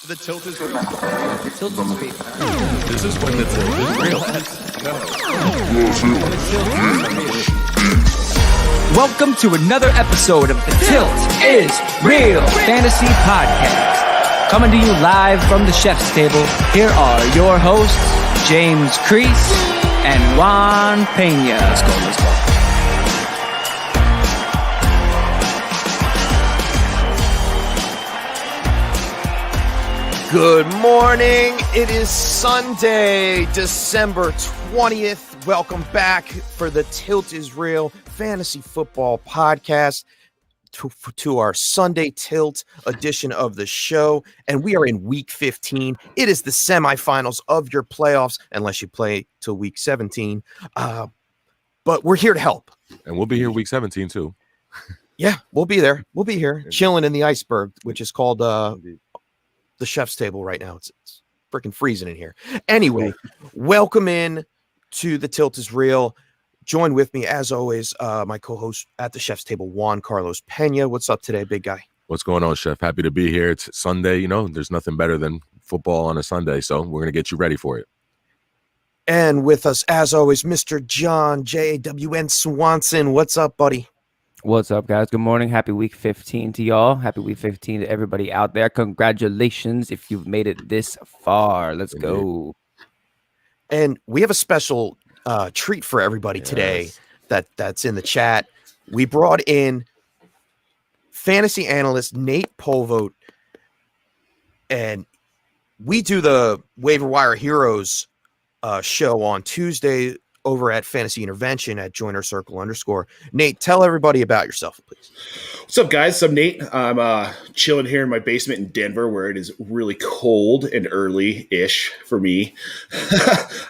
The tilt is real. The tilt is real. This is when the tilt is real. Welcome to another episode of The Tilt is Real Fantasy Podcast. Coming to you live from the chef's table, here are your hosts, James Crease and Juan Pena. Let's go. Good morning. It is Sunday, December 20th. Welcome back for the Tilt is Real Fantasy Football Podcast to our Sunday Tilt edition of the show. And we are in week 15. It is the semifinals of your playoffs, unless you play till week 17. But we're here to help. And we'll be here week 17 too. Yeah, we'll be there. We'll be here chilling in the iceberg, which is called the chef's table right now. It's freaking freezing in here. Anyway, welcome in to the Tilt is Real. Join with me, as always, my co-host at the chef's table, Juan Carlos Pena. What's up today, big guy? What's going on, Chef? Happy to be here. It's Sunday. You know, there's nothing better than football on a Sunday, so we're going to get you ready for it. And with us, as always, Mr. John J.A.W.N. Swanson. What's up, buddy? What's up, guys? Good morning. Happy week 15 to y'all. Happy week 15 to everybody out there. Congratulations if you've made it this far. Let's go. And we have a special treat for everybody today that's in the chat. We brought in fantasy analyst Nate Polvogt, and we do the Waiver Wire Heroes show on Tuesday over at Fantasy Intervention at Joiner Circle _. Nate, tell everybody about yourself, please. What's up, guys? I'm Nate. I'm chilling here in my basement in Denver, where it is really cold and early-ish for me.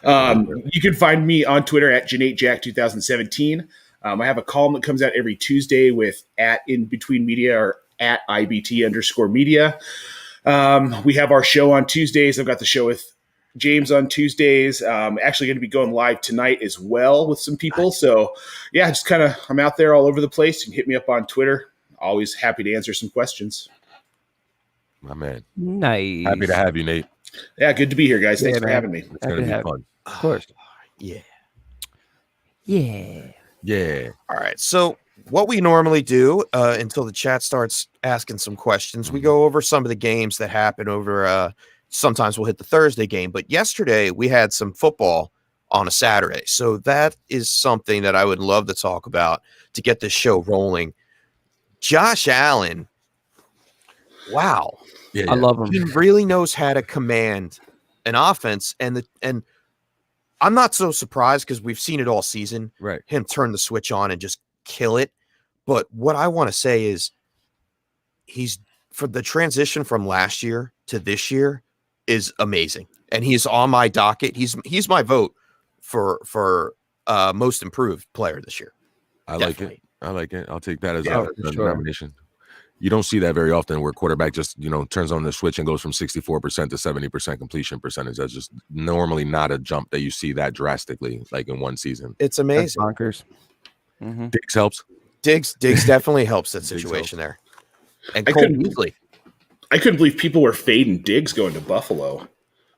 You can find me on Twitter at JanateJack2017. I have a column that comes out every Tuesday with at In Between Media or at IBT_media. We have our show on Tuesdays. I've got the show with James on Tuesdays. Actually going to be going live tonight as well with some people. So yeah, just kind of, I'm out there all over the place. You can hit me up on Twitter. Always happy to answer some questions. My man. Nice. Happy to have you, Nate. Yeah, good to be here, guys. Thanks for having me. It's going to be fun. Of course. Yeah. All right. So what we normally do until the chat starts asking some questions, we go over some of the games that happen over sometimes we'll hit the Thursday game, but yesterday we had some football on a Saturday. So that is something that I would love to talk about to get this show rolling. Josh Allen. Wow. Yeah. I love him. He really knows how to command an offense. And I'm not so surprised because we've seen it all season. Right. Him turn the switch on and just kill it. But what I want to say is he's for the transition from last year to this year is amazing, and he's on my docket. He's my vote for most improved player this year. I like it. I'll take that as a sure. nomination. You don't see that very often where quarterback just, turns on the switch and goes from 64% to 70% completion percentage. That's just normally not a jump that you see that drastically, like in one season. It's amazing. That's bonkers. Mm-hmm. Diggs helps. Diggs definitely helps that situation there. And Cole Beasley. I couldn't believe people were fading Diggs going to Buffalo.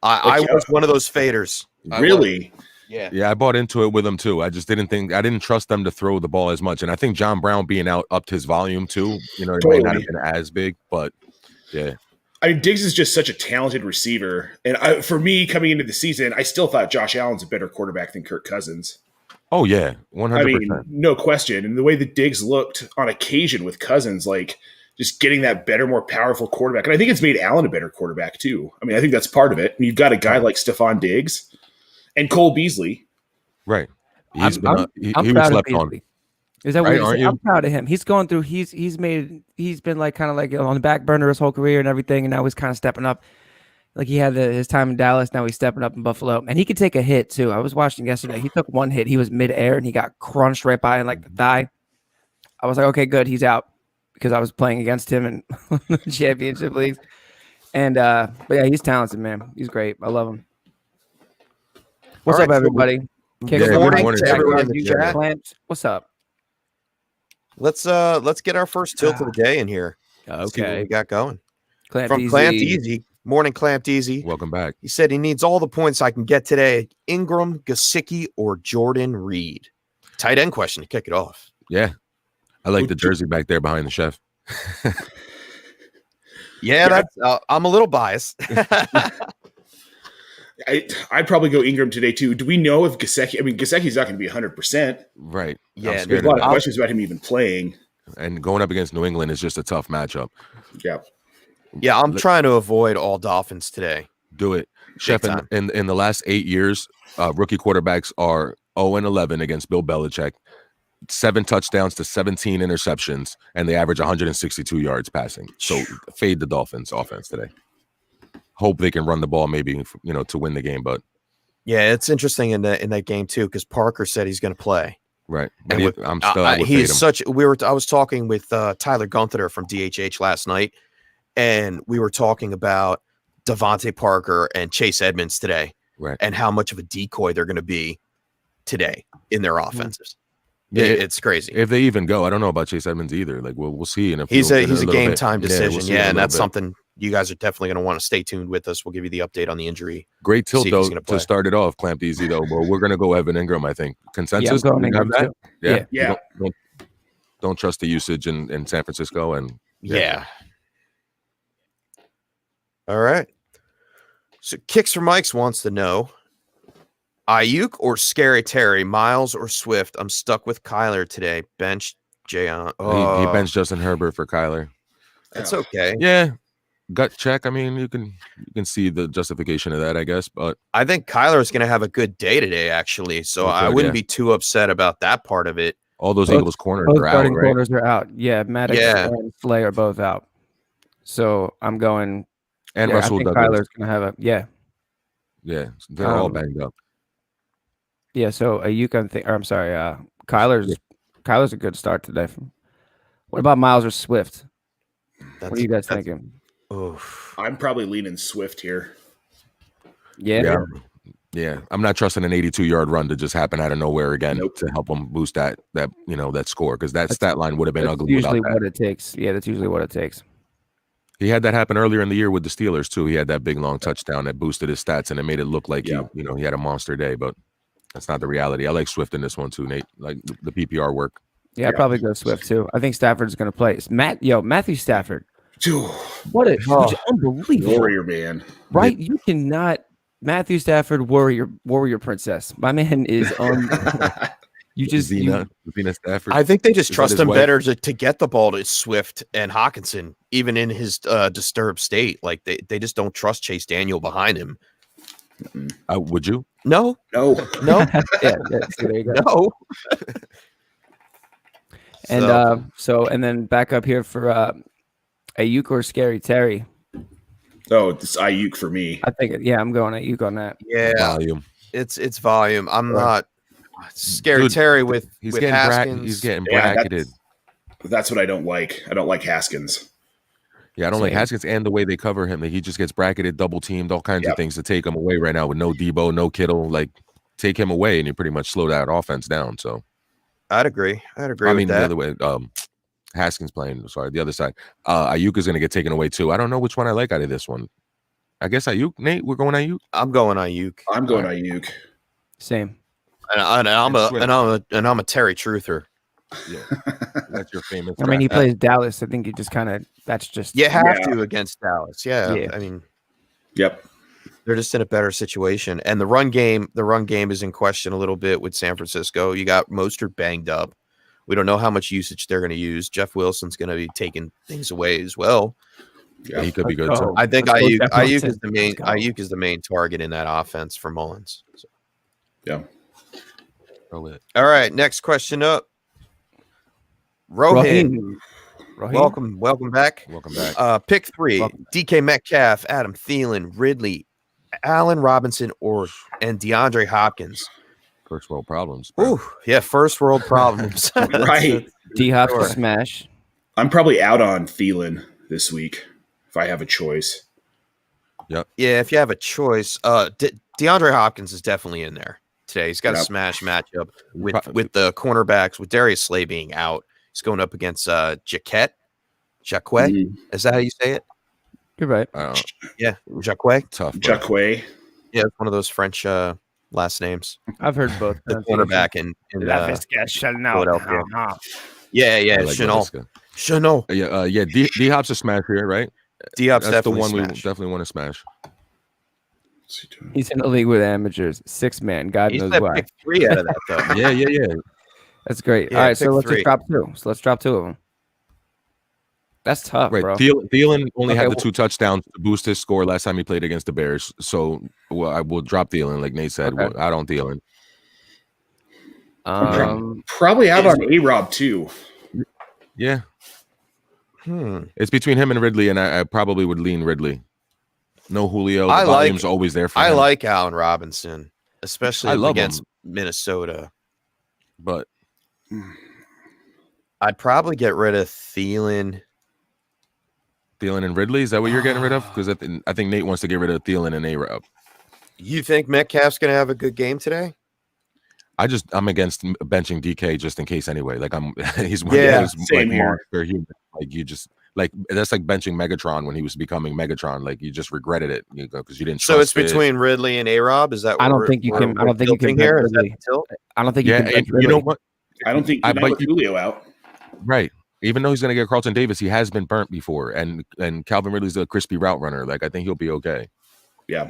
I was one of those faders. Really? Yeah, I bought into it with him too. I just didn't trust them to throw the ball as much, and I think John Brown being out upped his volume too. It Totally. may not have been as big, but yeah. I mean, Diggs is just such a talented receiver, and for me, coming into the season, I still thought Josh Allen's a better quarterback than Kirk Cousins. Oh yeah, 100%. I mean, no question. And the way that Diggs looked on occasion with Cousins, like just getting that better, more powerful quarterback. And I think it's made Allen a better quarterback too. I mean, I think that's part of it. You've got a guy like Stephon Diggs and Cole Beasley. Right. I'm He proud was of slept on. Beasley. Is that Right, what aren't you? I'm proud of him. He's going through. He's been like kind of like on the back burner his whole career and everything, and now he's kind of stepping up. Like he had his time in Dallas, now he's stepping up in Buffalo, and he could take a hit too. I was watching yesterday. He took one hit. He was midair and he got crunched right by in like the thigh. I was like, okay, good, he's out, because I was playing against him in the championship leagues. And but yeah, he's talented, man. He's great. I love him. What's up, everybody? Good morning to everyone in the chat. What's up? Let's get our first tilt of the day in here. Okay. See what we got going. Clamp From Easy. Clamp Easy. Morning, Clamped Easy. Welcome back. He said he needs all the points I can get today. Ingram, Gesicki, or Jordan Reed? Tight end question to kick it off. Yeah. I like the jersey back there behind the chef. Yeah, that's. I'm a little biased. I'd probably go Ingram today too. Do we know if Gesicki? I mean, Gesicki's not going to be 100%. Right. Yeah, There's a lot of questions about him even playing. And going up against New England is just a tough matchup. Yeah. Yeah, I'm trying to avoid all Dolphins today. Do it. Chef, in the last 8 years, rookie quarterbacks are 0-11 against Bill Belichick, 7 touchdowns to 17 interceptions, and they average 162 yards passing. So fade the Dolphins offense today. Hope they can run the ball maybe, to win the game. But yeah, it's interesting in that game too, because Parker said he's going to play. Right. And I was talking with Tyler Gunther from DHH last night, and we were talking about Devontae Parker and Chase Edmonds today, right? And how much of a decoy they're going to be today in their offenses. Yeah, it's crazy. If they even go, I don't know about Chase Edmonds either. Like we'll see. And he's a game time decision. Yeah, and that's something you guys are definitely going to want to stay tuned with us. We'll give you the update on the injury. Great tilt though to start it off. Clamped Easy though. Well, we're going to go Evan Ingram. I think consensus. Yeah, Ingram that? Yeah. Don't trust the usage in San Francisco and yeah. All right. So Kicks for Mike's wants to know Ayuk or Scary Terry, Miles or Swift. I'm stuck with Kyler today. Bench Jayon. He benched Justin Herbert for Kyler. That's okay. Yeah. Gut check. I mean, you can see the justification of that, I guess. But I think Kyler is going to have a good day today, actually. So I wouldn't be too upset about that part of it. All those Eagles corners are out, right? Corners are out. Yeah, Maddox and Slay are both out. So I'm going. And Russell Douglas. Kyler's going to have a Yeah, they're all banged up. Yeah, so Kyler's a good start today. What about Miles or Swift? What are you guys thinking? I'm probably leaning Swift here. Yeah. I'm not trusting an 82-yard run to just happen out of nowhere again to help them boost that score, because that stat line would have been ugly. Usually what it takes. Yeah, that's usually what it takes. He had that happen earlier in the year with the Steelers too. He had that big long touchdown that boosted his stats and it made it look like he had a monster day, but that's not the reality. I like Swift in this one too, Nate. Like the PPR work. Yeah, I'd probably go Swift too. I think Stafford's going to play. Matthew Stafford. What a unbelievable warrior, man! Right? You cannot Matthew Stafford, warrior princess. My man is on. Zena Stafford. I think they just trust him better to get the ball to Swift and Hawkinson, even in his disturbed state. Like they just don't trust Chase Daniel behind him. Would you? No. Yeah, there you go. No. And then back up here for Ayuk or Scary Terry. Oh, it's Ayuk for me. I think I'm going Ayuk on that. Yeah, volume. It's volume. I'm not Scary Terry with Haskins. He's getting bracketed. That's what I don't like. I don't like Haskins. Yeah, I don't like Haskins and the way they cover him. Like, he just gets bracketed, double teamed, all kinds of things to take him away right now with no Debo, no Kittle. Like, take him away and you pretty much slow that offense down. So I'd agree. I mean, the other way, Haskins playing. Sorry, the other side. Ayuk is going to get taken away too. I don't know which one I like out of this one. I guess Ayuk. Nate, we're going Ayuk. I'm going Ayuk. I'm going Ayuk. Same. And I'm a Terry truther. Yeah, that's your famous. I mean, he plays Dallas. I think you just that's just you have to against Dallas. Yeah, I mean, they're just in a better situation, and the run game is in question a little bit with San Francisco. You got Mostert banged up. We don't know how much usage they're going to use. Jeff Wilson's going to be taking things away as well. Yeah, he could be good too. I think Ayuk is the main. Ayuk is the main target in that offense for Mullins. So. Yeah. All right, next question up. Rohin. Welcome back. Pick 3: DK Metcalf, Adam Thielen, Ridley, Allen Robinson, and DeAndre Hopkins. First world problems. Ooh, yeah, first world problems. Right. D-Hop to smash. I'm probably out on Thielen this week if I have a choice. Yep. Yeah, if you have a choice, DeAndre Hopkins is definitely in there today. He's got a smash matchup with the cornerbacks, with Darius Slay being out. He's going up against Jacquet. Mm-hmm. Is that how you say it? You're right. Yeah, Jacquet. Tough. Jacquet. Yeah, it's one of those French last names. I've heard both. The cornerback in Philadelphia. Yeah, I like Chanel. Valeska. Chanel. Yeah. D-Hop's a smash here, right? D-Hop's That's the definitely one we smash. definitely want to smash. He's in the league with amateurs. 6-man. God He knows said why. pick 3 out of that, though. Yeah. That's great. Yeah, All right, so pick let's 3. just drop 2. So let's drop 2 of them. That's tough, Right. bro. Thielen only had Okay, the 2 touchdowns to boost his score last time he played against the Bears. So I will drop Thielen, like Nate said. Okay. I don't Thielen. Probably out on A-Rob too. Yeah. It's between him and Ridley, and I probably would lean Ridley. No Julio. The volume's always there for him. I like Allen Robinson, especially against Minnesota. But I'd probably get rid of Thielen. Thielen and Ridley, is that what you're getting rid of? Because I think Nate wants to get rid of Thielen and A-Rob. You think Metcalf's going to have a good game today? I'm against benching DK just in case anyway. Like he's same here. Like you just like that's like benching Megatron when he was becoming Megatron. Like you just regretted it because you didn't. So it's between Ridley and A-Rob. Is that? What I don't think you can. I don't think you can bench Ridley. I don't think you can bench Ridley. You know what? I don't think you can put Julio out. Right. Even though he's going to get Carlton Davis, he has been burnt before, and Calvin Ridley's a crispy route runner. Like I think he'll be okay. Yeah.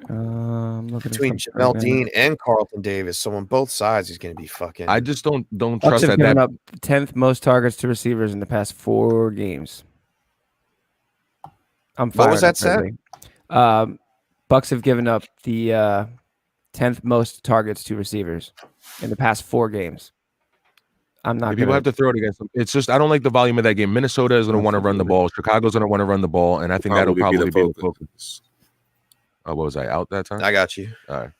Between Jamel Dean and Carlton Davis, so on both sides, he's going to be fucking. I just don't Bucks trust have that. given up 10th most targets to receivers in the past 4 games. I'm fired. What was that said? Bucks have given up the 10th most targets to receivers in the past 4 games. I'm not. People have to throw it against them. It's just I don't like the volume of that game. Minnesota is going to want to run the ball. Chicago's going to want to run the ball, and I think that'll probably be the focus. Oh, what was I out that time? I got you. All right.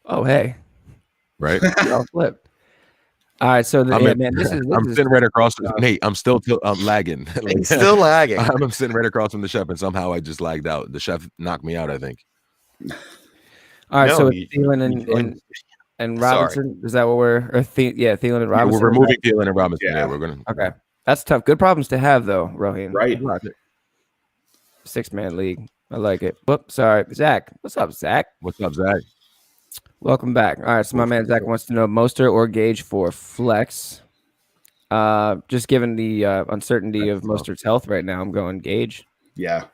Oh, hey. Right. I'll flip. All right, so I'm sitting right across from Nate. I'm still lagging. He's still lagging. I'm sitting right across from the chef, and somehow I just lagged out. The chef knocked me out, I think. All right, so Thielen and Robinson. Is that what Thielen and Robinson. Yeah, we're removing Thielen and Robinson. Yeah, we're gonna. Okay, that's tough. Good problems to have, though, Roheen. Right. 6-man league. I like it. Whoops, sorry, Zach. What's up, Zach? What's up, Zach? Welcome back. All right, so my man Zach wants to know Mostert or Gage for flex. Just given the uncertainty of Mostert's health right now, I'm going Gage. Yeah.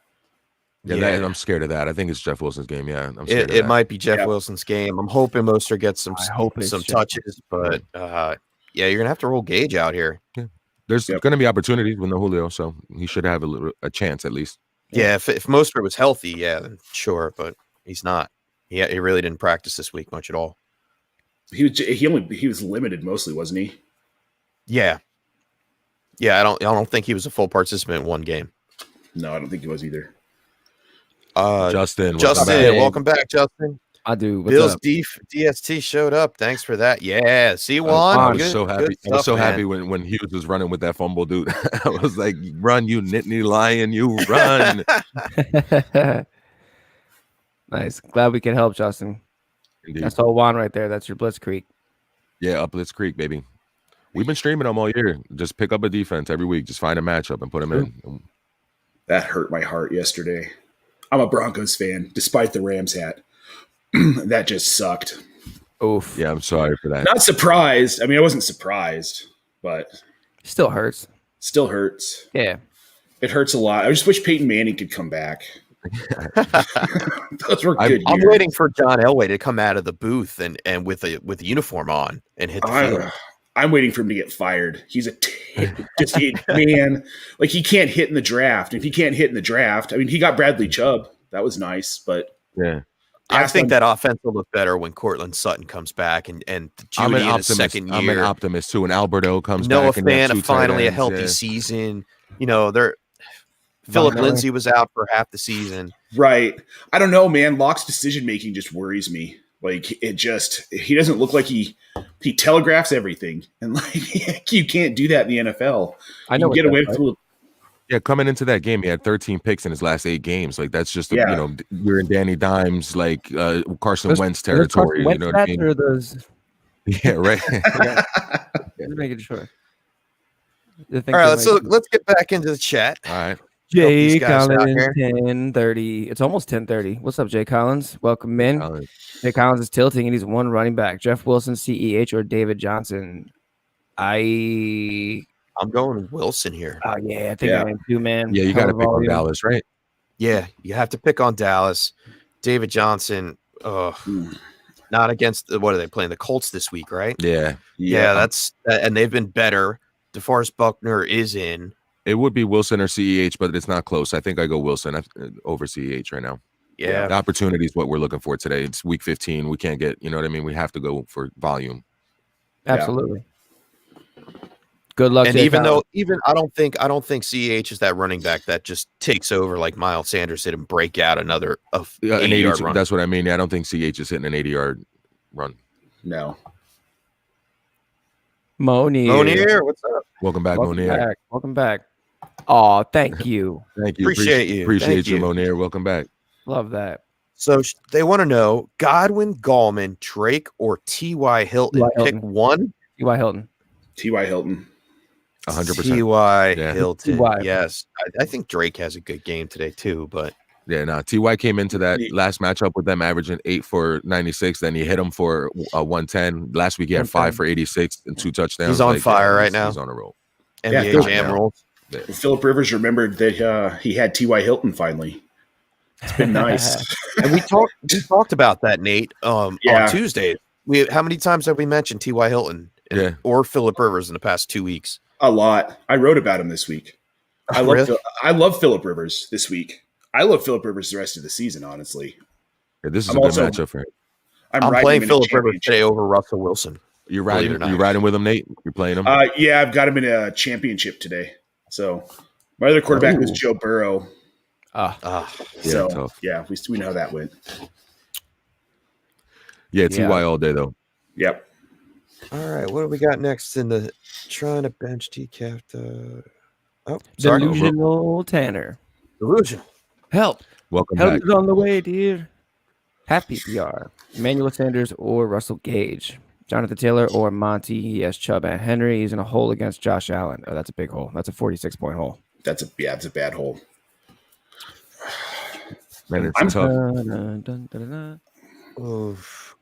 I'm scared of that. I think it's Jeff Wilson's game. Yeah, I'm scared it might be Jeff Wilson's game. I'm hoping Mostert gets some touches, but you're gonna have to roll Gage out here. Yeah. There's going to be opportunities with no Julio, so he should have a chance at least. Yeah, if Mostert was healthy, then sure, but he's not. He really didn't practice this week much at all. He was limited mostly, wasn't he? Yeah. I don't think he was a full participant in one game. No, I don't think he was either. Justin, welcome back, Justin. I do. Bill's DST showed up. Thanks for that. Yeah, see Juan. I was so happy. I was so happy when Hughes was running with that fumble, dude. I was like, "Run, you Nittany lion, you run!" Nice. Glad we can help, Justin. Indeed. That's all Juan right there. That's your Blitzkrieg. Yeah, up Blitz Creek, baby. We've been streaming them all year. Just pick up a defense every week. Just find a matchup and put them in. That hurt my heart yesterday. I'm a Broncos fan, despite the Rams hat. That just sucked. Oof. Yeah, I'm sorry for that. Not surprised. I mean, I wasn't surprised, but still hurts. Still hurts. Yeah. It hurts a lot. I just wish Peyton Manning could come back. Those were good. I'm waiting for John Elway to come out of the booth and with a uniform on and hit the field. I'm waiting for him to get fired. He's man. Like he can't hit in the draft. If he can't hit in the draft, I mean, he got Bradley Chubb. That was nice, but yeah. I think that offense will look better when Cortland Sutton comes back and Judy in his second year. I'm an optimist too. When Alberto comes Noah back, Fant finally a healthy season. You know, Philip Lindsay was out for half the season. Right. I don't know, man. Locke's decision making just worries me. Like he doesn't look like he telegraphs everything, and like you can't do that in the NFL. I know. You get away with. Yeah, coming into that game, he had 13 picks in his last 8 games. Like that's just we're in Danny Dimes, like Carson Wentz territory. You know what I mean? Those... Yeah, right. Just making sure. All right, let's get back into the chat. All right. Jay Collins, 10:30. It's almost 10:30. What's up, Jay Collins? Welcome in. Jay Collins is tilting and he's one running back. Jeff Wilson, CEH, or David Johnson? I'm going Wilson here. Oh yeah, I think I am too, man. Yeah, you got to pick on Dallas, right? Yeah, you have to pick on Dallas. David Johnson, not against what are they playing? The Colts this week, right? Yeah. That's and they've been better. DeForest Buckner is in. It would be Wilson or CEH, but it's not close. I think I go Wilson over CEH right now. Yeah. The opportunity is what we're looking for today. It's week 15. We can't get, you know what I mean? We have to go for volume. Absolutely. Good luck. And even I don't think CEH is that running back that just takes over like Miles Sanders did and break out another an 80-yard run. That's what I mean. Yeah, I don't think CEH is hitting an 80-yard run. No. Monier, what's up? Welcome back, Monier. Welcome back. Oh, thank you. Thank you. Appreciate you. Appreciate you, Monier. Welcome back. Love that. So they want to know Godwin, Gallman, Drake, or T.Y. Hilton. Pick one. T.Y. Hilton. T.Y. Hilton. 100%. T.Y. Hilton. T.Y. Yes. I think Drake has a good game today too, but yeah, T.Y. came into that last matchup with them averaging 8 for 96. Then you hit him for 110. Last week he had 5 for 86 and 2 touchdowns. He's on fire right now. He's on a roll. NBA Jam rolls. Yeah. Philip Rivers remembered that he had T.Y. Hilton finally. It's been nice. And we talked about that, Nate, on Tuesday. How many times have we mentioned T.Y. Hilton or Philip Rivers in the past 2 weeks? A lot. I wrote about him this week. I love Philip Rivers this week. I love Philip Rivers the rest of the season, honestly. Yeah, this is a good matchup for him. I'm playing Philip Rivers today over Russell Wilson. You're riding with him, Nate? You're playing him? Yeah, I've got him in a championship today. So my other quarterback was Joe Burrow. Tough. Yeah, we know how that went. Yeah, T.Y. all day though. Yep. All right, what do we got next in the trying to bench decaf? Sorry. Delusional Tanner. Delusional. Help. Welcome Help back. is on the way, dear. Half PPR. Emmanuel Sanders or Russell Gage. Jonathan Taylor or Monty. He has Chubb and Henry. He's in a hole against Josh Allen. Oh, that's a big hole. That's a 46-point hole. It's a bad hole. Man, it's tough.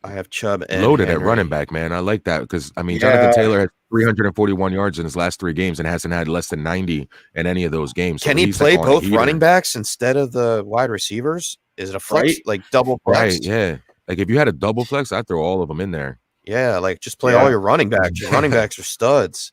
I have Chubb and loaded Henry. at running back, man. I like that because Jonathan Taylor has 341 yards in his last 3 games and hasn't had less than 90 in any of those games. Can he play both running backs instead of the wide receivers? Is it a flex, like double flex? Right, yeah. Like if you had a double flex, I'd throw all of them in there. Yeah, like just play all your running backs. Your running backs are studs.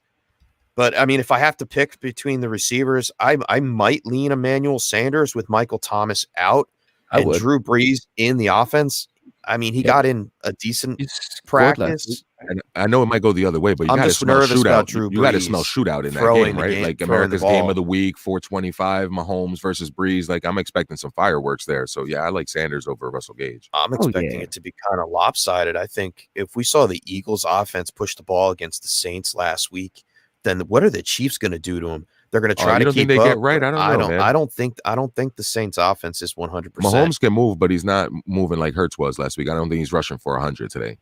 But I mean, if I have to pick between the receivers, I might lean Emmanuel Sanders with Michael Thomas out and Drew Brees in the offense. I mean, he got in a decent practice. And I know it might go the other way, but you got to smell shootout. You got to smell shootout in that game, right? Like America's game of the week, 425, Mahomes versus Brees. Like I'm expecting some fireworks there. So yeah, I like Sanders over Russell Gage. I'm expecting it to be kind of lopsided. I think if we saw the Eagles offense push the ball against the Saints last week, then what are the Chiefs going to do to them? They're going to try to keep up. Get right? I don't know. I don't think the Saints offense is 100%. Mahomes can move, but he's not moving like Hurts was last week. I don't think he's rushing for 100 today.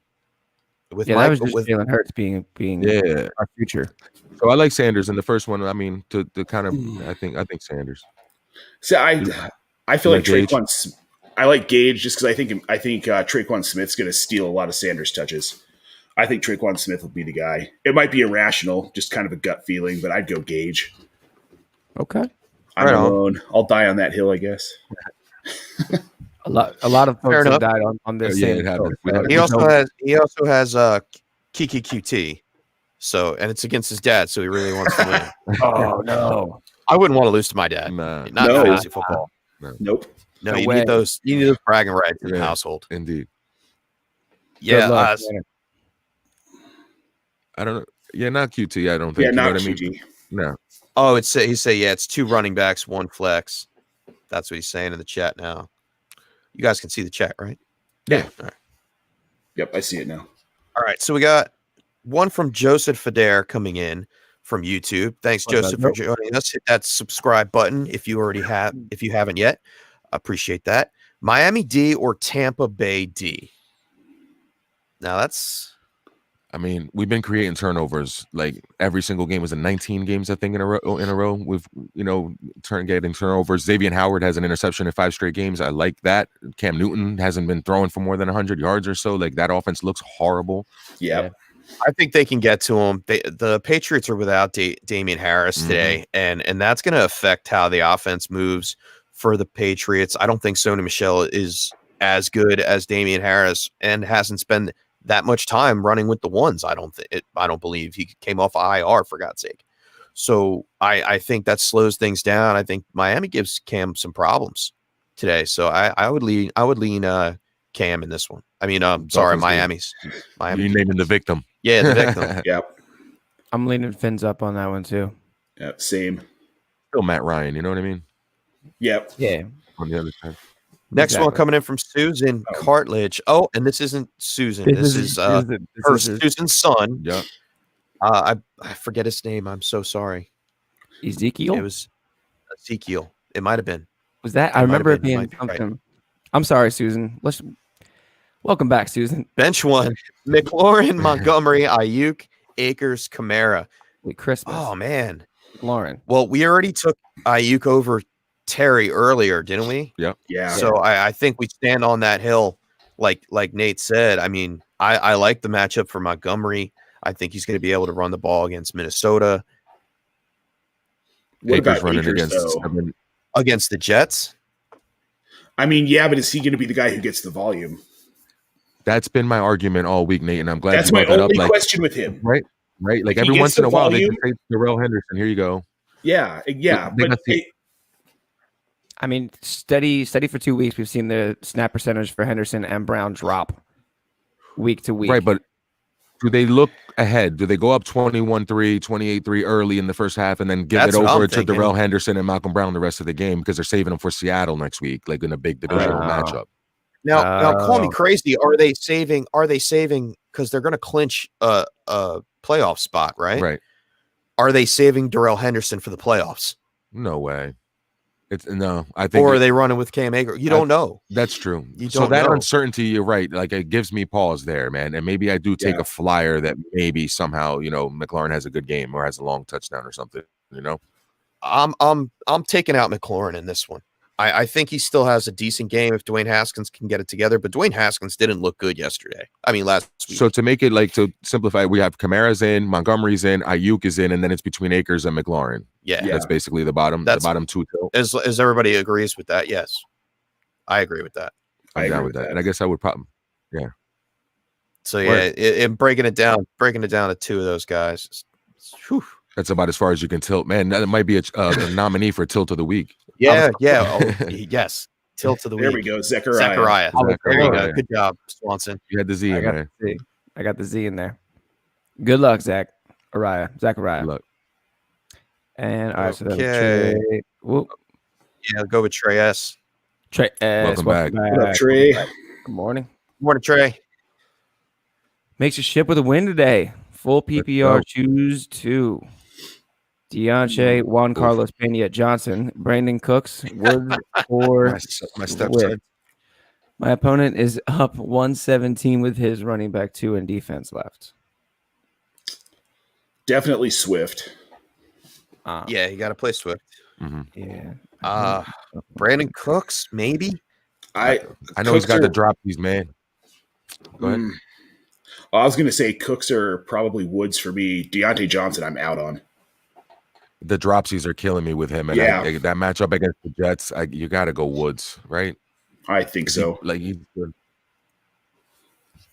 That was just Jalen Hurts being our future. So I like Sanders in the first one. I mean, to kind of, I think Sanders. So I feel like Traquan. I like Gage just because I think Traquan Smith's going to steal a lot of Sanders touches. I think Traquan Smith will be the guy. It might be irrational, just kind of a gut feeling, but I'd go Gage. Okay. I'm alone. I'll die on that hill, I guess. A lot of folks have died on this. It happens. He also has Kiki QT. So, and it's against his dad, so he really wants to win. Oh no. I wouldn't want to lose to my dad. Nah. Not fantasy football. Nope. No, you need those bragging rights in the household. Indeed. Yeah. I don't know. Yeah, not QT. I don't think. Yeah, not QT. I mean? No. Oh, he say it's 2 running backs, 1 flex. That's what he's saying in the chat now. You guys can see the chat, right? Yeah. All right. Yep, I see it now. All right, so we got one from Joseph Fadair coming in from YouTube. Thanks, Joseph, for joining us. Hit that subscribe button if you haven't yet. Appreciate that. Miami D or Tampa Bay D? Now that's I mean, we've been creating turnovers like every single game. Was it 19 games I think in a row? We've getting turnovers. Xavier Howard has an interception in 5 straight games. I like that. Cam Newton hasn't been throwing for more than 100 yards or so. Like that offense looks horrible. Yeah. I think they can get to him. The Patriots are without Damian Harris today, and that's going to affect how the offense moves for the Patriots. I don't think Sony Michel is as good as Damian Harris and hasn't spent that much time running with the ones. I don't believe he came off IR for God's sake. So I think that slows things down. I think Miami gives Cam some problems today. So I would lean Cam in this one. I mean, sorry, Miami. You naming the victim. Yeah, the victim. Yep. I'm leaning Fins up on that one too. Yeah, same. Still Matt Ryan, you know what I mean? Yep. Yeah. On the other side. Next one coming in from Susan Cartledge. Oh, and this isn't Susan. This is Susan's son. Yeah. I forget his name. I'm so sorry. Ezekiel? It was Ezekiel. It might have been. Was that? I remember it being something. Right. I'm sorry, Susan. Welcome back, Susan. Bench one. McLaurin, Montgomery, Ayuk, Akers, Kamara. Christmas. Oh, man. Lauren. Well, we already took Ayuk over Terry earlier, didn't we? Yep. Yeah. So I think we stand on that hill, like Nate said. I mean, I like the matchup for Montgomery. I think he's going to be able to run the ball against Minnesota. What Akers about running Akers, against the Jets? I mean, yeah, but is he going to be the guy who gets the volume? That's been my argument all week, Nate, and I'm glad that's you brought my that only up. question with him. Right. Like every once in a while, they can say Darrell Henderson. Here you go. Yeah. But I mean, steady for 2 weeks. We've seen the snap percentage for Henderson and Brown drop week to week. Right, but do they look ahead? Do they go up 21-3, 28-3 early in the first half and then give it over to Darrell Henderson and Malcolm Brown the rest of the game because they're saving them for Seattle next week, like in a big divisional matchup? Now, call me crazy. Are they saving because they're going to clinch a playoff spot, right? Right. Are they saving Darrell Henderson for the playoffs? No way. I think. Or are they running with Cam Akers? You don't know. That's true. So that uncertainty, you're right. Like it gives me pause there, man. And maybe I do take a flyer that maybe somehow, McLaurin has a good game or has a long touchdown or something, I'm taking out McLaurin in this one. I think he still has a decent game if Dwayne Haskins can get it together, but Dwayne Haskins didn't look good yesterday. I mean, last week. So to make it to simplify, we have Kamara's in, Montgomery's in, Ayuk is in, and then it's between Akers and McLaurin. Yeah. That's basically the bottom two. As everybody agrees with that, yes. I agree with that. I'm down with that. And I guess I would probably, yeah. So yeah, breaking it down to 2 of those guys. Whew. That's about as far as you can tilt. Man, that might be a nominee for Tilt of the Week. Yeah. Yes. Tilt of the week. There we go. Zechariah. There you go. Good job, Swanson. You had the Z in there. I got the Z in there. Good luck, Zechariah. Good luck. And all right, so Trey. Whoop. Yeah, go with Trey S. Trey S. Welcome back. What up, Trey? Good morning. Good morning, Trey. Makes your ship with a win today. Full PPR, choose 2. Deontay, Juan Carlos Pena Johnson, Brandon Cooks, Woods, or my stepson. My opponent is up 117 with his running back 2 and defense left. Definitely Swift. Yeah, you got to play Swift. Mm-hmm. Yeah. Brandon Cooks, maybe. I know he's got the drop these, man. Go ahead. I was going to say Cooks are probably Woods for me. Deontay Johnson, I'm out on. The dropsies are killing me with him, and that matchup against the Jets, you got to go Woods, right? I think so. He's good.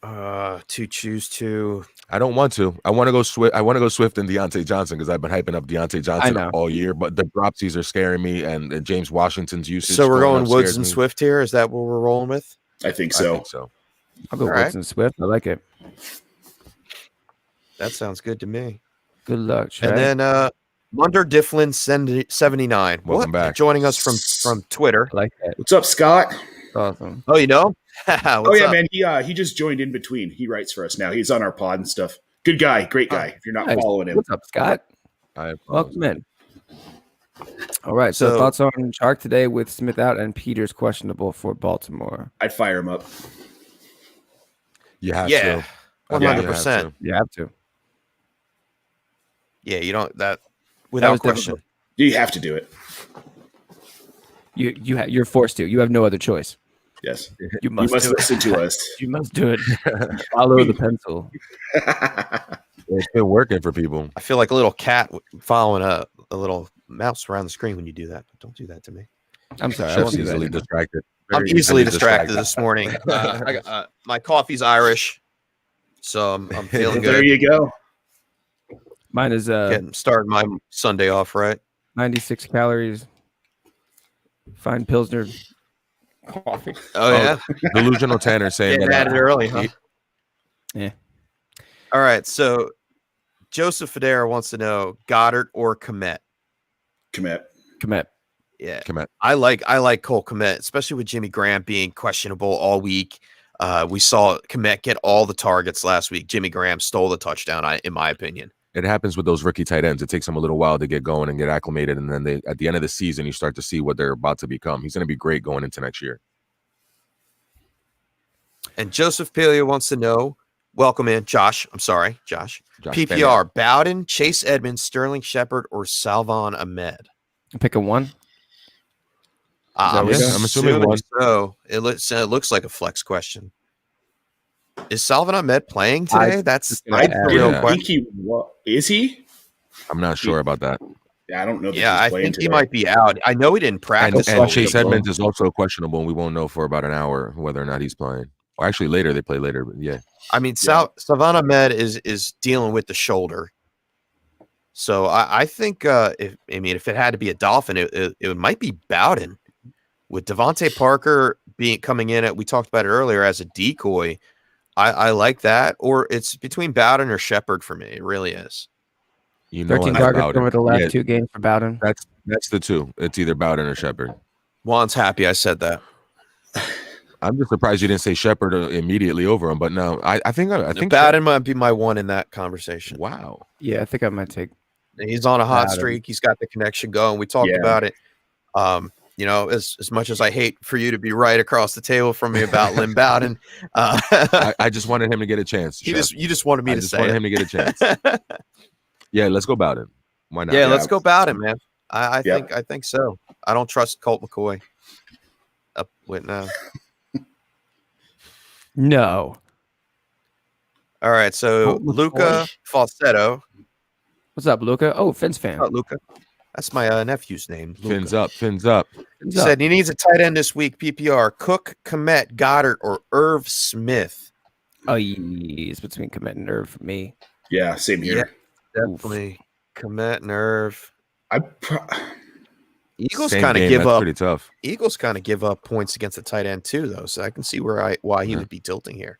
To choose 2. I don't want to. I want to go Swift. I want to go Swift and Deontay Johnson because I've been hyping up Deontay Johnson all year. But the dropsies are scaring me, and James Washington's usage. So we're going Woods and Swift here. Is that what we're rolling with? I think so. I'll go Woods and Swift. I like it. That sounds good to me. Good luck, Trey. And then Munder Difflin 79. Welcome back. Joining us from Twitter. I like that. What's up, Scott? Awesome. Oh, you know? Man. He just joined in between. He writes for us now. He's on our pod and stuff. Good guy. Great guy. If you're not following him. What's up, Scott? Welcome in. All right. So thoughts on Chark today with Smith out and Peters questionable for Baltimore? I'd fire him up. You have to. 100%. You have to. Yeah, you don't that without was question. difficult. You have to do it. You're forced to. You have no other choice. Yes. You must do it. listen to us. You must do it. Follow the pencil. It's been working for people. I feel like a little cat following a little mouse around the screen when you do that. But don't do that to me. I'm sorry. I Chef's won't do that easily anymore. distracted. I'm Very easily distracted this morning. My coffee's Irish, so I'm feeling There good. you go. Mine is Getting starting my Sunday off right. 96 calories. Fine Pilsner coffee. Oh yeah, Delusional Tanner saying getting that at it early, huh? Yeah. All right, so Joseph Federa wants to know Goddard or Kmet. Komet. Yeah, Kmet. I like Cole Kmet, especially with Jimmy Graham being questionable all week. We saw Kmet get all the targets last week. Jimmy Graham stole the touchdown, in my opinion. It happens with those rookie tight ends. It takes them a little while to get going and get acclimated, and then they at the end of the season you start to see what they're about to become. He's going to be great going into next year. And Joseph Paleo wants to know, welcome in, Josh. I'm sorry, Josh. PPR, Bowden, Chase Edmonds, Sterling Shepard, or Salvon Ahmed? Pick a one. I'm assuming one. So it looks like a flex question. Is Salvon Ahmed playing today? That's I the real Yeah. question. think is he? I'm not sure about that. Yeah, I don't know. That Yeah, he's I playing think he today. might be out. I know he didn't practice. And all Chase week. Edmonds is also questionable, and we won't know for about an hour whether or not he's playing. Or actually, later they play later. But yeah, I mean, Salvon Ahmed is dealing with the shoulder. So I think if it had to be a Dolphin, it might be Bowden with Devontae Parker coming in. We talked about it earlier as a decoy. I like that, or it's between Bowden or Shepard for me. It really is. 13 targets over the last 2 games for Bowden. That's the two. It's either Bowden or Shepard. Juan's happy I said that. I'm just surprised you didn't say Shepard immediately over him. But no, I think Bowden might be my one in that conversation. Wow. Yeah, I think I might take. He's on a hot Bowden. streak. He's got the connection going. We talked about it. As much as I hate for you to be right across the table from me about Lynn Bowden, I just wanted him to get a chance. You just wanted me to say wanted him to get a chance. Yeah, let's go Bowden. Why not? Yeah, let's go Bowden, man. I Yep. think so. I don't trust Colt McCoy. Up with now. No. All right, so Colt McCoy? Luca Falsetto. What's up, Luca? Oh, Finn's fan. Oh, Luca. That's my nephew's name. Luca. Fins up. He said he needs a tight end this week. PPR: Cook, Kmet, Goddard, or Irv Smith. Oh, it's between Kmet and Irv for me. Yeah, same here. Definitely Kmet and Irv. Eagles Same kind of game, give that's up. Pretty tough. Eagles kind of give up points against the tight end too, though. So I can see why he would be tilting here.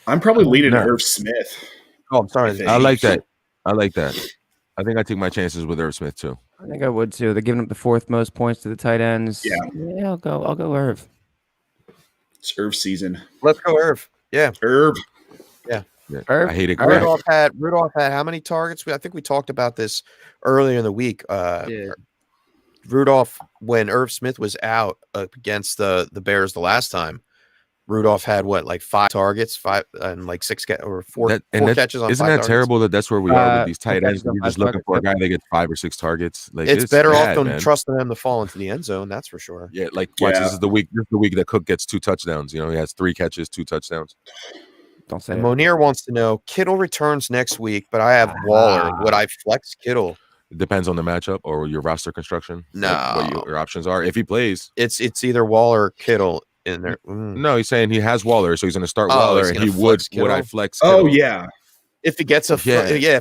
I'm probably leading Irv Smith. Oh, I'm sorry. I like that. I think I take my chances with Irv Smith too. I think I would too. They're giving up the 4th most points to the tight ends. Yeah. I'll go Irv. It's Irv season. Let's go, Irv. Yeah, Irv. Yeah. Irv? I hate it. Rudolph had how many targets? I think we talked about this earlier in the week. Rudolph, when Irv Smith was out against the Bears the last time, Rudolph had like 5 targets, 5 and like 6 or 4 catches on. Isn't 5 that targets. terrible that that's where we are with these tight ends? catches on You're just 5 looking for a targets, guy that gets 5 or 6 targets. Like It's better bad, off than man. trusting them to fall into the end zone. That's for sure. Yeah, like watch, this is the week. This is the week that Cook gets 2 touchdowns. He has 3 catches, 2 touchdowns. Don't say And it. Monier wants to know Kittle returns next week, but I have Waller. Would I flex Kittle? It depends on the matchup or your roster construction. No. like what your options are. If he plays, It's either Waller or Kittle in there. no, he's saying he has Waller, so he's going to start Oh, Waller, he's and gonna he would. flex Kittle? Would I flex? Oh, Kittle? yeah. If he gets if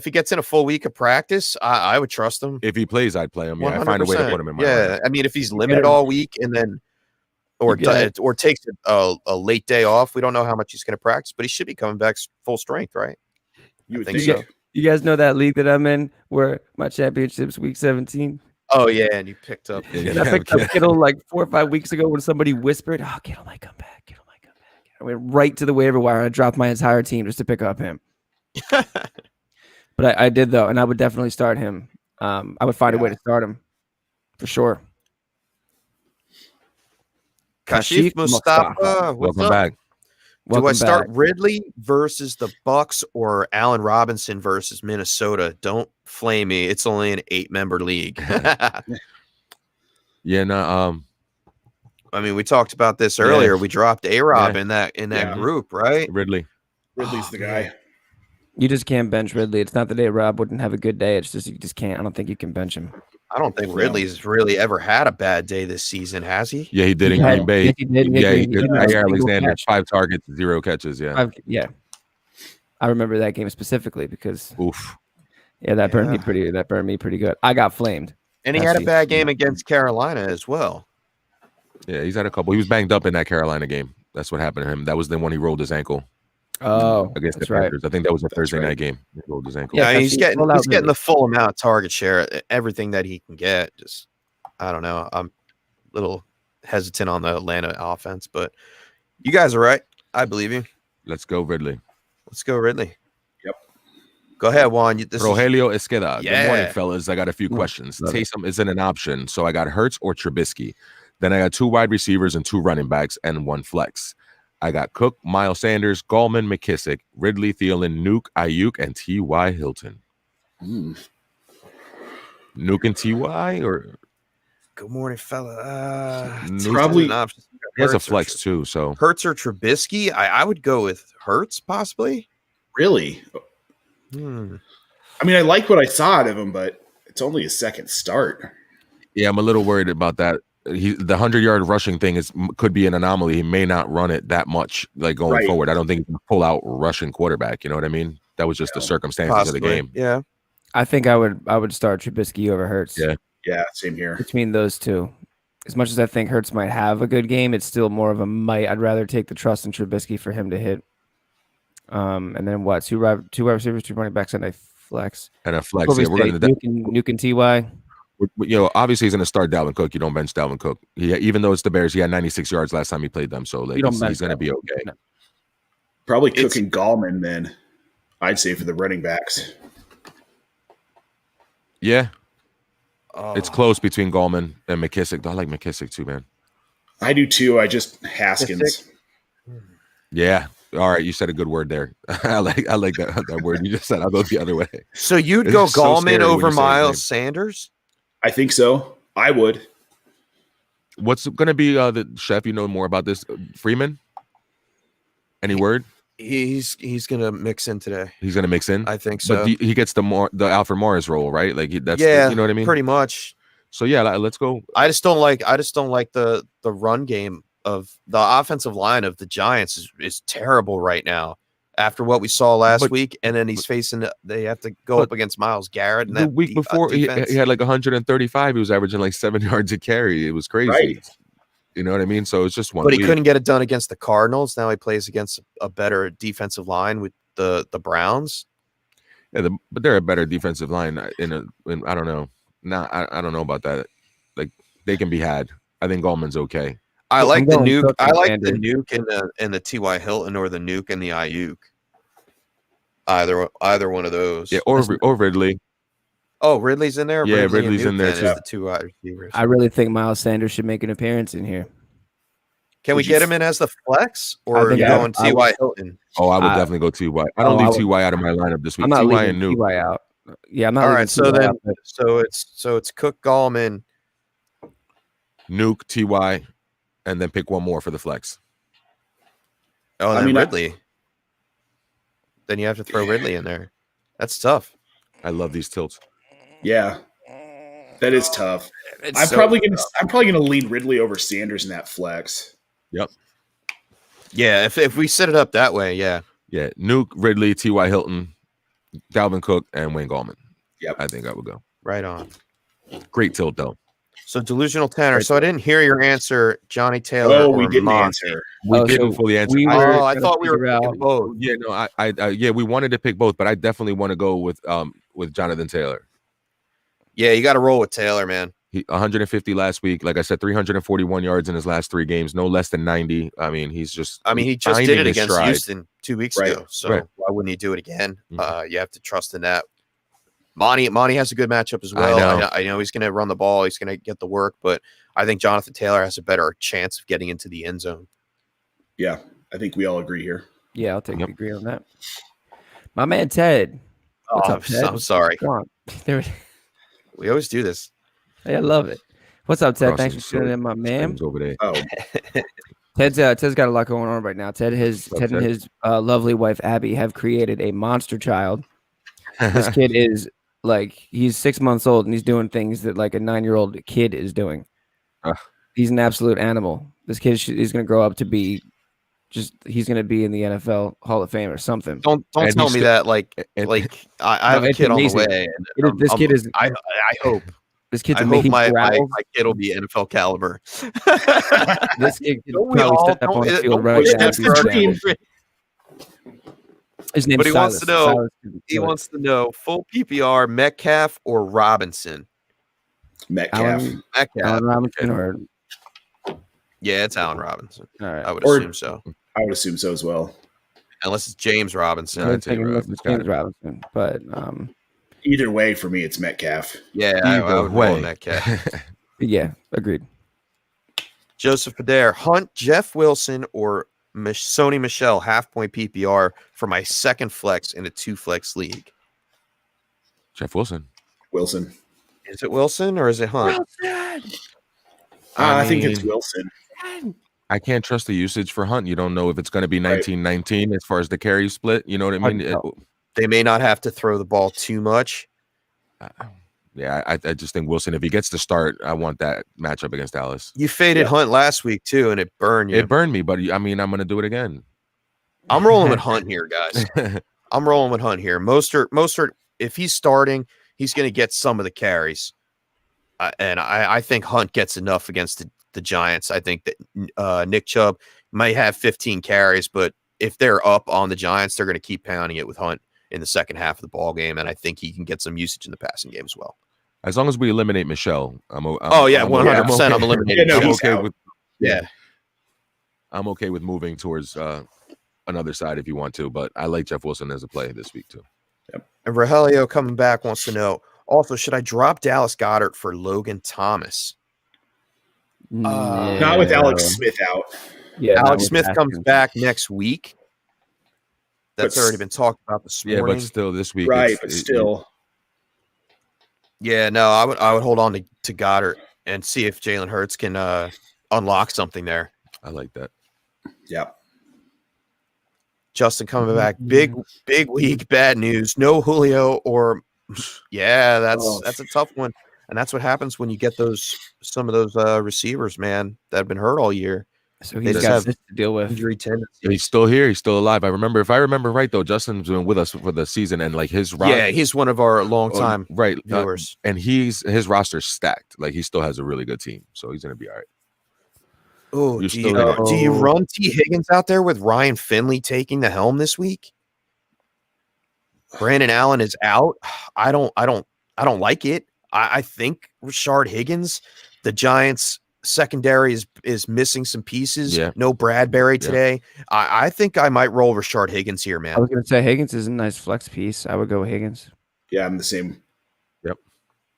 he gets in a full week of practice, I would trust him. If he plays, I'd play him. Yeah, I find a way to 100%. put him in my Yeah, lineup. I mean, if he's limited all week and then or takes a late day off, we don't know how much he's going to practice, but he should be coming back full strength, right? You would think think so. You guys know that league that I'm in where my championship's week 17? Oh yeah, and you picked up. And I picked up Kittle like 4 or 5 weeks ago when somebody whispered, "Oh, Kittle might come back. Kittle might come back." I went right to the waiver wire and I dropped my entire team just to pick up him. But I did though, and I would definitely start him. I would find a way to start him for sure. Kashif Mustafa, what's Welcome up? back. Do I start back. Ridley versus the Bucks or Allen Robinson versus Minnesota? Don't flame me. It's only an 8-member league. Yeah, no, I mean, we talked about this earlier. We dropped A-Rob Yeah. in that Yeah. group, right? Ridley. Ridley's the guy. You just can't bench Ridley. It's not the day Rob wouldn't have a good day. It's just you just can't. I don't think you can bench him. I don't think Ridley's really ever had a bad day this season, has he? Yeah, he did He in had- Green Bay. yes, he did. Yeah, He did. Jair Single Alexander, catch. 5 targets, 0 catches. Yeah. Yeah. I remember that game specifically because Oof. that burned me pretty. That burned me pretty good. I got flamed. And he had a bad game against Carolina as well. Yeah, he's had a couple. He was banged up in that Carolina game. That's what happened to him. That was the one he rolled his ankle Oh, against that's the right. Panthers. I think that was a Thursday right. night game. He rolled his ankle. Yeah, Yeah, he's getting Ridley. the full amount of target share, everything that he can get. Just I don't know. I'm a little hesitant on the Atlanta offense, but you guys are right. I believe you. Let's go, Ridley. Let's go, Ridley. Yep. Go ahead, Juan. This is, Rogelio Esqueda. Yeah. Good morning, fellas. I got a few questions. love it. Taysom isn't an option, so I got Hurts or Trubisky. Then I got 2 wide receivers and 2 running backs and 1 flex. I got Cook, Miles Sanders, Gallman, McKissick, Ridley, Thielen, Nuke, Ayuk, and T.Y. Hilton. Nuke and T.Y. or good morning, fella. It's Probably- an option. he has a Hurts or flex too, so Hurts or Trubisky? I would go with Hurts, possibly. Really? I mean, I like what I saw out of him, but it's only his second start. yeah, I'm a little worried about that. The 100-yard rushing thing could be an anomaly. He may not run it that much, like going Right. forward. I don't think he can pull out Russian quarterback. You know what I mean? That was just the circumstances Possibly. of the game. Yeah. I think I would start Trubisky over Hurts. Yeah. Yeah, same here. Between those two, as much as I think Hurts might have a good game, it's still more of a might. I'd rather take the trust in Trubisky for him to hit. And then what? 2 wide receivers, 2 running backs, and a flex. And a flex. Yeah, we're going to. Nuke and Ty. You know, obviously he's going to start Dalvin Cook. You don't bench Dalvin Cook. Even though it's the Bears, he had 96 yards last time he played them, so like You don't he's bench going to be okay. No. Probably Cook and Gallman then, I'd say, for the running backs. Yeah, Oh. it's close between Gallman and McKissick. I like McKissick too, man. I do too. I just Haskins. Yeah. All right, you said a good word there. I like that word you just said. I'll go the other way. So you'd It's go so Gallman scary when over you say his name. Miles Sanders? I think so. I would. What's going to be the chef? You know more about this, Freeman? Any word? He's gonna mix in today. He's going to mix in. I think so. But he gets the Alfred Morris role, right? Like that's yeah, you know what I mean. Pretty much. So yeah, let's go. I just don't like the run game of the offensive line of the Giants is terrible right now. After what we saw last week, and then he's facing they have to go up against Myles Garrett. And The week before he had like 135. He was averaging like 7 yards a carry. It was crazy. Right. You know what I mean? So it's just one. But he week. couldn't get it done against the Cardinals. Now he plays against a better defensive line with the Browns. Yeah, but they're a better defensive line. In I don't know. I don't know about that. Like they can be had. I think Gallman's okay. I like the going nuke. Cook I and like the Sanders. nuke and the T.Y. Hilton or the nuke and the Ayuk. Either one of those. Yeah, or Ridley. Oh, Ridley's in there. Yeah, Ridley and Ridley's in Nuke there, then too. is the 2 wide receivers. I really think Miles Sanders should make an appearance in here. Can we Would you get him in as the flex or think going I would- T.Y. Hilton? Oh, I would I- definitely go Ty. I don't I leave would- Ty out of my lineup this week. I'm not Ty leaving and Nuke. Ty out. Yeah, I'm not. All leaving right, so Ty then out, but so it's Cook, Gallman. Nuke, Ty, and then pick one more for the flex. Oh, and I then mean, Ridley. Then you have to throw Ridley in there. That's tough. I love these tilts. Yeah. That is tough. It's I'm so probably tough. gonna lean Ridley over Sanders in that flex. Yep. Yeah, if we set it up that way, yeah. Yeah, Nuke, Ridley, T.Y. Hilton, Dalvin Cook, and Wayne Gallman. Yep. I think I would go. Right on. Great tilt though. So delusional Tanner. So I didn't hear your answer, Johnny Taylor. Oh, or we didn't Monty. answer. We Oh, didn't so fully answer. we I- were Oh, I gonna thought we were figure out- picking both. yeah, no, yeah, we wanted to pick both, but I definitely want to go with Jonathan Taylor. Yeah, you got to roll with Taylor, man. He 150 last week. Like I said, 341 yards in his last 3 games, no less than 90. I mean, he just He just finding did it his against stride. Houston 2 weeks Right. ago. So Right. why wouldn't he do it again? Mhm. You have to trust in that. Monty has a good matchup as I well. know. I know he's going to run the ball. He's going to get the work, but I think Jonathan Taylor has a better chance of getting into the end zone. Yeah. I think we all agree here. Yeah, I'll take the agree on that. My man Ted. What's up, Ted? I'm sorry. Come on. There, We always do this. I love it. What's up, Ted? Crossing Thanks for tuning in, my man. over there. Oh, Ted's got a lot going on right now. Ted and his lovely wife Abby have created a monster child. This kid is like, he's 6 months old and he's doing things that like a 9-year-old kid is doing. He's an absolute animal. This kid is going to grow up to be he's going to be in the NFL Hall of Fame or something. Don't tell me that like I have a kid on the way. This kid is. I hope. This kid's I hope my kid will be NFL caliber. This kid can Don't we probably all- step up on the don't- field don't right push now. that's the dream. His name's But he wants Silas. to know. Silas can He do it. wants to know full PPR Metcalf or Robinson. Metcalf. Metcalf. Allen Robinson or Yeah, it's Allen Robinson. all right. I would Or- assume so. I would assume so as well. Unless it's James Robinson. I was I'd say thinking Robinson. James Robinson, but Either way, for me, it's Metcalf. Yeah, I Either would roll way. Metcalf. yeah, agreed. Joseph Adair, Hunt, Jeff Wilson, or Sony Michelle half-point PPR for my second flex in a 2-flex league. Jeff Wilson. Wilson. Is it Wilson or is it Hunt? I think mean, it's Wilson. I can't trust the usage for Hunt. You don't know if it's going to be 19-19 as far as the carry split. You know what I mean? They may not have to throw the ball too much. Yeah, I just think Wilson, if he gets to start, I want that matchup against Dallas. You faded Hunt last week too, and it burned you. It burned me, but I mean, I'm going to do it again. I'm rolling with Hunt here, guys. I'm rolling with Hunt here. Mostert, if he's starting, he's going to get some of the carries. And I think Hunt gets enough against the Giants. I think that Nick Chubb might have 15 carries, but if they're up on the Giants, they're going to keep pounding it with Hunt in the second half of the ball game, and I think he can get some usage in the passing game as well. As long as we eliminate Michelle, I'm 100%. I'm eliminating. Yeah, no, I'm he's okay out. with I'm okay with moving towards another side if you want to, but I like Jeff Wilson as a play this week too. And Rogelio coming back wants to know, also, should I drop Dallas Goedert for Logan Thomas? Not with Alex Smith out. Yeah, not Alex with Smith comes Haskins. back next week. That's But already been talked about this Yeah, morning. but still this week, Right, but still. Yeah, no, I would hold on to Goddard and see if Jalen Hurts can unlock something there. I like that. Yeah. Justin coming back, big week, bad news. No Julio or that's a tough one, and that's what happens when you get some of those receivers, man, that have been hurt all year. So They he's just got have this to deal with. Injury tendencies. He's still here. He's still alive. If I remember right, though, Justin's been with us for the season, and like his Yeah, he's one of our longtime right viewers. and his roster's stacked. Like he still has a really good team, so he's gonna be all right. Oh, You're do still you run T. Higgins out there with Ryan Finley taking the helm this week? Brandon Allen is out. I don't like it. I think Rashard Higgins, the Giants secondary is missing some pieces. Yeah. No Bradbury today. I think I might roll Rashard Higgins here, I man. was going to say Higgins is a nice flex piece. I would go with Higgins. Yeah, I'm the same.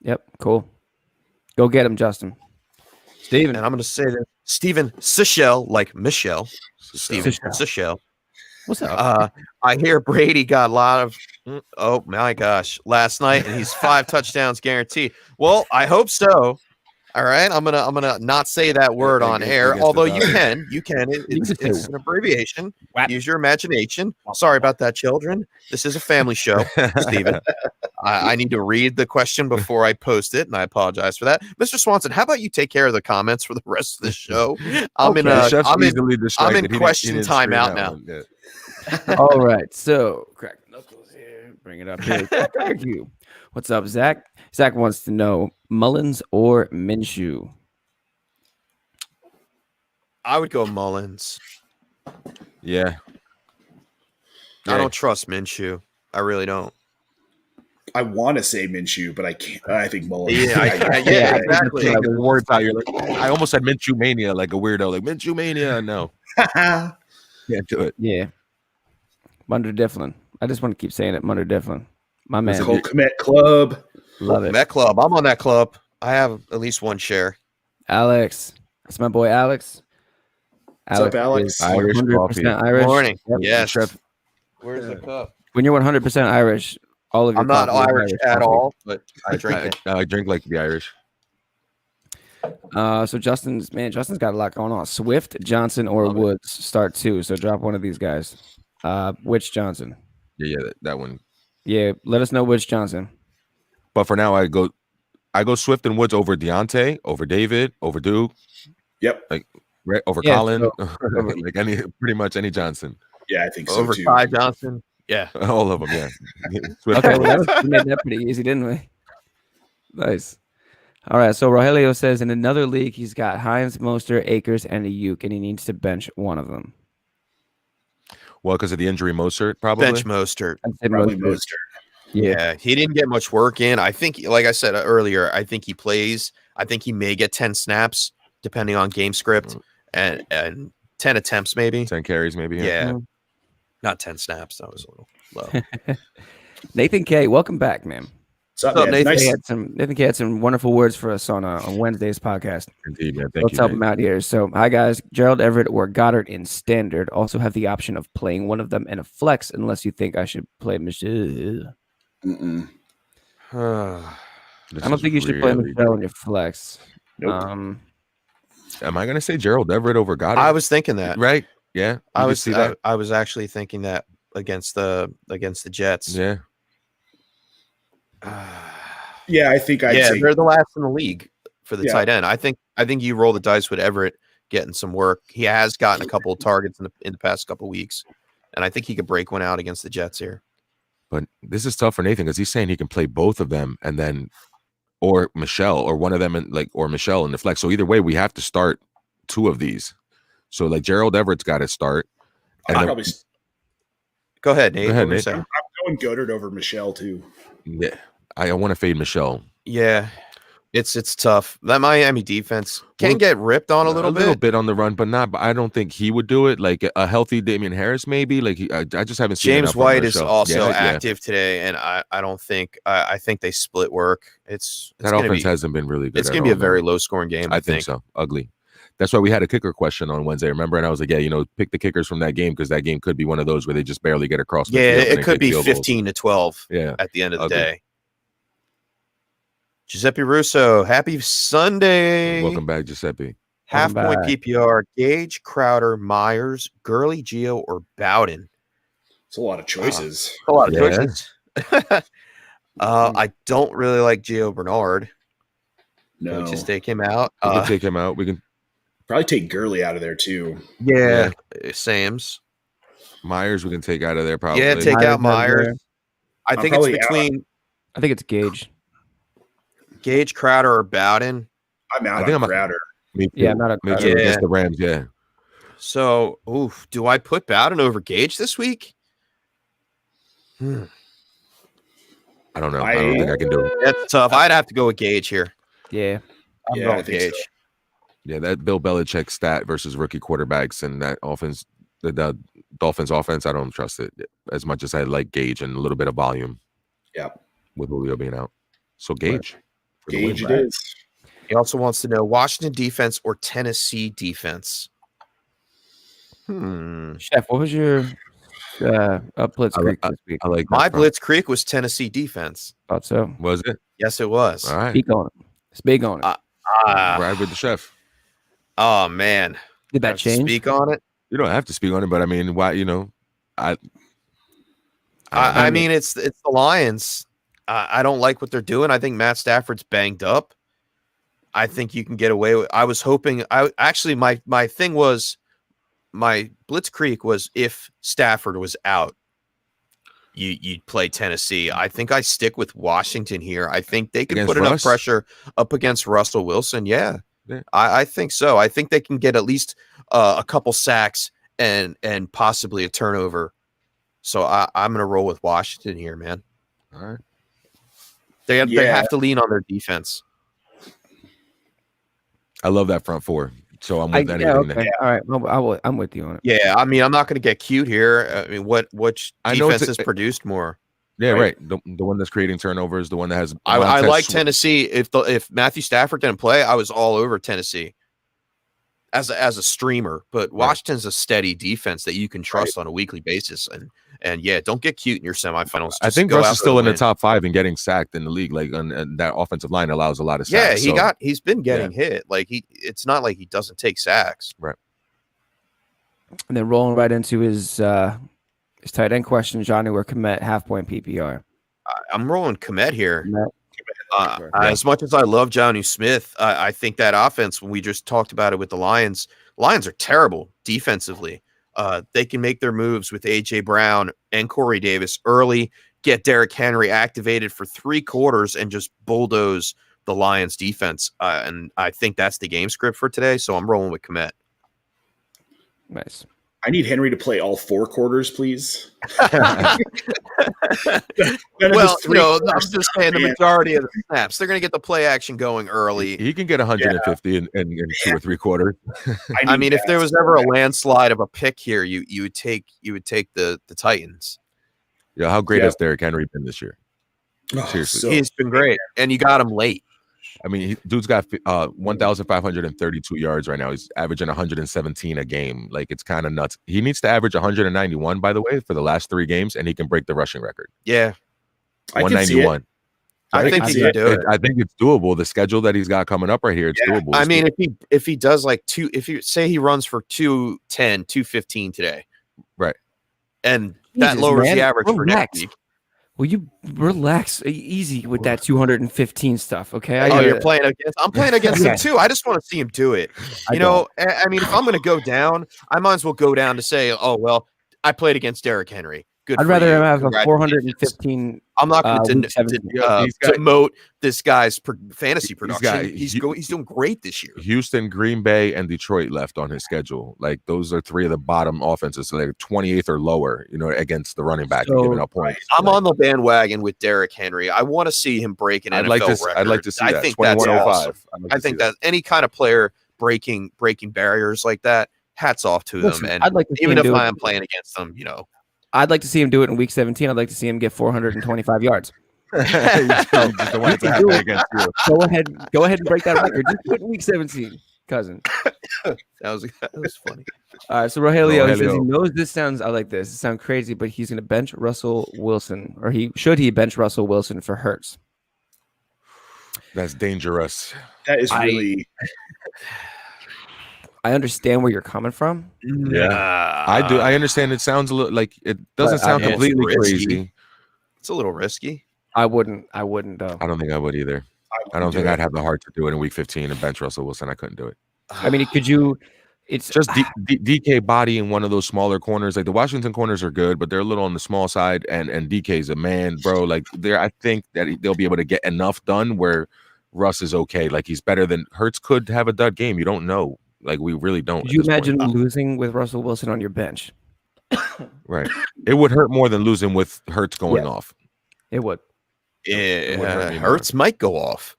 Yep, cool. Go get him, Justin. Steven. And I'm going to say that Steven Sichel, like Michelle. Steven Sichel. Sichel. What's up? I hear Brady got a lot of, oh my gosh, last night, and he's 5 touchdowns guaranteed. Well, I hope so. All right, I'm gonna not say that word on air. Although you can. It's an abbreviation. What? Use your imagination. Sorry about that, children. This is a family show, Steven. I need to read the question before I post it, and I apologize for that. Mr. Swanson, how about you take care of the comments for the rest of the show? I'm in question timeout now. Yeah. All right, so crack the knuckles here. Bring it up here. Thank you. What's up, Zach? Zach wants to know Mullins or Minshew. I would go Mullins. Yeah. I don't trust Minshew. I really don't. I want to say Minshew, but I can't. I think Mullins. Yeah, exactly. Like the words out. You're like, I almost said Minshew mania, like a weirdo. Like Minshew mania. No, can't do it. Yeah. Munder Difflin. I just want to keep saying it. Munder Difflin. My man. Cole Kmet Club. Love it. Met Club. I'm on that club. I have at least one share. Alex. That's my boy Alex. What's up, Alex? Is Irish 100% Irish. Morning. Yep. Yes. Chef. Where's the cup? When you're 100% Irish, all of your I'm not coffee is Irish at coffee. all, but I drink it. I drink like the Irish. So Justin's got a lot going on. Swift, Johnson, or Love it. Woods start 2. So drop one of these guys. Which Johnson? Yeah, that one. Yeah, let us know which Johnson. But for now, I go Swift and Woods over Deontay, over David, over Duke. Yep. Over Yeah, Colin, like pretty much any Johnson. Yeah, I think so Over too. Ty Johnson. Yeah. All of them, yeah. Swift Okay, and well, Woods. we made that pretty easy, didn't we? Nice. All right, so Rogelio says in another league, he's got Hines, Mostert, Akers, and a Uke, and he needs to bench one of them. Well, because of the injury, Mostert probably. Bench Mostert. I'd say Probably Mostert. Mostert. Yeah, he didn't get much work in. I think, like I said earlier, I think he plays. I think he may get 10 snaps, depending on game script, and 10 attempts maybe. 10 carries, maybe. Yeah. Not 10 snaps. That was a little low. Nathan K, welcome back, man. What's up, What's up, man? Nathan? Nice. Nathan K had some wonderful words for us on Wednesday's podcast. Indeed, man. Thank Let's you. help Nate. him out here. So, hi guys, Gerald Everett or Goddard in standard. Also have the option of playing one of them in a flex, unless you think I should play Michelle. Mm-mm. This I don't is think you should play really- Michelle in your flex. Nope. Am I going to say Gerald Everett over Goddard? I was thinking that. right. Yeah, I you was could see that. I was actually thinking that against the Jets. Yeah, Yeah, I think I'd yeah, say they're the last in the league for the Yeah. tight end. I think you roll the dice with Everett getting some work. He has gotten a couple of targets in the past couple of weeks, and I think he could break one out against the Jets here. but this is tough for Nathan because he's saying he can play both of them and then, or Michelle, or one of them, or Michelle in the flex. So either way, we have to start two of these. So like Gerald Everett's got to start. And I'd then- probably Go ahead, Nate. Go ahead, What were you Nate. saying? I'm going Goddard over Michelle too. yeah, I want to fade Michelle. Yeah, it's tough. That Miami defense can Well, get ripped on a little bit. on the run, but not. But I don't think he would do it. Like a healthy Damian Harris, maybe. Like I just haven't seen James enough of White is Michelle. also Yeah, active today, and I don't think I think they split work. It's that gonna offense be, hasn't been really good. it's at gonna be a all, very man. low scoring game. I think so. Ugly. That's why we had a kicker question on Wednesday, remember? And I was like, yeah, pick the kickers from that game because that game could be one of those where they just barely get across. Yeah, midfield and it they could kick be field goals. 15-12 Yeah. at the end of the Ugly. day. Giuseppe Russo, happy Sunday. Welcome back, Giuseppe. Half Welcome point back. PPR, Gage, Crowder, Myers, Gurley, Geo, or Bowden. It's a lot of choices. A lot of Yeah. choices. I don't really like Gio Bernard. No, Can we just take him out? We can take him out. We can probably take Gurley out of there too. Yeah, Sam's. Myers. We can take out of there probably. Yeah, take out Myers Myers. I I'm think it's probably out. between I think it's Gage. Gage, Crowder, or Bowden. I'm out I think on I'm a- Crowder. Me too. Yeah, I'm not a Me Crowder. too. Yeah. Against the Rams. Yeah. So, do I put Bowden over Gage this week? I don't know. I I- don't think I can do it. That's tough. I'd have to go with Gage here. Yeah. I'm Yeah, going I with think Gage. so. Yeah, that Bill Belichick stat versus rookie quarterbacks and that offense, the Dolphins offense, I don't trust it as much as I like Gage and a little bit of volume. Yeah. With Julio being out. So Gage. for the Gage win. it is. He also wants to know Washington defense or Tennessee defense. Chef, what was your Blitz Creek this week? I like My that front. Blitz Creek was Tennessee defense. Thought so. Was it? Yes, it was. All right. Speak on it. Speak on it. Ride with the chef. Oh man, Did that Have to change? Speak on it. You don't have to speak on it, but I mean, why? I mean, it's the Lions. I don't like what they're doing. I think Matt Stafford's banged up. I think you can get away with. I was hoping. My thing was, my Blitzkrieg was if Stafford was out, you'd play Tennessee. I think I stick with Washington here. I think they can Against put enough Russ? pressure up against Russell Wilson. Yeah, Yeah. I think so. I think they can get at least a couple sacks and possibly a turnover. So I'm going to roll with Washington here, man. All right. They Yeah. have to lean on their defense. I love that front four. So I'm with anything. okay. All right. Well, I'm with you on it. Yeah, I mean, I'm not going to get cute here. I mean, which I know it's defense a- has produced more? Yeah, Right. right. The one that's creating turnovers, the one that has. I Montez like Sw- Tennessee. If Matthew Stafford didn't play, I was all over Tennessee. as a streamer, but Washington's a steady defense that you can trust on a weekly basis. And yeah, don't get cute in your semifinals. I think Russ is still in the top 5 and getting sacked in the league. Like, and that offensive line allows a lot of sacks. Yeah, he's been getting hit. Like it's not like he doesn't take sacks. Right. And then rolling right into his tight end question, Johnny, where Komet half-point PPR. I'm rolling Komet here. Komet. As much as I love Johnny Smith, I think that offense, when we just talked about it with the Lions are terrible defensively. They can make their moves with A.J. Brown and Corey Davis early, get Derrick Henry activated for 3 quarters, and just bulldoze the Lions defense. And I think that's the game script for today, so I'm rolling with Komet. Nice. I need Henry to play all 4 quarters, please. Well, I'm just saying the majority of the snaps, they're going to get the play action going early. He can get 150 in 2 or 3 quarters. I mean, if there was ever a landslide of a pick here, you would take the Titans. Yeah, how great has Derrick Henry been this year? Seriously, he's been great, and you got him late. I mean, dude's got 1,532 yards right now. He's averaging 117 a game. Like, it's kind of nuts. He needs to average 191, by the way, for the last 3 games, and he can break the rushing record. Yeah. 191. I think he can do it. I think it's doable. The schedule that he's got coming up right here, it's doable. I mean, if he does like if you say he runs for 210, 215 today. Right. And that lowers the average for next week. Will you relax easy with that 215 stuff, okay? You're playing against. I'm playing against him too. I just want to see him do it. I mean, if I'm going to go down, I might as well go down to say, oh well, I played against Derrick Henry. Good. I'd rather him have a 415. I'm not going to demote this guy's fantasy production. He's doing great this year. Houston, Green Bay, and Detroit left on his schedule. Like, those are 3 of the bottom offenses, so they're 28th or lower. Against the running back and giving up points. I'm on the bandwagon with Derrick Henry. I want to see him break an NFL record. I'd like to see that. I think that's awesome. I think that any kind of player breaking barriers like that, hats off to them. And I'd like to even if I am playing against them, I'd like to see him do it in week 17. I'd like to see him get 425 yards. Go ahead and break that record. Just do it in week 17, cousin. that was funny. All right, so Rogelio, he says he knows this sounds. I like this. It sounds crazy, but he's going to bench Russell Wilson, or he bench Russell Wilson for Hurts? That's dangerous. That is really. I understand where you're coming from. Yeah, I do. I understand. It sounds a little like it doesn't sound completely crazy. It's a little risky. I wouldn't though. I don't think I would either. I don't think I'd have the heart to do it in week 15 and bench Russell Wilson. I couldn't do it. I mean, could you? It's just DK body in one of those smaller corners. Like, the Washington corners are good, but they're a little on the small side. And DK's a man, bro. Like, I think that they'll be able to get enough done where Russ is okay. Like, he's better than Hurts could have a dud game. You don't know. Like, we really don't. Could you imagine losing with Russell Wilson on your bench? Right. It would hurt more than losing with Hurts going off. It would. Hurts might go off.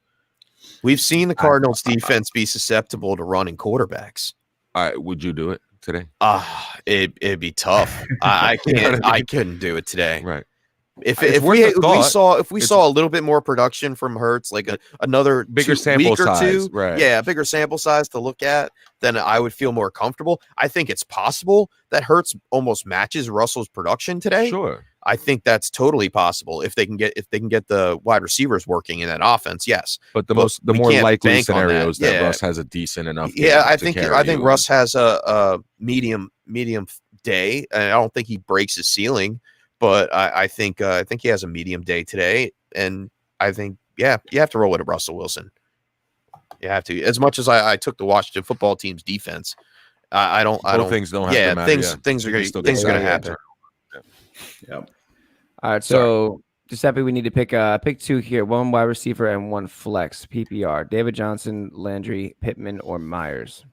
We've seen the Cardinals defense be susceptible to running quarterbacks. All right, would you do it today? It'd be tough. I can't. I couldn't do it today. Right. If we saw a little bit more production from Hurts, like another bigger sample size, right? Yeah, a bigger sample size to look at, then I would feel more comfortable. I think it's possible that Hurts almost matches Russell's production today. Sure. I think that's totally possible if they can get the wide receivers working in that offense. Yes, but the more likely scenario is that Russ has a decent enough. Yeah, I think Russ has a medium day, and I don't think he breaks his ceiling. But I think he has a medium day today, and I think you have to roll with Russell Wilson. You have to. As much as I took the Washington football team's defense, I don't. Things don't have to matter. Things are going to happen. Yeah. All right, so Giuseppe, we need to pick 2 here: 1 wide receiver and 1 flex PPR. David Johnson, Landry, Pittman, or Myers.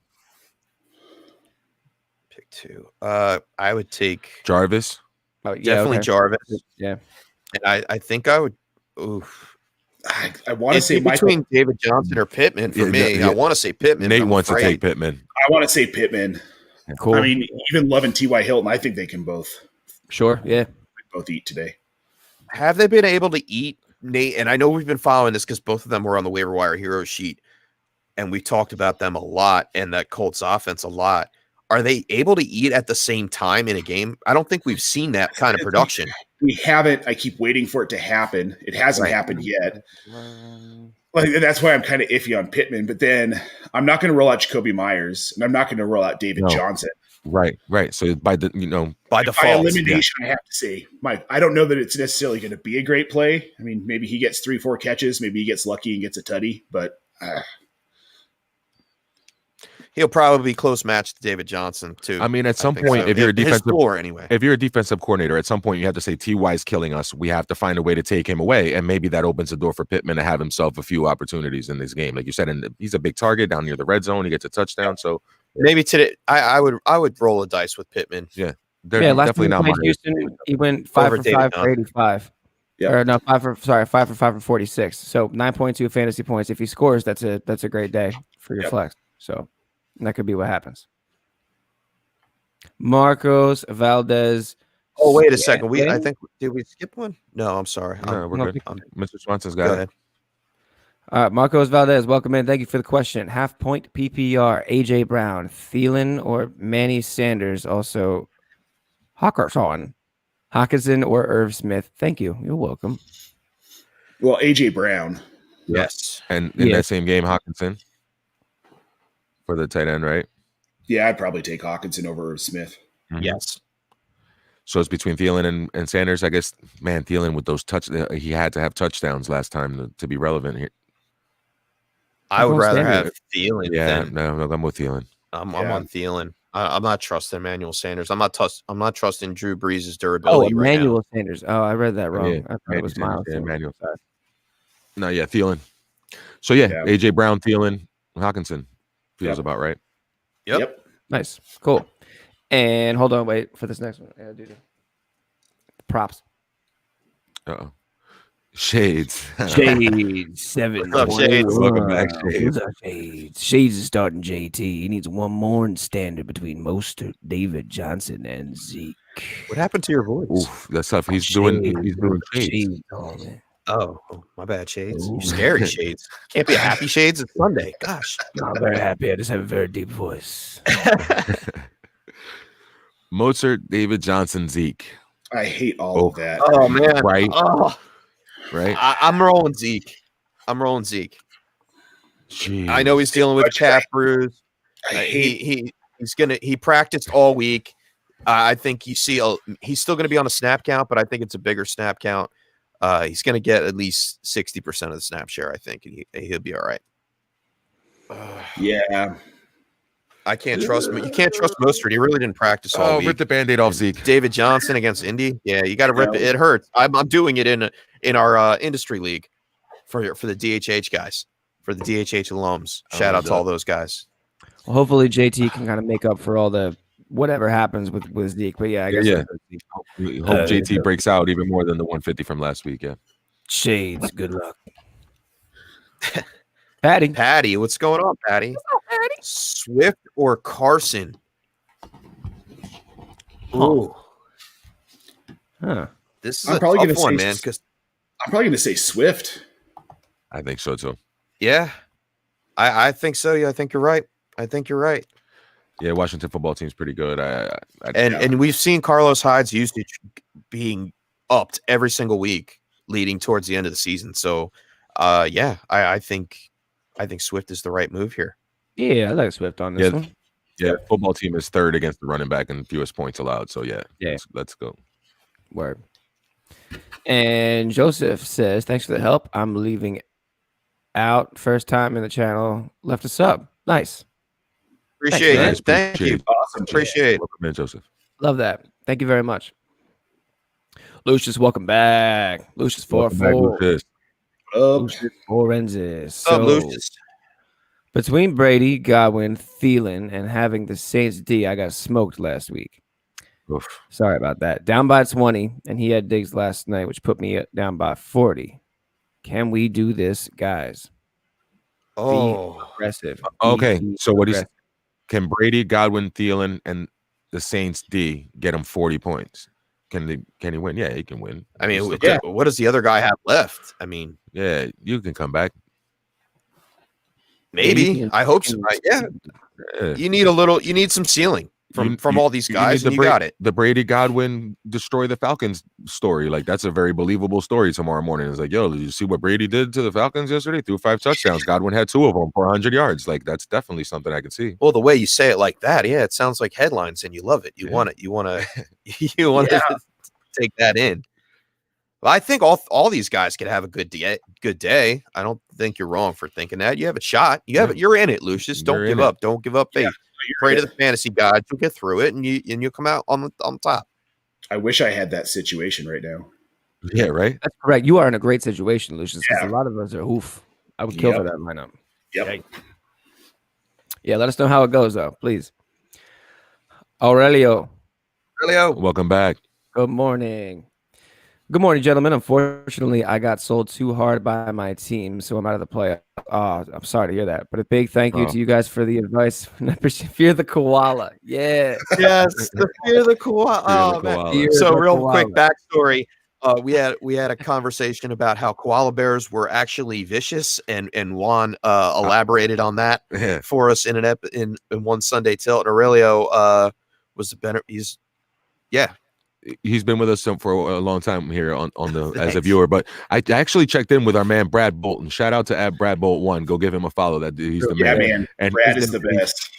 Pick 2. I would take Jarvis. Oh, yeah, definitely okay. Jarvis. Yeah, and I think I would. I want to say between David Johnson or Pittman for me. Yeah. I want to say Pittman. Nate wants to take Pittman. I want to say Pittman. Cool. I mean, even Love and T.Y. Hilton, I think they can both. Sure. Yeah. Both eat today. Have they been able to eat, Nate? And I know we've been following this because both of them were on the waiver wire hero sheet. and we've talked about them a lot and that Colts offense a lot. Are they able to eat at the same time in a game? I don't think we've seen that kind of production. We haven't. I keep waiting for it to happen. It hasn't happened yet. Like, that's why I'm kind of iffy on Pittman. But then I'm not going to roll out Jacoby Myers, and I'm not going to roll out David Johnson. Right. So by default, by elimination, I have to say, Mike. I don't know that it's necessarily going to be a great play. I mean, maybe he gets 3-4 catches, maybe he gets lucky and gets a tutty, but he'll probably be close match to David Johnson too. I mean, at some point, if you're a defensive if you're a defensive coordinator, at some point you have to say T.Y.'s killing us. We have to find a way to take him away, and maybe that opens the door for Pittman to have himself a few opportunities in this game, like you said. And he's a big target down near the red zone. He gets a touchdown, so maybe today I would roll a dice with Pittman. Yeah, last definitely time not. Houston, he went 5 for 5 for 85. Yeah, or no, 5 for 5 for 46. So 9.2 fantasy points. If he scores, that's a great day for your flex. So that could be what happens. Marcos Valdez. Oh, wait a second. I think did we skip one? No, I'm sorry. No, we're good. Mr. Swanson's got it. All right, Marcos Valdez, welcome in. Thank you for the question. Half point PPR, AJ Brown, Thielen or Manny Sanders, also Hawkinson or Irv Smith. Thank you. You're welcome. Well, AJ Brown. Yes. And in that same game, Hawkinson for the tight end, right? Yeah, I'd probably take Hawkinson over Irv Smith. Mm-hmm. Yes. So it's between Thielen and Sanders. I guess, man, Thielen with those he had to have touchdowns last time to be relevant here. I would rather have Thielen. Yeah, no, I'm with Thielen. I'm on Thielen. I'm not trusting Emmanuel Sanders. I'm not trusting Drew Brees' durability. Emmanuel Sanders. Oh, I read that wrong. Yeah, I thought it was Miles. Emmanuel. No, Thielen. So AJ Brown, Thielen, Hawkinson feels about right. Yep. Nice. Cool. And hold on, wait for this next one. I gotta do the props. Uh-oh. Shades. Shades 7. What's up, Shades? Welcome back, Shades. What's up, Shades? Shades is starting JT. He needs one more in standard between Mostert, David Johnson, and Zeke. What happened to your voice? Oof, that's tough. He's doing Shades. Oh, man. Oh, my bad, Shades. You scary, Shades. Can't be a happy Shades. It's Sunday. Gosh. I'm very happy. I just have a very deep voice. Mozart, David Johnson, Zeke. I hate all of that. Oh, man. Right. Oh. Right. I'm rolling Zeke. Jeez. I know he's dealing with a calf bruise. He practiced all week. I think he's still going to be on a snap count, but I think it's a bigger snap count. He's going to get at least 60% of the snap share, I think, and he'll be all right. Yeah. I can't trust him. You can't trust Mostert. He really didn't practice all week. Rip the Band-Aid off Zeke. David Johnson against Indy. Yeah, you got to rip it. It hurts. I'm doing it in our industry league for the DHH guys, for the DHH alums. Shout out to all those guys. Well, hopefully JT can kind of make up for all the whatever happens with Zeke. But I guess hope JT breaks out even more than the 150 from last week. Yeah. Shades, good luck. Patty, what's going on, Patty? Patty? Swift or Carson? Ooh. Huh. This is a tough one, man. Because I'm probably going to say Swift. I think so too. Yeah, I think so. Yeah, I think you're right. Yeah, Washington football team's pretty good. And we've seen Carlos Hyde's usage being upped every single week leading towards the end of the season. So, I think Swift is the right move here. Yeah, I like Swift on this one. Yeah, football team is third against the running back and fewest points allowed. So let's go. Word. And Joseph says, "Thanks for the help. I'm leaving out. First time in the channel. Left a sub. Nice. Appreciate it. Thank you. Awesome. Appreciate it. Welcome in, Joseph. Love that. Thank you very much. Lucius, welcome back. Lucius 4-4. Lucius Forensis. So, Lucius. Between Brady, Godwin, Thielen, and having the Saints D, I got smoked last week. Oof. Sorry about that. Down by 20, and he had Diggs last night, which put me down by 40. Can we do this, guys? Oh, aggressive. Okay, so what is? Can Brady, Godwin, Thielen, and the Saints D get him 40 points? Can he win? Yeah, he can win. I mean, what does the other guy have left? I mean, yeah, you can come back. Maybe. I hope so. Yeah. You need some ceiling from all these guys, and you got it. The Brady Godwin destroy the Falcons story. Like, that's a very believable story tomorrow morning. It's like, yo, did you see what Brady did to the Falcons yesterday? Threw 5 touchdowns. Godwin had 2 of them for 100 yards. Like, that's definitely something I could see. Well, the way you say it like that, yeah, it sounds like headlines, and you love it. You want it. You want to take that in. Well, I think all these guys could have a good day. I don't think you're wrong for thinking that. You have a shot. You're in it, Lucius. Don't give up. Don't give up faith. Pray to the fantasy gods. You'll get through it, and you'll come out on top. I wish I had that situation right now. Yeah, right. That's correct. You are in a great situation, Lucius. Yeah. A lot of us are oof. I would kill for that lineup. Yep. Yeah, let us know how it goes, though, please. Aurelio, welcome back. Good morning. Good morning, gentlemen. Unfortunately, I got sold too hard by my team, so I'm out of the playoff. I'm sorry to hear that, but a big thank you to you guys for the advice. Fear the koala. Yeah. Yes, fear the koala. So real quick backstory. We had a conversation about how koala bears were actually vicious, and Juan elaborated on that for us in one Sunday tilt. And Aurelio was the better. He's been with us for a long time here on the as a viewer, but I actually checked in with our man Brad Bolton. Shout out to @BradBolt1. Go give him a follow. That he's the man. And Brad is the best.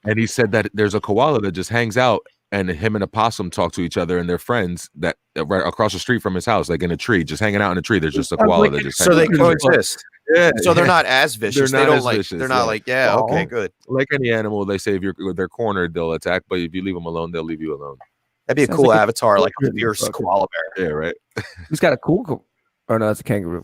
And he said that there's a koala that just hangs out, and him and a possum talk to each other, and they're friends that right across the street from his house, like in a tree, just hanging out in a tree. There's just a koala that just so they coexist. Yeah, so they're not as vicious. They don't like. Vicious, they're not like. Yeah, okay, good. Like any animal, they say if they're cornered, they'll attack. But if you leave them alone, they'll leave you alone. That'd be a cool avatar, like a fierce koala bear. Yeah, right. Who's got a cool? Oh no, that's a kangaroo.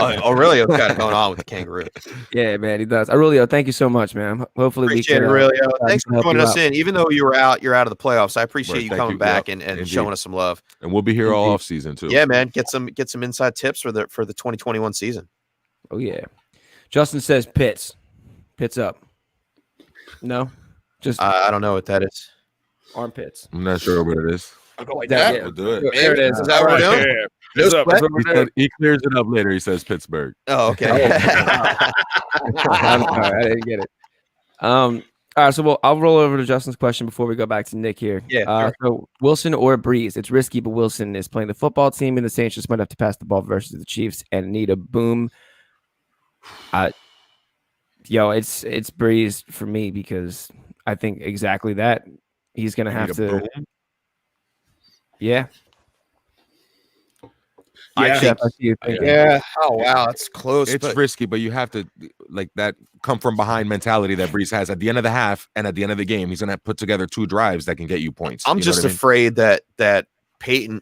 Aurelio's got it going on with the kangaroo. Yeah, man, he does. Aurelio, thank you so much, man. Hopefully appreciate we can. Aurelio. Thanks for joining us in. Even though you're out of the playoffs, I appreciate you coming back and showing us some love. And we'll be here all off season too. Yeah, man. Get some inside tips for the 2021 season. Oh yeah. Justin says Pitts up. No, just I don't know what that is. Armpits. I'm not sure what it is. I'll go like that. We'll do it. There it is. Is that what we're doing? He clears it up later. He says Pittsburgh. Oh, okay. I'm sorry, I didn't get it. All right, so I'll roll over to Justin's question before we go back to Nick here. Yeah. So Wilson or Breeze? It's risky, but Wilson is playing the football team, and the Saints just might have to pass the ball versus the Chiefs and need a boom. It's Breeze for me because I think exactly that. He's going to have to. Yeah. Yeah. Oh, wow. That's close. It's risky, but you have to like that come from behind mentality that Breeze has at the end of the half and at the end of the game. He's going to put together 2 drives that can get you points. I'm just afraid that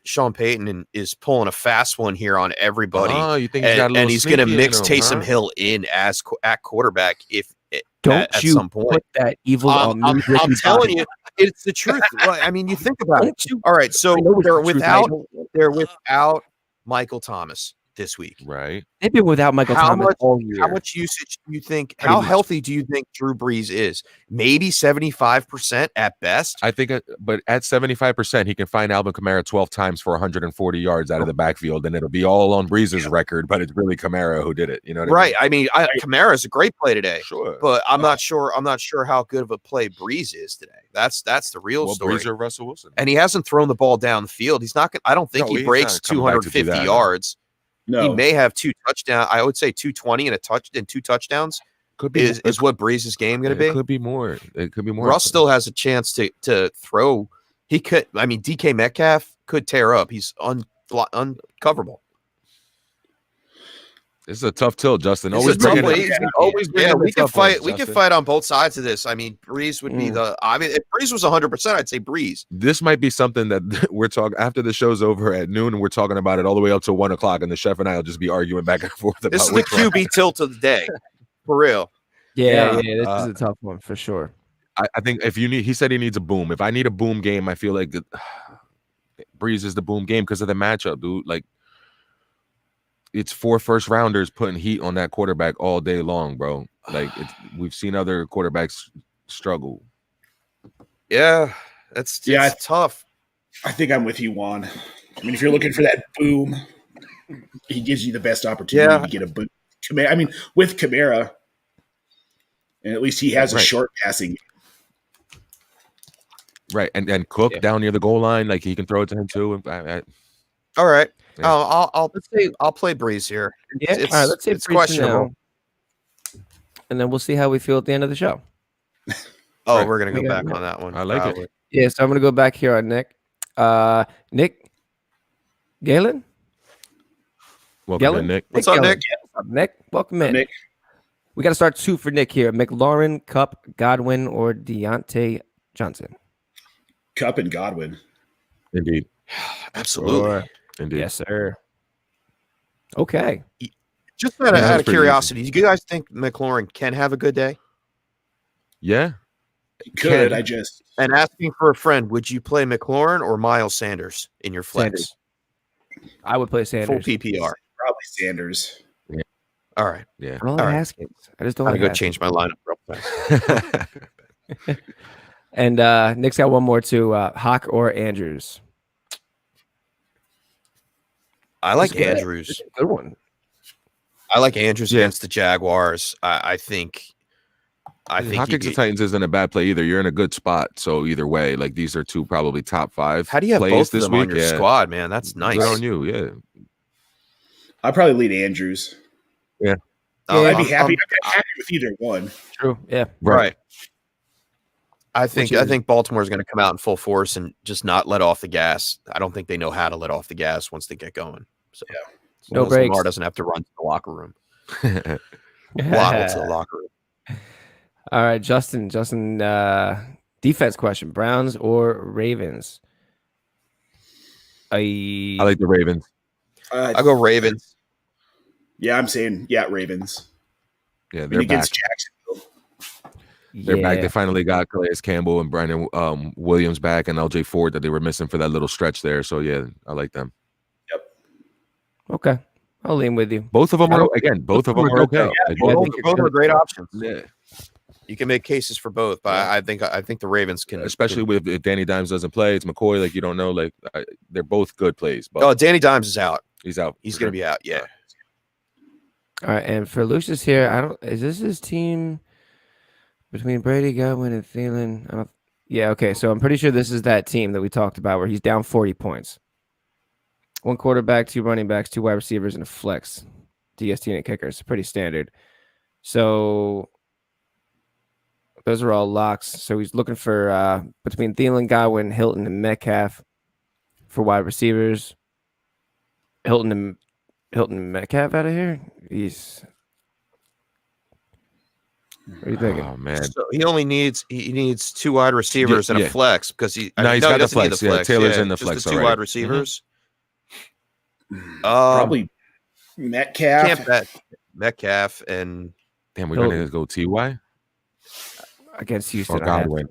Sean Payton is pulling a fast one here on everybody. Oh, you think he's going to mix Taysom Hill in at quarterback at some point. Put that evil on me. I'm telling you, it's the truth. Well, I mean, you think about it. All right, so they're without Michael Thomas this week. Right. They've been without Michael Thomas all year. How much usage do you think? How healthy do you think Drew Brees is? Maybe 75% at best. I think, but at 75%, he can find Alvin Kamara 12 times for 140 yards out of the backfield, and it'll be all on Breeze's record. But it's really Kamara who did it. You know what I mean? I mean, Kamara is a great play today. Sure, but I'm not sure how good of a play Breeze is today. That's the real story. Breeze or Russell Wilson, and he hasn't thrown the ball down the field. He's not. I don't think he breaks 250 yards. No. He may have 2 touchdowns. I would say 220 and 2 touchdowns. Could be is what Breeze's game going to be. It could be more. Russ still has a chance to throw. He could. I mean, DK Metcalf could tear up. He's uncoverable. This is a tough tilt, Justin. We can fight. We can fight on both sides of this. I mean, Breeze would be if Breeze was 100%, I'd say Breeze. This might be something that we're talking after the show's over at noon, and we're talking about it all the way up to 1 o'clock, and the chef and I will just be arguing back and forth. This is the QB tilt of the day, for real. Yeah. This is a tough one for sure. I think he said he needs a boom. If I need a boom game, I feel like Breeze is the boom game because of the matchup, dude. Like. It's 4 first rounders putting heat on that quarterback all day long, bro. Like we've seen other quarterbacks struggle. Yeah, it's tough. I think I'm with you, Juan. I mean, if you're looking for that boom, he gives you the best opportunity to get a boom. I mean, with Kamara, and at least he has a short passing game. Right, and Cook down near the goal line, like he can throw it to him too. All right, Yeah. I'll play Breeze here. Yeah, all right. Let's say it's Breeze questionable, and then we'll see how we feel at the end of the show. Oh, Right. we're gonna go back on that one. I like it. Yeah, so I'm gonna go back here on Nick. Nick Galen. Welcome in, Nick. What's up, Nick? What's up, Nick? Welcome in. Nick. We got to start 2 for Nick here. McLaurin, Cup, Godwin, or Deontay Johnson. Cup and Godwin. Indeed. Absolutely. Indeed. Yes, sir. Okay. Just out of curiosity, do you guys think McLaurin can have a good day? Yeah. He could. And asking for a friend, would you play McLaurin or Miles Sanders in your flex? Sanders. I would play Sanders. Full PPR. Probably Sanders. Yeah. All right. Yeah. I don't like Haskins. I just don't I'm like going to go change my lineup real fast. And Nick's got one more too. Hawk or Andrews? I like Andrews. Good one. I like Andrews against the Jaguars. I think Hawk against the Titans isn't a bad play either. You're in a good spot. So either way, like these are 2 probably top 5. How do you have plays both of this them week? on your squad, man? That's nice. Good on you, yeah. I'd probably lead Andrews. Yeah. I'd be happy. I'd be happy with either one. True. Yeah. Right. I think Baltimore is going to come out in full force and just not let off the gas. I don't think they know how to let off the gas once they get going. So no breaks. Lamar doesn't have to run to the locker room. Waddle to the locker room. All right, Justin. Defense question: Browns or Ravens? I like the Ravens. I'll go Ravens. Yeah, I'm saying Ravens. Yeah, they're back. Against Jacksonville. They're back. They finally got Calais Campbell and Brandon Williams back, and LJ Ford that they were missing for that little stretch there. So yeah, I like them. Yep. Okay, I'll lean with you. Both of them are Both of them are okay. Yeah, both are great options. Yeah. You can make cases for both, but I think the Ravens can, especially if Danny Dimes doesn't play. It's McCoy. Like you don't know. Like they're both good plays. But Danny Dimes is out. He's out. He's going to be out. Yeah. All right, and for Lucius here, is this his team between Brady, Godwin, and Thielen? Yeah. Okay. So I'm pretty sure this is that team that we talked about where he's down 40 points. 1 quarterback, 2 running backs, 2 wide receivers, and a flex. DST and a kicker. It's pretty standard. So those are all locks. So he's looking for between Thielen, Godwin, Hilton, and Metcalf for wide receivers. Hilton and Metcalf out of here. What are you thinking? Oh man, so he needs 2 wide receivers and a flex because he's got the flex. Yeah, Taylor's in the flex. The 2 wide receivers. Probably Metcalf. Can't bet Metcalf and damn. We're gonna go Ty against Houston. Or Godwin.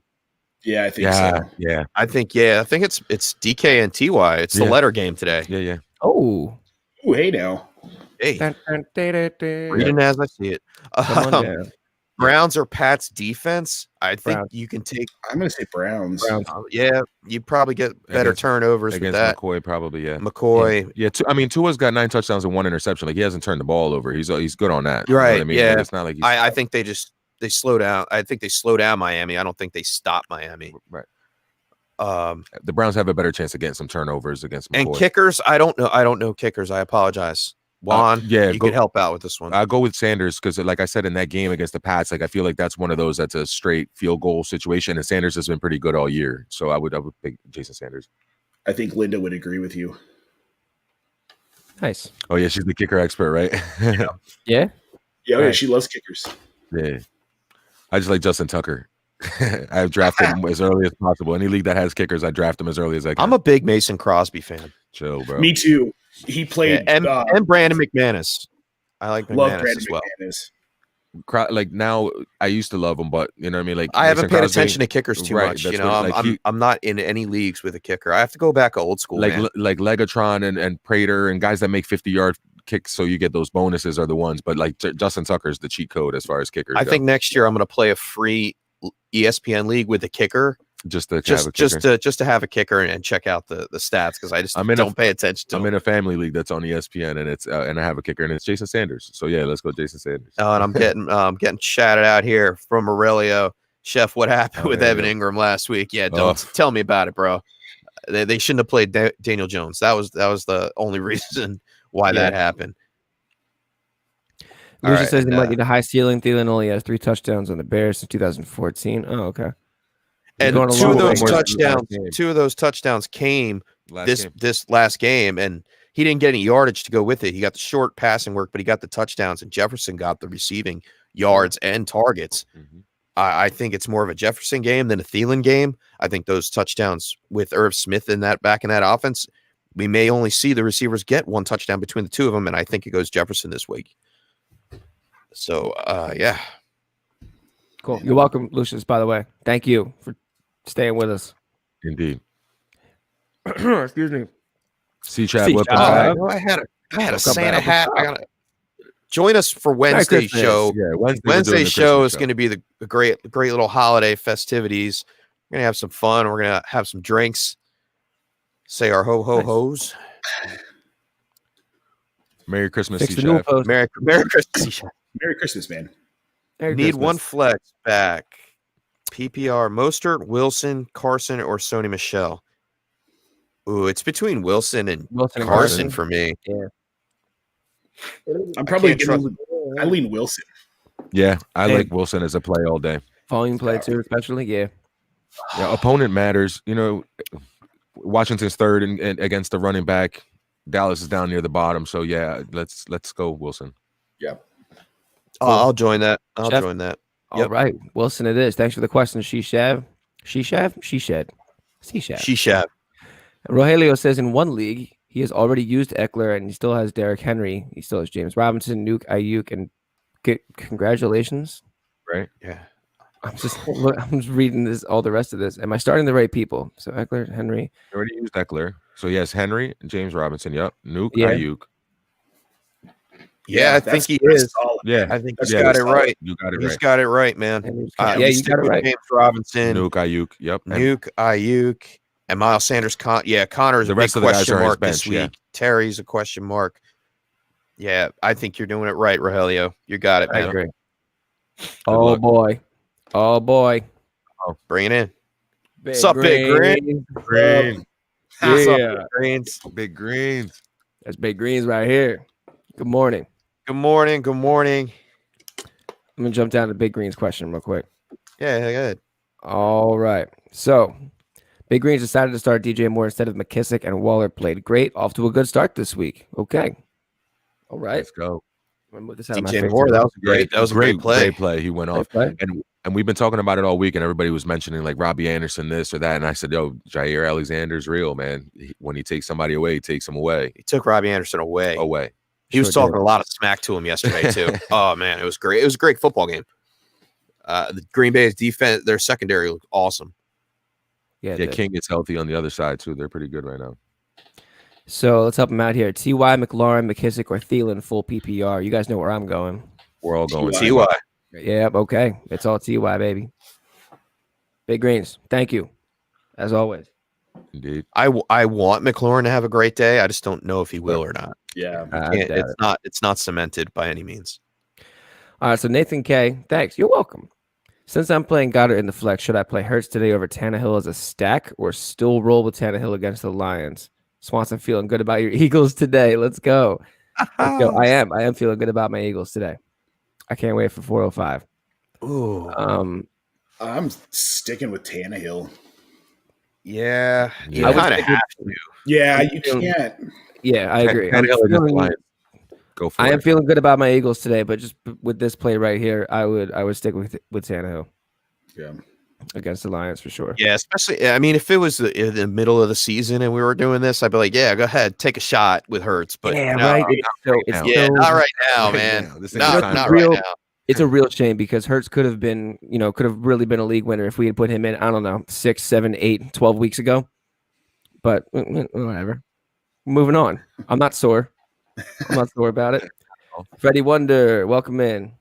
Yeah, I think so. Yeah, I think it's DK and Ty. It's the letter game today. Yeah. Oh, hey now. Hey, reading as I see it. Browns or Pats defense? I think you can take. I'm going to say Browns. Yeah, you probably get better turnovers against with that. McCoy. Probably, yeah. McCoy. Yeah. Tua's got 9 touchdowns and 1 interception. Like he hasn't turned the ball over. He's good on that. Right. You know what I mean? Yeah. Like, it's not like I think they slow down. I think they slow down Miami. I don't think they stop Miami. Right. The Browns have a better chance of getting some turnovers against McCoy. And kickers. I don't know kickers. I apologize. Juan, you could help out with this one. I'll go with Sanders because, like I said, in that game against the Pats, like I feel like that's one of those that's a straight field goal situation, and Sanders has been pretty good all year. So I would pick Jason Sanders. I think Linda would agree with you. Nice. Oh yeah, she's the kicker expert, right? Yeah. Yeah, she loves kickers. Yeah. I just like Justin Tucker. I've drafted him as early as possible. Any league that has kickers, I draft him as early as I can. I'm a big Mason Crosby fan. Chill, bro. Me too. He played and Brandon McManus. I like McManus as well. Like now, I used to love him, but you know what I mean. Like I haven't paid attention to kickers too much. You know, I'm not in any leagues with a kicker. I have to go back old school. Like Legatron and Prater and guys that make 50-yard kicks, so you get those bonuses are the ones. But like Justin Tucker is the cheat code as far as kickers. I think next year I'm going to play a free ESPN league with a kicker. Just to have a kicker and check out the stats, because I just don't pay attention to I'm in a family league that's on ESPN, and it's and I have a kicker, and it's Jason Sanders. So yeah, let's go Jason Sanders. Oh, and I'm getting shouted out here from Aurelio. Chef, what happened with Evan Ingram last week? Yeah, don't tell me about it, bro. They shouldn't have played Daniel Jones. That was the only reason why that happened. Lucia says he might need a high ceiling. Thielen only has 3 touchdowns on the Bears since 2014. Oh, okay. And two of those touchdowns came this last game, and he didn't get any yardage to go with it. He got the short passing work, but he got the touchdowns, and Jefferson got the receiving yards and targets. Mm-hmm. I think it's more of a Jefferson game than a Thielen game. I think those touchdowns with Irv Smith in that offense, we may only see the receivers get 1 touchdown between the two of them, and I think it goes Jefferson this week. So, yeah. Cool. You're welcome, Lucius, by the way. Thank you for staying with us. Indeed. Excuse me. C-Chat, I had a Santa hat. I gotta join us for Wednesday's show. Yeah, Wednesday's show is going to be the great little holiday festivities. We're gonna have some fun. We're gonna have some drinks. Say our ho ho hos. Merry Christmas, C-Chef. Merry Christmas, C-Chef. Merry Christmas, man. Need one flex back. PPR, Mostert, Wilson, Carson, or Sony Michel. Ooh, it's between Wilson and Carson for me. Yeah. I'm probably I lean Wilson. Yeah, I like Wilson as a play all day. Volume play too, especially. Yeah. Yeah, opponent matters. You know, Washington's third and against the running back. Dallas is down near the bottom. So yeah, let's go Wilson. Yeah. I'll join that. I'll join that. All right. Wilson it is. Thanks for the question, She-Shav. She-Shav? She-Shed. C-Shav. She-Shav. Rogelio says in one league, he has already used Eckler and he still has Derrick Henry. He still has James Robinson, Nuke, Ayuk, and congratulations. Right? Yeah. I'm just reading all the rest of this. Am I starting the right people? So Eckler, Henry. I already used Eckler. So yes, Henry and James Robinson. Yep. Nuke, Ayuk. Yeah, I think he is. Solid. Yeah, I think he's got it right. You got it right. He's got it right, man. You got it right. James Robinson, Nuke, Ayuk. Yep. Nuke, Ayuk, and Miles Sanders. Connor's the rest a of the question guys are mark bench, this week. yeah. Terry's a question mark. Yeah, I think you're doing it right, Rogelio. You got it, man. I agree. Oh boy. Oh bring it in. What's up, Big Green? Green. What's up, Big Greens? Big Greens. That's Big Greens right here. Good morning. Good morning. Good morning. I'm gonna jump down to Big Green's question real quick. Yeah, good. All right. So Big Greens decided to start DJ Moore instead of McKissick, and Waller played great. Off to a good start this week. Okay. All right. Let's go. DJ Moore, that was great. That was a great play. Great play. He went off. And we've been talking about it all week, and everybody was mentioning like Robbie Anderson, this or that. And I said, yo, Jair Alexander's real, man. When he takes somebody away, he takes him away. He took Robbie Anderson away. He was Sure talking did. a lot of smack to him yesterday, too. Oh, man, it was great. It was a great football game. The Green Bay's defense, their secondary looked awesome. Yeah, King is healthy on the other side, too. They're pretty good right now. So let's help him out here. T.Y., McLaurin, McKissick, or Thielen, full PPR. You guys know where I'm going. We're all going T.Y. Yep, okay. It's all T.Y., baby. Big Greens, thank you, as always. Indeed. I want McLaurin to have a great day. I just don't know if he will or not. Yeah. It's not cemented by any means. All right, so Nathan K, thanks. You're welcome. Since I'm playing Goddard in the flex, should I play Hurts today over Tannehill as a stack or still roll with Tannehill against the Lions? Swanson, feeling good about your Eagles today. Let's go. Let's go. I am feeling good about my Eagles today. I can't wait for 405. Ooh. I'm sticking with Tannehill. Yeah. You I kind of have to. Yeah, you can't. Yeah, I agree. Tannehill against the Lions. Go for it. I am feeling good about my Eagles today, but just with this play right here, I would stick with Tannehill. Yeah. Against the Lions for sure. Yeah, especially, I mean, if it was in the middle of the season and we were doing this, I'd be like, yeah, go ahead, take a shot with Hurts. But yeah, no, right. Not right now, man. Not right now. It's a real shame because Hurts could have really been a league winner if we had put him in, I don't know, 6, 7, 8, 12 weeks ago. But whatever. Moving on. I'm not sore. I'm not sore about it. Freddie Wonder, welcome in.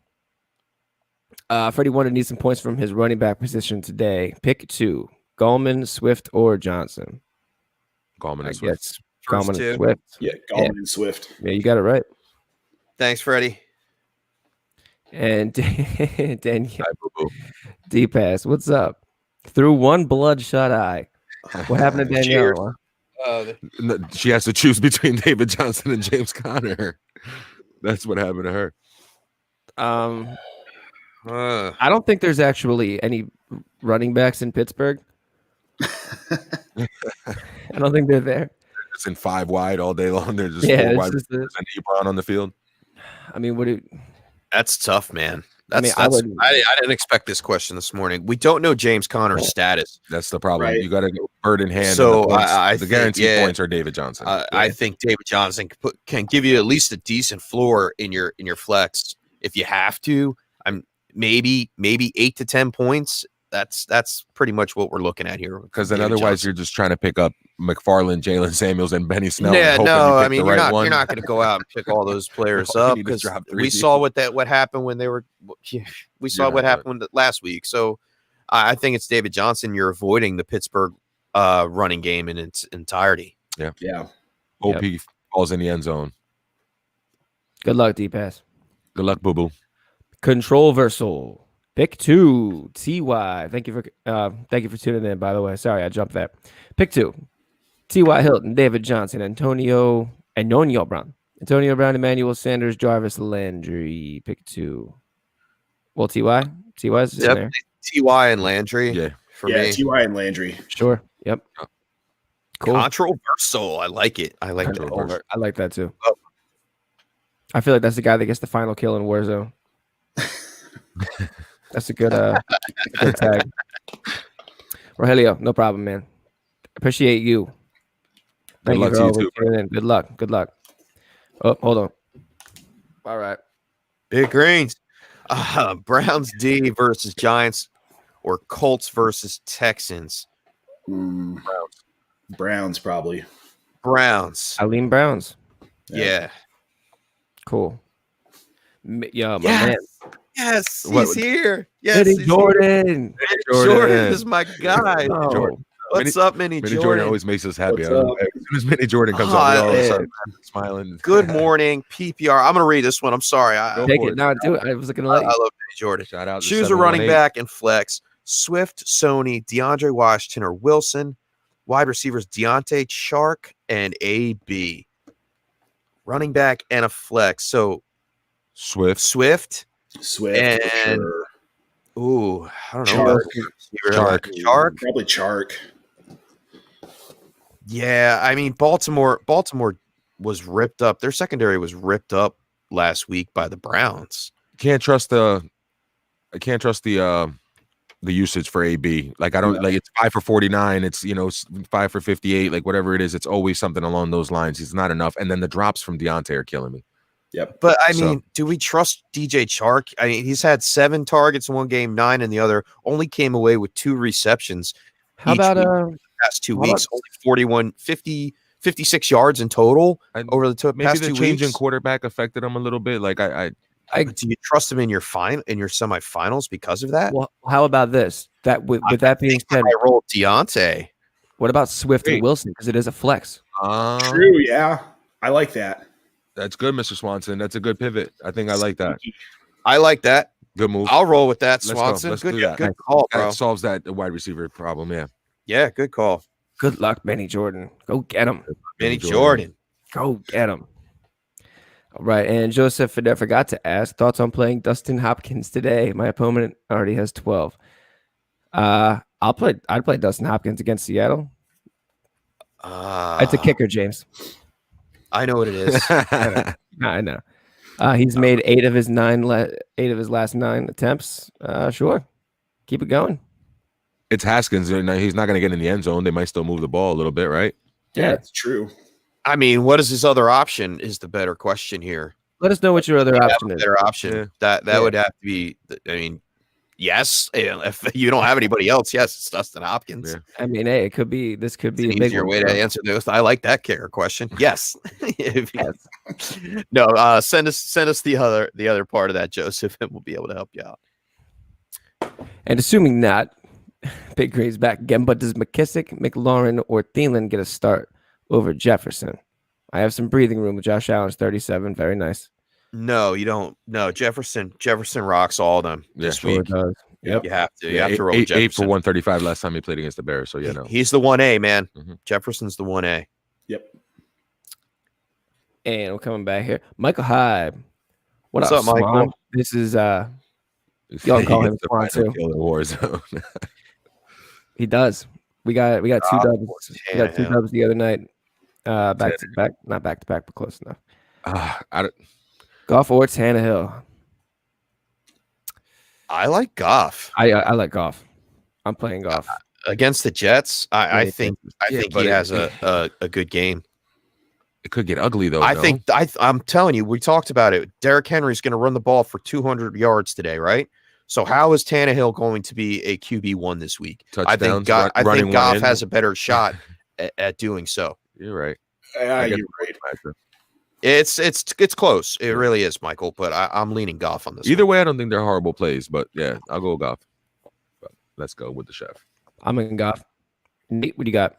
Freddie Wonder needs some points from his running back position today. Pick 2. Gallman, Swift, or Johnson? Gallman I and Swift. guess First Gallman two. and Swift. Yeah, Gallman and Swift. Yeah, you got it right. Thanks, Freddie. And Danielle, Hi, boo-boo. D-Pass, what's up? Through one bloodshot eye. What happened to Danielle? huh? No, she has to choose between David Johnson and James Conner. That's what happened to her. I don't think there's actually any running backs in Pittsburgh. I don't think they're there. It's in 5 wide all day long. They're just 4 Yeah, wide it's just and Ebron on the field. I mean, what do That's tough, man. I mean, I didn't expect this question this morning. We don't know James Conner's status. That's the problem. Right. You got to go bird in hand. So, and the points, I the think, guaranteed points are David Johnson. I think David Johnson can give you at least a decent floor in your flex if you have to. I'm maybe 8 to 10 points. That's pretty much what we're looking at here. Because then David otherwise Johnson. you're just trying to pick up McFarland, Jalen Samuels, and Benny Snell. and Yeah, hoping no, you I pick mean the you're right not one. going to go out and pick all those players You up need to because drop 3 we saw what happened when they were we saw You're what not happened last week. So I think it's David Johnson. You're avoiding the Pittsburgh running game in its entirety. Yeah. Hope he falls in the end zone. Good luck, D-Pass. Good luck, boo boo. Controversial. Pick 2, Ty. Thank you for tuning in, by the way. Sorry, I jumped that. Pick 2, T.Y. Hilton, David Johnson, Antonio Brown, Emmanuel Sanders, Jarvis Landry. Pick 2. Well, Ty's in there. Definitely Ty and Landry. Yeah. For me. Ty and Landry. Sure. Yep. Cool. Controversial. I like it. I like it. Controversial. I like that too. I feel like that's the guy that gets the final kill in Warzone. That's a good tag. Rogelio, no problem, man. Appreciate you. Good luck to you too, tuning in. Good luck. Oh, hold on. All right. Big Greens. Browns D versus Giants or Colts versus Texans. Browns probably. Browns. I lean Browns. Yeah. Cool. Yeah, my Yes. man. Yes, What- he's here. Yes, Eddie he's Jordan. here. Jordan is my guy. Oh, Jordan. What's up, Mini Minnie Jordan? Jordan always makes us happy. What's I don't know. up? As soon as Minnie Jordan comes Oh, up, we all of a man. sudden smiling. Good morning, PPR. I'm gonna read this one. I'm sorry. I Take for it. it. No, do it. I was looking to let you. love Mini Jordan. Shout out. to Choose a running 718. back and flex. Swift, Sony, DeAndre Washington, or Wilson. Wide receivers Deontay, Chark, and AB. Running back and a flex. So Swift. Swift. Swift. for And- sure. Ooh, I don't know. Chark. Chark. Probably Chark. Yeah, I mean Baltimore was ripped up. Their secondary was ripped up last week by the Browns. I can't trust the usage for AB. Like I don't like it's 5 for 49. It's 5 for 58. Like whatever it is, it's always something along those lines. It's not enough. And then the drops from Deontay are killing me. Yep. But I So- mean, do we trust DJ Chark? I mean, he's had 7 targets in one game, 9 in the other. Only came away with 2 receptions. How each about week. Past 2 how weeks, about- only 56 yards in total And over the maybe past the 2 change in weeks. quarterback affected him a little bit. Like Do you trust him in your semifinals because of that? well, how about this? That with that being said, I rolled Deontay. what about Swift Hey. and Wilson? Because it is a flex. True. Yeah. I like that. That's good, Mr. Swanson. That's a good pivot. I think I like that. I like that. Good move. I'll roll with that, Let's go. Swanson. Let's Good, do that. good call, bro. That solves that wide receiver problem. Yeah. Yeah, good call. Good luck, Benny Jordan. Go get him. Benny Jordan. Go get him. All right, and Joseph forgot to ask thoughts on playing Dustin Hopkins today. My opponent already has 12. I'd play Dustin Hopkins against Seattle. It's a kicker, James. I know what it is. I know. He's made 8 of his last 9 attempts. Sure, keep it going. It's Haskins. He's not going to get in the end zone. They might still move the ball a little bit, right? Yeah, Yeah. it's true. I mean, what is his other option is the better question here. Let us know what your other option is. Better option. Yeah. That Yeah. would have to be, I mean, yes. If you don't have anybody else, yes, it's Dustin Hopkins. Yeah. I mean, hey, this could It's be an a big easier one. way to answer this. I like that kicker question. Yes. No, send us the other part of that, Joseph, and we'll be able to help you out. And assuming not, Big Green's back again. But does McKissick, McLaurin, or Thielen get a start over Jefferson? I have some breathing room with Josh Allen's 37. Very nice. No, you don't. No, Jefferson rocks all of them this Sure week. does. Yep. You have to. You Yeah, have to roll with 8 for Jefferson. 135 last time he played against the Bears. So, yeah, no. He's the 1A, man. Mhm. Jefferson's the 1A. Yep. And we're coming back here. Michael Hyde. What's up, Michael? Swan? This is y'all call him Swan too. War zone. He does. We got two dubs. We got two yeah. dubs the other night. Back to back, not back to back, but close enough. Goff or Tannehill. I like Goff I like Goff. I'm playing Goff. against the Jets. I think he has a good game. It could get ugly though. I'm telling you, we talked about it. Derrick Henry's going to run the ball for 200 yards today, right? So how is Tannehill going to be a QB1 this week? I think Goff has a better shot at doing so. You're right. You're right. It's close. It really is, Michael. But I'm leaning Goff on this. Either way, I don't think they're horrible plays. But yeah, I'll go Goff. But let's go with the chef. I'm in Goff. Nate, what do you got?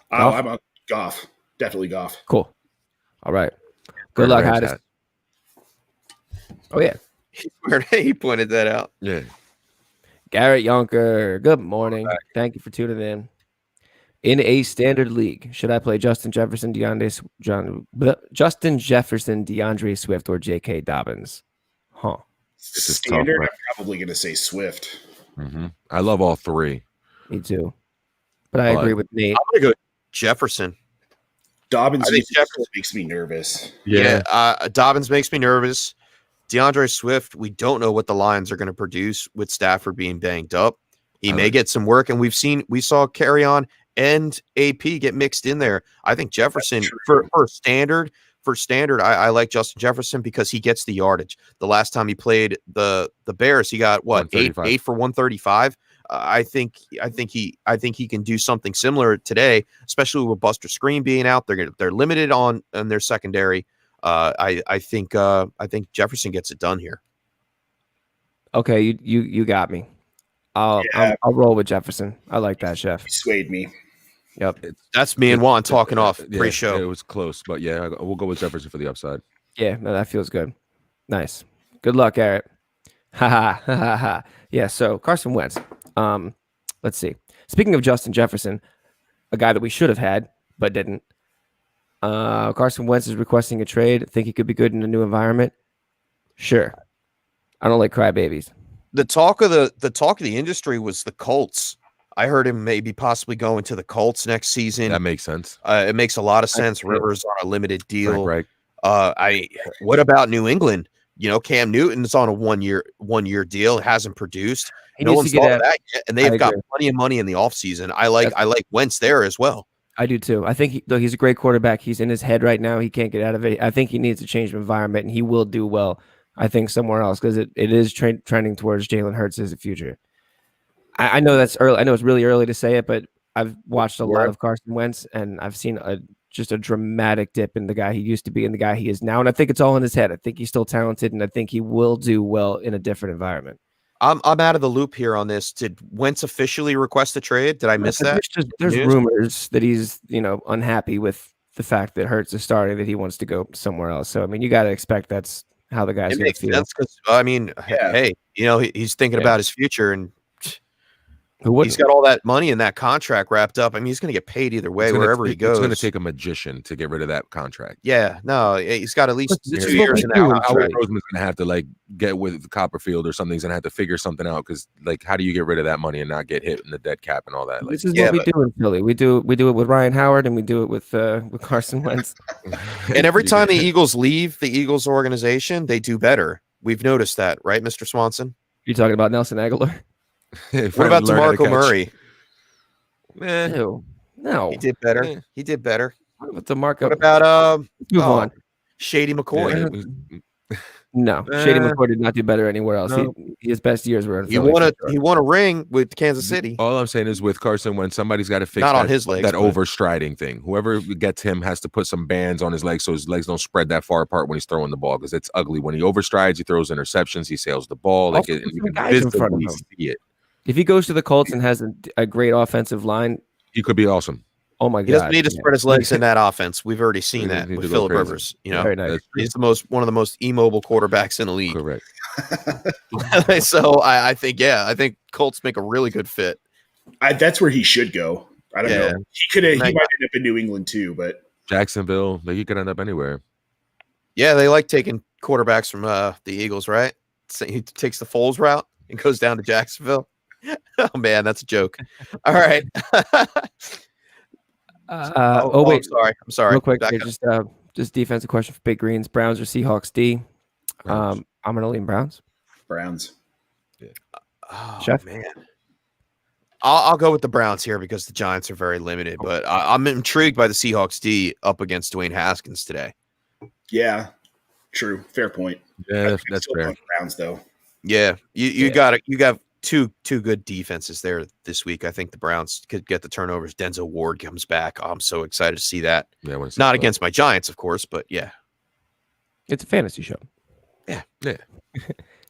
I'm on Goff. Definitely Goff. Cool. All right. Good luck, Hattis. Oh yeah. He pointed that out. Yeah. Garrett Yonker. Good morning. Thank you for tuning in. In a standard league, should I play Justin Jefferson, DeAndre Swift, or J.K. Dobbins? Huh. Standard, I'm probably going to say Swift. Mm-hmm. I love all three. Me too. But I agree with Nate. I'm going to go Jefferson. Dobbins makes me nervous. Yeah. Dobbins makes me nervous. DeAndre Swift, we don't know what the Lions are going to produce with Stafford being banged up. He may get some work, and we saw Carry-On and AP get mixed in there. I think Jefferson for standard, I like Justin Jefferson because he gets the yardage. The last time he played the Bears, he got what, 8 for 135. I think he can do something similar today, especially with Buster Screen being out. They're limited on their secondary. I think Jefferson gets it done here. Okay, you got me. I'll roll with Jefferson. I like that, Chef. He swayed me. Yep. That's me and Juan talking off pre-show. It was close, but yeah, we'll go with Jefferson for the upside. Yeah, no, that feels good. Nice. Good luck, Garrett. Ha ha ha ha. Yeah. So Carson Wentz. Let's see. Speaking of Justin Jefferson, a guy that we should have had but didn't. Carson Wentz is requesting a trade. Think he could be good in a new environment? Sure. I don't like crybabies. The talk of the industry was the Colts. I heard him maybe possibly going to the Colts next season. That makes sense. It makes a lot of sense. Rivers on a limited deal. Right. What about New England? You know, Cam Newton's on a one year deal. Hasn't produced. No one's thought of that yet, and they've got plenty of money in the offseason. I like Wentz there as well. I do too. I think he's a great quarterback. He's in his head right now. He can't get out of it. I think he needs to change of environment, and he will do well, I think, somewhere else because it is trending towards Jalen Hurts as a future. I know that's early. I know it's really early to say it, but I've watched a lot of Carson Wentz, and I've seen just a dramatic dip in the guy he used to be and the guy he is now. And I think it's all in his head. I think he's still talented, and I think he will do well in a different environment. I'm out of the loop here on this. Did Wentz officially request a trade? Did I miss that? There's rumors that he's unhappy with the fact that Hurts is starting, that he wants to go somewhere else. So I mean, you got to expect that's how the guy's going to feel. I mean, hey, he's thinking about his future, and he's got all that money in that contract wrapped up. I mean, he's going to get paid either way wherever he goes. It's going to take a magician to get rid of that contract. Yeah, no, he's got at least 2 years in that contract. Howard Roseman's going to have to get with Copperfield or something. He's going to have to figure something out because how do you get rid of that money and not get hit in the dead cap and all that? This is what we do in Philly. We do it with Ryan Howard, and we do it with Carson Wentz. And every time the Eagles leave the Eagles organization, they do better. We've noticed that, right, Mr. Swanson? You're talking about Nelson Aguilar? What about DeMarco Murray? No, he did better. He did better. What about DeMarco? What about move on? Shady McCoy. No, Shady McCoy did not do better anywhere else. No. His best years were in He won a ring with Kansas City. All I'm saying is with Carson, when somebody's got to fix on his legs, that overstriding thing. Whoever gets him has to put some bands on his legs so his legs don't spread that far apart when he's throwing the ball because it's ugly. When he overstrides, he throws interceptions, he sails the ball. You can visibly see it. If he goes to the Colts and has a great offensive line, He could be awesome. oh my god, He doesn't need to spread his legs in that offense. We've already seen He that doesn't need with to go Phillip crazy. Rivers. Very nice. He's one of the most immobile quarterbacks in the league. Correct. So I think Colts make a really good fit. That's where he should go. I don't know. He might end up in New England too, but Jacksonville, like he could end up anywhere. Yeah, they like taking quarterbacks from the Eagles, right? So he takes the Foles route and goes down to Jacksonville. Oh man, that's a joke. All right. wait, I'm sorry. Real quick, just defensive question for Big Greens: Browns or Seahawks? D. Browns. I'm gonna lean Browns. Browns. Oh, Chef? man. I'll go with the Browns here because the Giants are very limited, but I'm intrigued by the Seahawks D up against Dwayne Haskins today. Yeah, true. Fair point. Yeah, that's fair. Browns though. Yeah, you got two good defenses there this week. I think the Browns could get the turnovers. Denzel Ward comes back. I'm so excited to see that. Yeah, not against my Giants, of course, but yeah. It's a fantasy show. Yeah.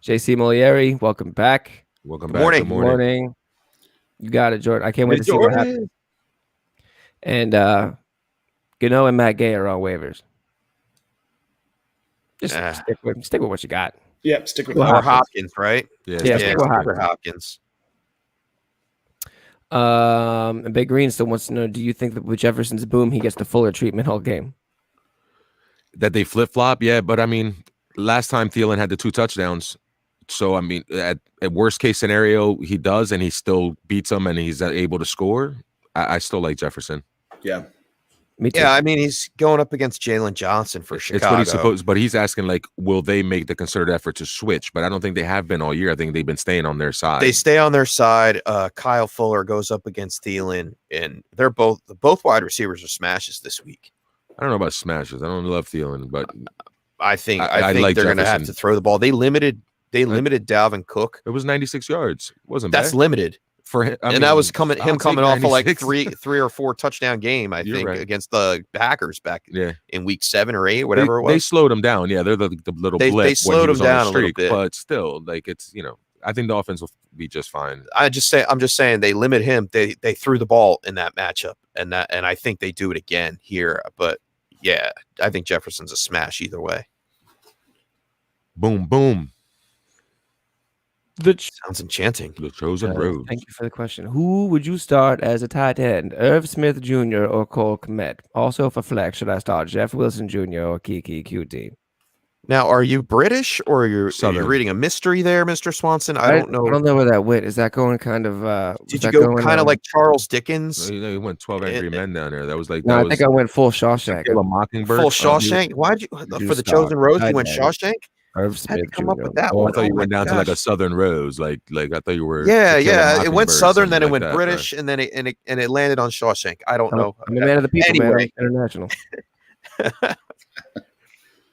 JC Molieri, welcome back. Welcome Good back. morning. Good morning. Morning. You got it, Jordan. I can't wait to see what happens. And Gano and Matt Gay are on waivers. Just stick with what you got. Yep, stick with Or Hopkins. Hopkins, right? Yeah, stick with Hopkins. And Big Green still wants to know: do you think that with Jefferson's boom, he gets the fuller treatment all game? that they flip flop. Yeah, but I mean, last time Thielen had the 2 touchdowns. So I mean, at worst case scenario, he does, and he still beats them, and he's able to score. I still like Jefferson. Yeah. Me too. Yeah, I mean, he's going up against Jalen Johnson for Chicago. It's what he's supposed, but he's asking, like, will they make the concerted effort to switch? But I don't think they have been all year. I think they've been staying on their side. They stay on their side. Kyle Fuller goes up against Thielen, and they're both wide receivers are smashes this week. I don't know about smashes. I don't love Thielen, but I think I they're like going to have Jefferson. to throw the ball. They limited Dalvin Cook. it was 96 yards. It wasn't That's bad limited. for him. And that was coming off of like 96. three or 4 touchdown game, I You're think, right. against the Packers back Yeah, in week 7 or 8, whatever it was. They slowed him down. Yeah, they're the little They blip. slowed when he him was on the down a little streak, bit. but still, like it's I think the offense will be just fine. I'm just saying they limit him. They threw the ball in that matchup, and I think they do it again here. But yeah, I think Jefferson's a smash either way. Boom, boom. Sounds enchanting. The chosen road. Thank you for the question. Who would you start as a tight end, Irv Smith Jr. or Cole Kmet? Also for flex, should I start Jeff Wilson Jr. or Kiki QT? Now, are you British or are you Southern. reading a mystery there, Mr. Swanson? I don't know. I don't know where that went. Is that going kind of? Did you go kind of like Charles Dickens? He went 12 Angry Men down there. That was like No, that I was think I went full Shawshank. Kill a Mockingbird. Full Shawshank? Why'd you for the Chosen Rose? You went Shawshank? Irv How'd Smith you come Jr. up with that Oh, I one? thought you Oh went my down to like a gosh. Southern Rose, like I thought you were. Yeah, To Kill a yeah. It went Mockingbird or Southern, then it something went like that, British, and then it landed on Shawshank. I don't know. I'm a man of the people, Anyway. man. International.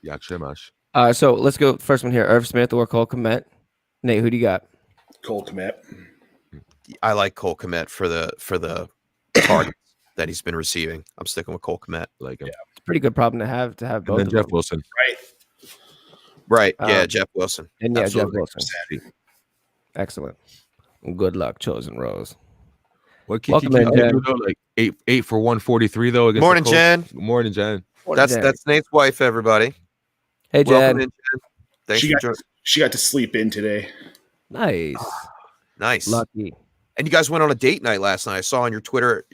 Yak Shemash. So let's go. First one here: Irv Smith or Cole Kmet. Nate, who do you got? Cole Kmet. I like Cole Kmet for the targets that he's been receiving. I'm sticking with Cole Kmet. Like him. It's a pretty good problem to have And both then of Jeff them. Wilson. Right. Right. Yeah, Um, Jeff Wilson. And yeah, Absolutely. Jeff Wilson. Excellent. Good luck, Chosen Rose. What Welcome Kiki in, do Jen. though? Like 8 for 143 though. Against Morning, the Colts? Jen. Morning, Jen. That's Nate's wife, everybody. Hey, Welcome Jen. in, Jen. Thanks She for got, joining. she got to sleep in today. Nice. Nice. Lucky. And you guys went on a date night last night. I saw on your Twitter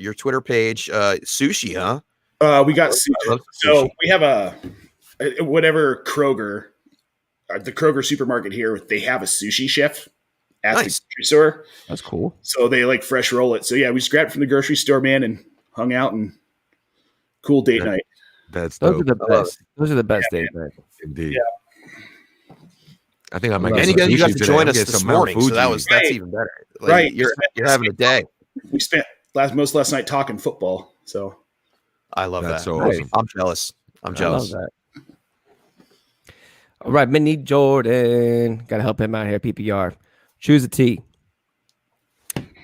page, sushi, huh? We got I love so sushi. we have a whatever Kroger, the Kroger supermarket here. They have a sushi chef at Nice. the grocery store, That's cool. so they like fresh roll it. So yeah, we just grabbed it from the grocery store, man, and hung out and cool date Yeah. night. That's Those are dope. the best. Those are the best days, man. Indeed. I think I might And get And some you got sushi to today. join I'm us getting this some Mount morning, so Fuji. that's Right. even better. Like, Right. You're having a day. We spent last night talking football. So I love That's that. so Nice. awesome. I'm jealous. I'm I love jealous. that. All right, Mini Jordan. Got to help him out here. PPR. Choose a T.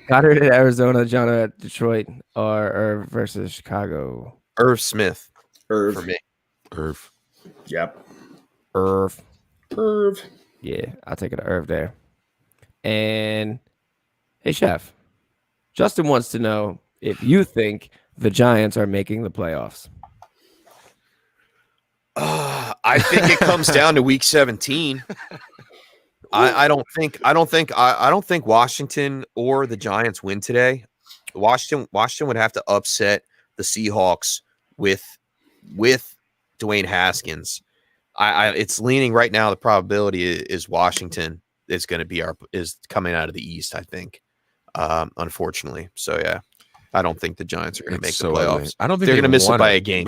Goddard at Arizona, John at Detroit, or Irv versus Chicago. Irv Smith Irv, for me. Irv. yep, Irv. Irv. Yeah, I'll take it to Irv there. And Hey, Chef. Justin wants to know if you think the Giants are making the playoffs. I think it comes down to week 17. I don't think Washington or the Giants win today. Washington would have to upset the Seahawks with Dwayne Haskins. It's leaning right now. The probability is Washington is going to be is coming out of the East, I think. Unfortunately. So yeah. I don't think the Giants are going to make the playoffs. Ugly. I don't think they're going to miss it by a game.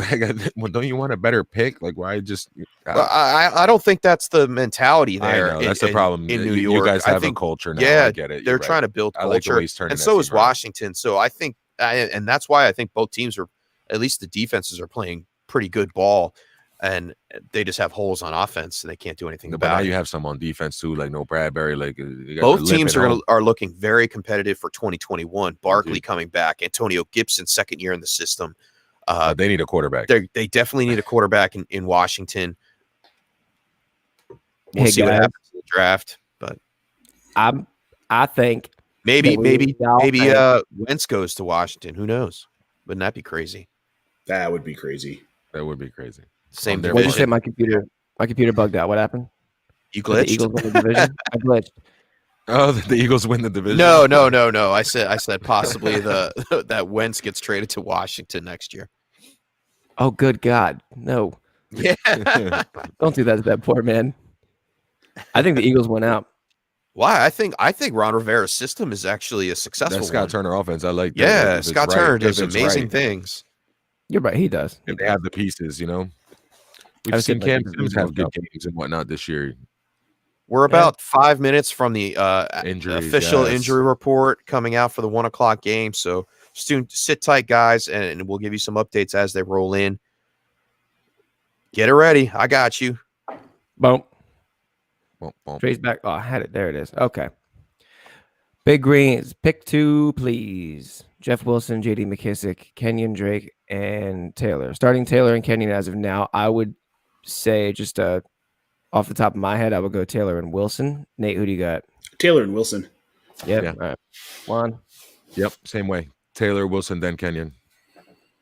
Well, don't you want a better pick? Like, why just? I don't think that's the mentality there. I know, that's the problem in New York. You guys have a culture now. Yeah, I get it. They're trying to build culture, like the way he's turning and so is around. Washington. So I think, and that's why I think both teams are, at least the defenses are playing pretty good ball, and they just have holes on offense, and they can't do anything about it. But now you have some on defense too, like no Bradbury. Like both teams are looking very competitive for 2021. Barkley coming back, Antonio Gibson, second year in the system. They need a quarterback. They definitely need a quarterback in Washington. We'll see what happens in the draft, but I think maybe Wentz goes to Washington. Who knows? Wouldn't that be crazy? That would be crazy. That would be crazy. Same division. What did you say? My computer bugged out. What happened? You glitched? The Eagles win the division? I glitched. Oh, the Eagles win the division. No. I said possibly that Wentz gets traded to Washington next year. Oh, good God. No. Yeah. Don't do that to that poor man. I think the Eagles went out. Why? I think Ron Rivera's system is actually a successful that Scott one. Turner offense. I like that. Yeah, Scott Turner does amazing things. You're right. He does. If they have the pieces, you know. We've seen Cam Sims have good games and whatnot this year. We're about 5 minutes from the official injury report coming out for the 1:00 game. So sit tight, guys, and we'll give you some updates as they roll in. Get it ready. I got you. Boom. Trace back. Oh, I had it. There it is. Okay. Big Greens. Pick 2, please. Jeff Wilson, J.D. McKissick, Kenyon Drake, and Taylor. Starting Taylor and Kenyon as of now, I would say just off the top of my head, I would go Taylor and Wilson. Nate, who do you got? Taylor and Wilson. Yep. Yeah. All right. Juan? Yep. Same way. Taylor, Wilson, then Kenyon.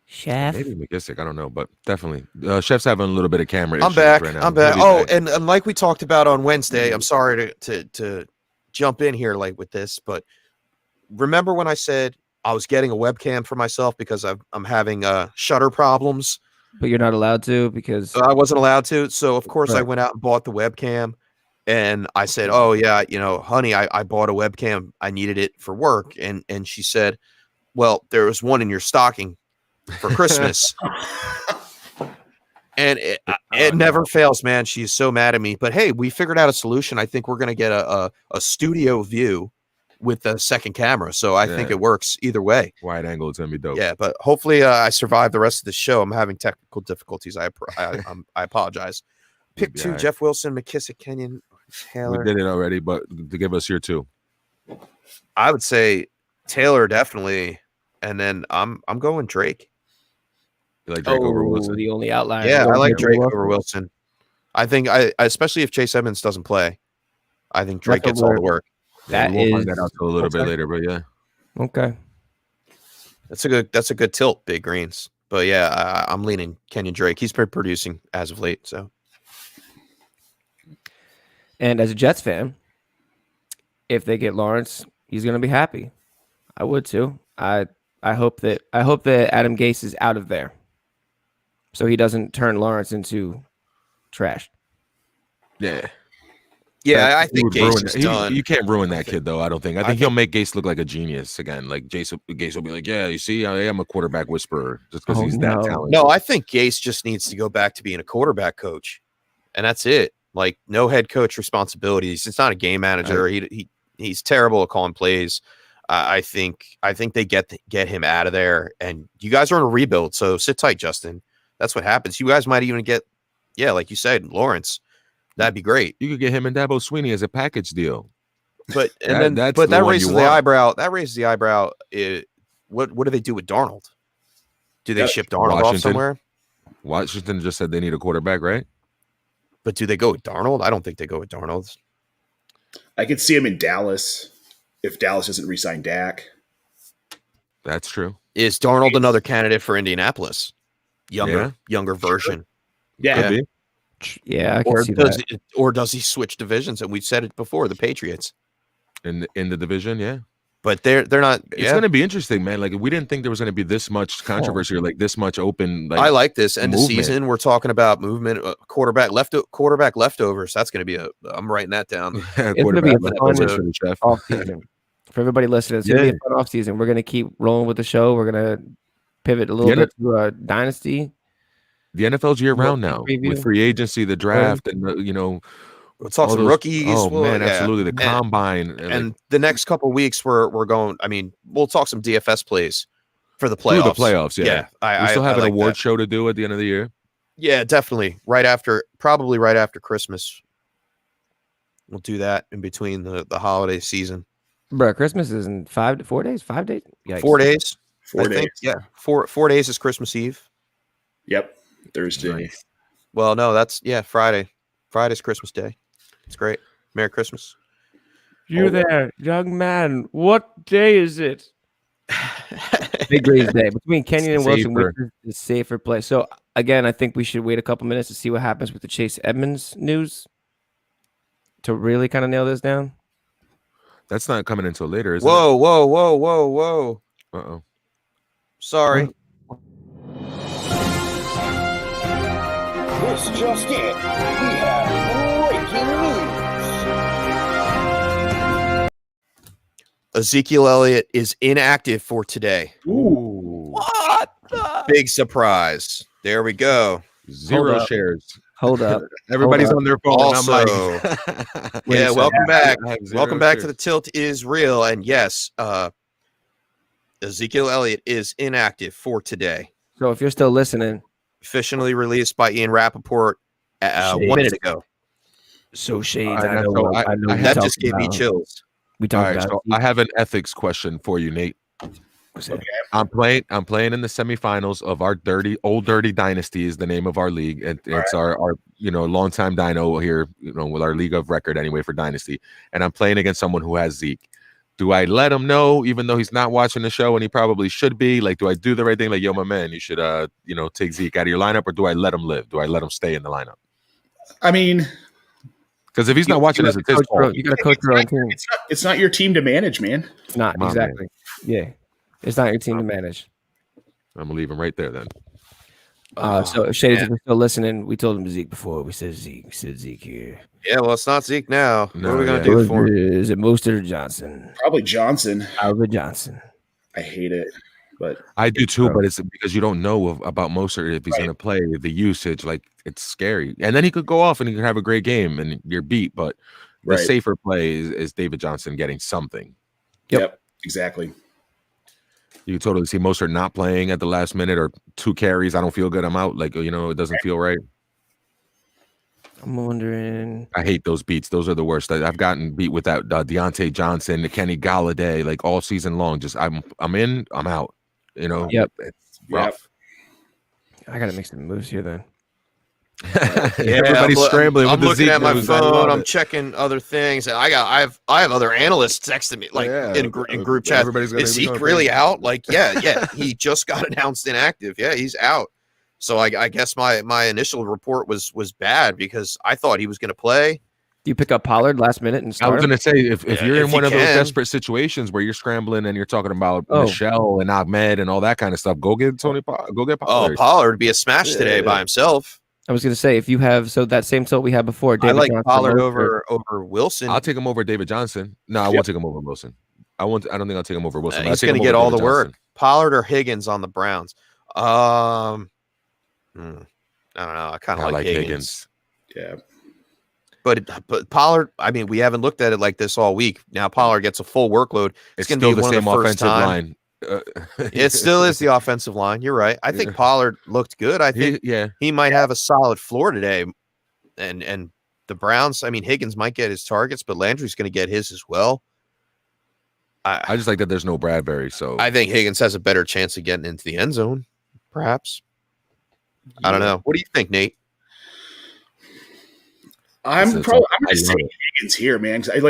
Chef? Maybe McKissick. I don't know, but definitely. Chef's having a little bit of camera issues right now. I'm back. Oh, and like we talked about on Wednesday, I'm sorry to jump in here like with this, but remember when I said I was getting a webcam for myself because I'm having shutter problems? But you're not allowed to because I wasn't allowed to. So of course I went out and bought the webcam, and I said, "Oh yeah, honey, I bought a webcam. I needed it for work." And she said, "Well, there was one in your stocking for Christmas." And it never fails, man. She's so mad at me. But hey, we figured out a solution. I think we're gonna get a studio view with the second camera, so I think it works either way. Wide angle, it's gonna be dope. Yeah, but hopefully I survive the rest of the show. I'm having technical difficulties. I apologize. Pick 2: Jeff Wilson, McKissick, Kenyon, Taylor. We did it already, but to give us your 2, I would say Taylor definitely, and then I'm going Drake. You like Drake over Wilson? The only outlier. Yeah, I like Drake over Wilson. I think especially if Chase Edmonds doesn't play, I think Drake gets all the work. Yeah, we'll find that out a little bit later, but yeah. Okay. That's a good tilt, Big Greens. But yeah, I'm leaning Kenyon Drake. He's been producing as of late. So, and as a Jets fan, if they get Lawrence, he's gonna be happy. I would too. I hope that Adam Gase is out of there, so he doesn't turn Lawrence into trash. Yeah. Yeah, I think Gase is done. You can't ruin that kid, though. I don't think. I think he'll make Gase look like a genius again. Like Gase will be like, "Yeah, you see, I am a quarterback whisperer," just because he's that talented. No, I think Gase just needs to go back to being a quarterback coach, and that's it. Like no head coach responsibilities. It's not a game manager. He's terrible at calling plays. I think they get him out of there. And you guys are in a rebuild, so sit tight, Justin. That's what happens. You guys might even get, like you said, Lawrence. That'd be great. You could get him and Dabo Swinney as a package deal. But that raises the eyebrow. That raises the eyebrow. What do they do with Darnold? Do they ship Darnold off somewhere? Washington just said they need a quarterback, right? But do they go with Darnold? I don't think they go with Darnold. I could see him in Dallas. if Dallas doesn't re-sign Dak. That's true. Is Darnold another candidate for Indianapolis? Younger version. Yeah. Could be. Yeah, I can see that. Or does he switch divisions? And we've said it before, the Patriots. In the division, yeah. But they're not. It's going to be interesting, man. Like, we didn't think there was going to be this much controversy or like this much open. Like, I like this end movement. of season. We're talking about movement, quarterback leftovers. That's going to be I'm writing that down. It's going to be a fun off off-season. For everybody listening, it's going to be a fun off-season. We're going to keep rolling with the show. We're going to pivot a little bit to Dynasty. The NFL's year-round now with free agency, the draft, and we'll talk some rookies. Oh man, absolutely, the combine, and the next couple of weeks we're going. I mean, we'll talk some DFS plays for the playoffs. Through the playoffs, yeah. I still have an like award that. show to do at the end of the year. Yeah, definitely. Probably right after Christmas. We'll do that in between the holiday season. Bro, Christmas is in 4 days. 5 days. Yikes. 4 days. 4 days. Yeah, 4 days is Christmas Eve. Yep. Thursday. Nice. Well, no, that's Friday. Friday's Christmas Day. It's great. Merry Christmas. You there, young man. What day is it? Big Raise Day. Between Kenyon and Wilson, which is the safer play. So, again, I think we should wait a couple minutes to see what happens with the Chase Edmonds news to really kind of nail this down. That's not coming until later, is it? Whoa. Uh-oh. Sorry. This just in. We have breaking news. Ezekiel Elliott is inactive for today. Ooh. What? Big surprise. There we go. 0 shares. Hold up. Everybody's on their phone. Also, and I'm like, yeah, welcome back. Welcome back to shares. The Tilt is Real. And yes, Ezekiel Elliott is inactive for today. So if you're still listening, Officially released by Ian Rappaport 1 minute ago. So Shades, I I know That just gave me chills. We All talked right, about. so I have an ethics question for you, Nate. Okay. I'm playing in the semifinals of our Old Dirty Dynasty is the name of our league. It's our longtime dino here, with our league of record anyway for Dynasty. And I'm playing against someone who has Zeke. Do I let him know, even though he's not watching the show and he probably should be? Like, do I do the right thing? Like, yo, my man, you should take Zeke out of your lineup, or do I let him live? Do I let him stay in the lineup? I mean, because if he's not watching this, it's his fault. You got to coach your own team. It's not your team to manage, man. It's not exactly. Yeah, it's not your team to manage. I'm gonna leave him right there then. So Shades, if you're still listening, we told him Zeke before. We said Zeke. We said Zeke here. Yeah, well, it's not Zeke now. No, what are we gonna yeah. do for him? Is it Mostert or Johnson? Probably Johnson. Albert Johnson. I hate it, but I do too, but it's because you don't know about Mostert if he's going to play, the usage. Like, it's scary. And then he could go off and he could have a great game and you're beat. But the safer play is David Johnson getting something. Yep, exactly. You can totally see Mostert not playing at the last minute or 2 carries. I don't feel good. I'm out. Like, it doesn't feel right. I'm wondering. I hate those beats. Those are the worst. I've gotten beat with that Deontay Johnson, the Kenny Galladay, like all season long. Just I'm in, I'm out. Yep. It's rough. I gotta make some moves here then. Everybody's scrambling. I'm with the looking Zeke at my news. I phone. love I'm it. checking other things. I have other analysts texting me in group chat. Everybody's gonna Is be Zeke going really crazy. out? Like, yeah. He just got announced inactive. Yeah, he's out. So I guess my initial report was bad because I thought he was going to play. Do you pick up Pollard last minute and I start was him? going to say, if you're if in one you of those can. desperate situations where you're scrambling and you're talking about Oh. Michelle and Ahmed and all that kind of stuff, go get Go get Oh, Pollard. Pollard would be a smash today by himself. I was gonna say if you have that same tilt we had before. I David like Johnson, Pollard Mostert. over Wilson. I'll take him over David Johnson. No, I won't take him over Wilson. I don't think I'll take him over Wilson. He's going to get all the work. Pollard or Higgins on the Browns. I don't know. I kind of like Higgins. yeah. But Pollard, I mean, we haven't looked at it like this all week. Now Pollard gets a full workload. It's going to still be the one same of the first offensive time. line. It still is the offensive line. You're right. I think Pollard looked good. I think he might have a solid floor today. And the Browns, I mean, Higgins might get his targets, but Landry's going to get his as well. I just like that there's no Bradbury. So I think Higgins has a better chance of getting into the end zone, perhaps. I don't know. What do you think, Nate? I'm going to say Higgins here, man. 'Cause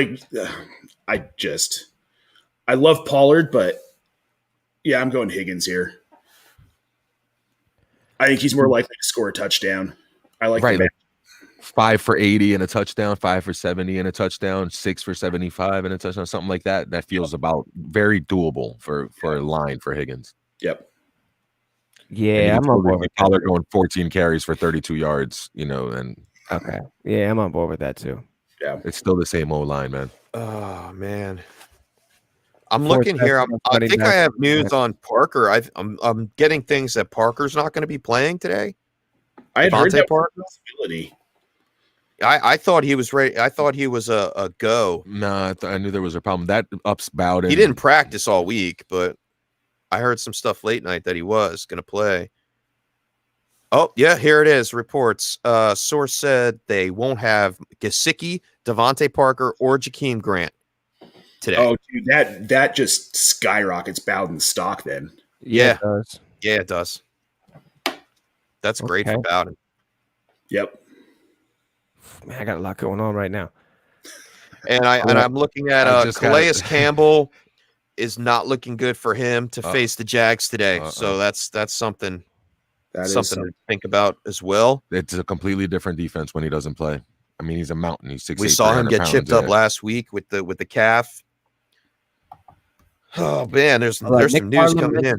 I I love Pollard, but yeah, I'm going Higgins here. I think he's more likely to score a touchdown. I like Right. the 5 for 80 and a touchdown, 5 for 70 and a touchdown, 6 for 75 and a touchdown, something like that. That feels about very doable for a line for Higgins. Yep. Yeah, I'm on board with Pollard going 14 carries for 32 yards, and okay. Yeah, I'm on board with that too. Yeah. it's still the same old line, man. Oh man, I'm looking here. I think I have news on Parker. I'm getting things that Parker's not going to be playing today. I had heard Devontae that Parker? possibility. I thought he was ready. I thought he was a go. No, I knew there was a problem. That ups Bowden. He didn't practice all week, but I heard some stuff late night that he was going to play. Oh, yeah, here it is. Reports. Source said they won't have Gesicki, Devontae Parker, or Jakeem Grant today. Oh, dude, that just skyrockets Bowden's stock then. Yeah. It does. Yeah, it does. That's great for Okay. Bowden. Yep. Man, I got a lot going on right now. And I'm looking at I just Calais got it. Campbell is not looking good for him to face the Jags today. So that's something That is something to think about as well. It's a completely different defense when he doesn't play. I mean, he's a mountain. He's 6'8", We saw him 300 get pounds, chipped up last week with the calf. Oh man, there's some news coming in.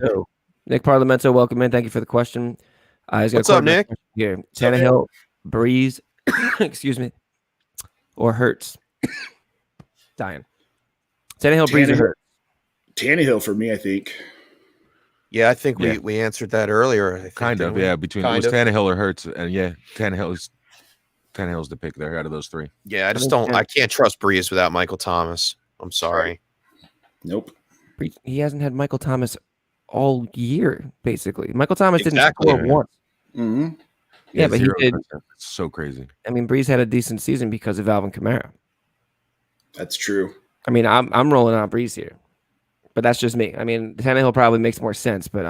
Nick Parlamento, welcome in. Thank you for the question. He's got What's up, Nick? Here, Tannehill, Breeze, excuse me, or Hurts. Dying. Tannehill, Breeze, or Hurts. Tannehill for me, I think. Yeah, I think Yeah. we answered that earlier. I think, Kind of, didn't we? yeah. Between it was Tannehill or Hurts, and yeah, Tannehill's the pick there out of those three. Yeah, think I can't trust Breeze without Michael Thomas. I'm sorry. Nope. He hasn't had Michael Thomas all year, basically. Michael Thomas Exactly. didn't score once. Mm-hmm. Yeah, but he 0%. did. It's so crazy. I mean, Breeze had a decent season because of Alvin Kamara. That's true. I mean, I'm rolling on Breeze here, but that's just me. I mean, Tannehill probably makes more sense, but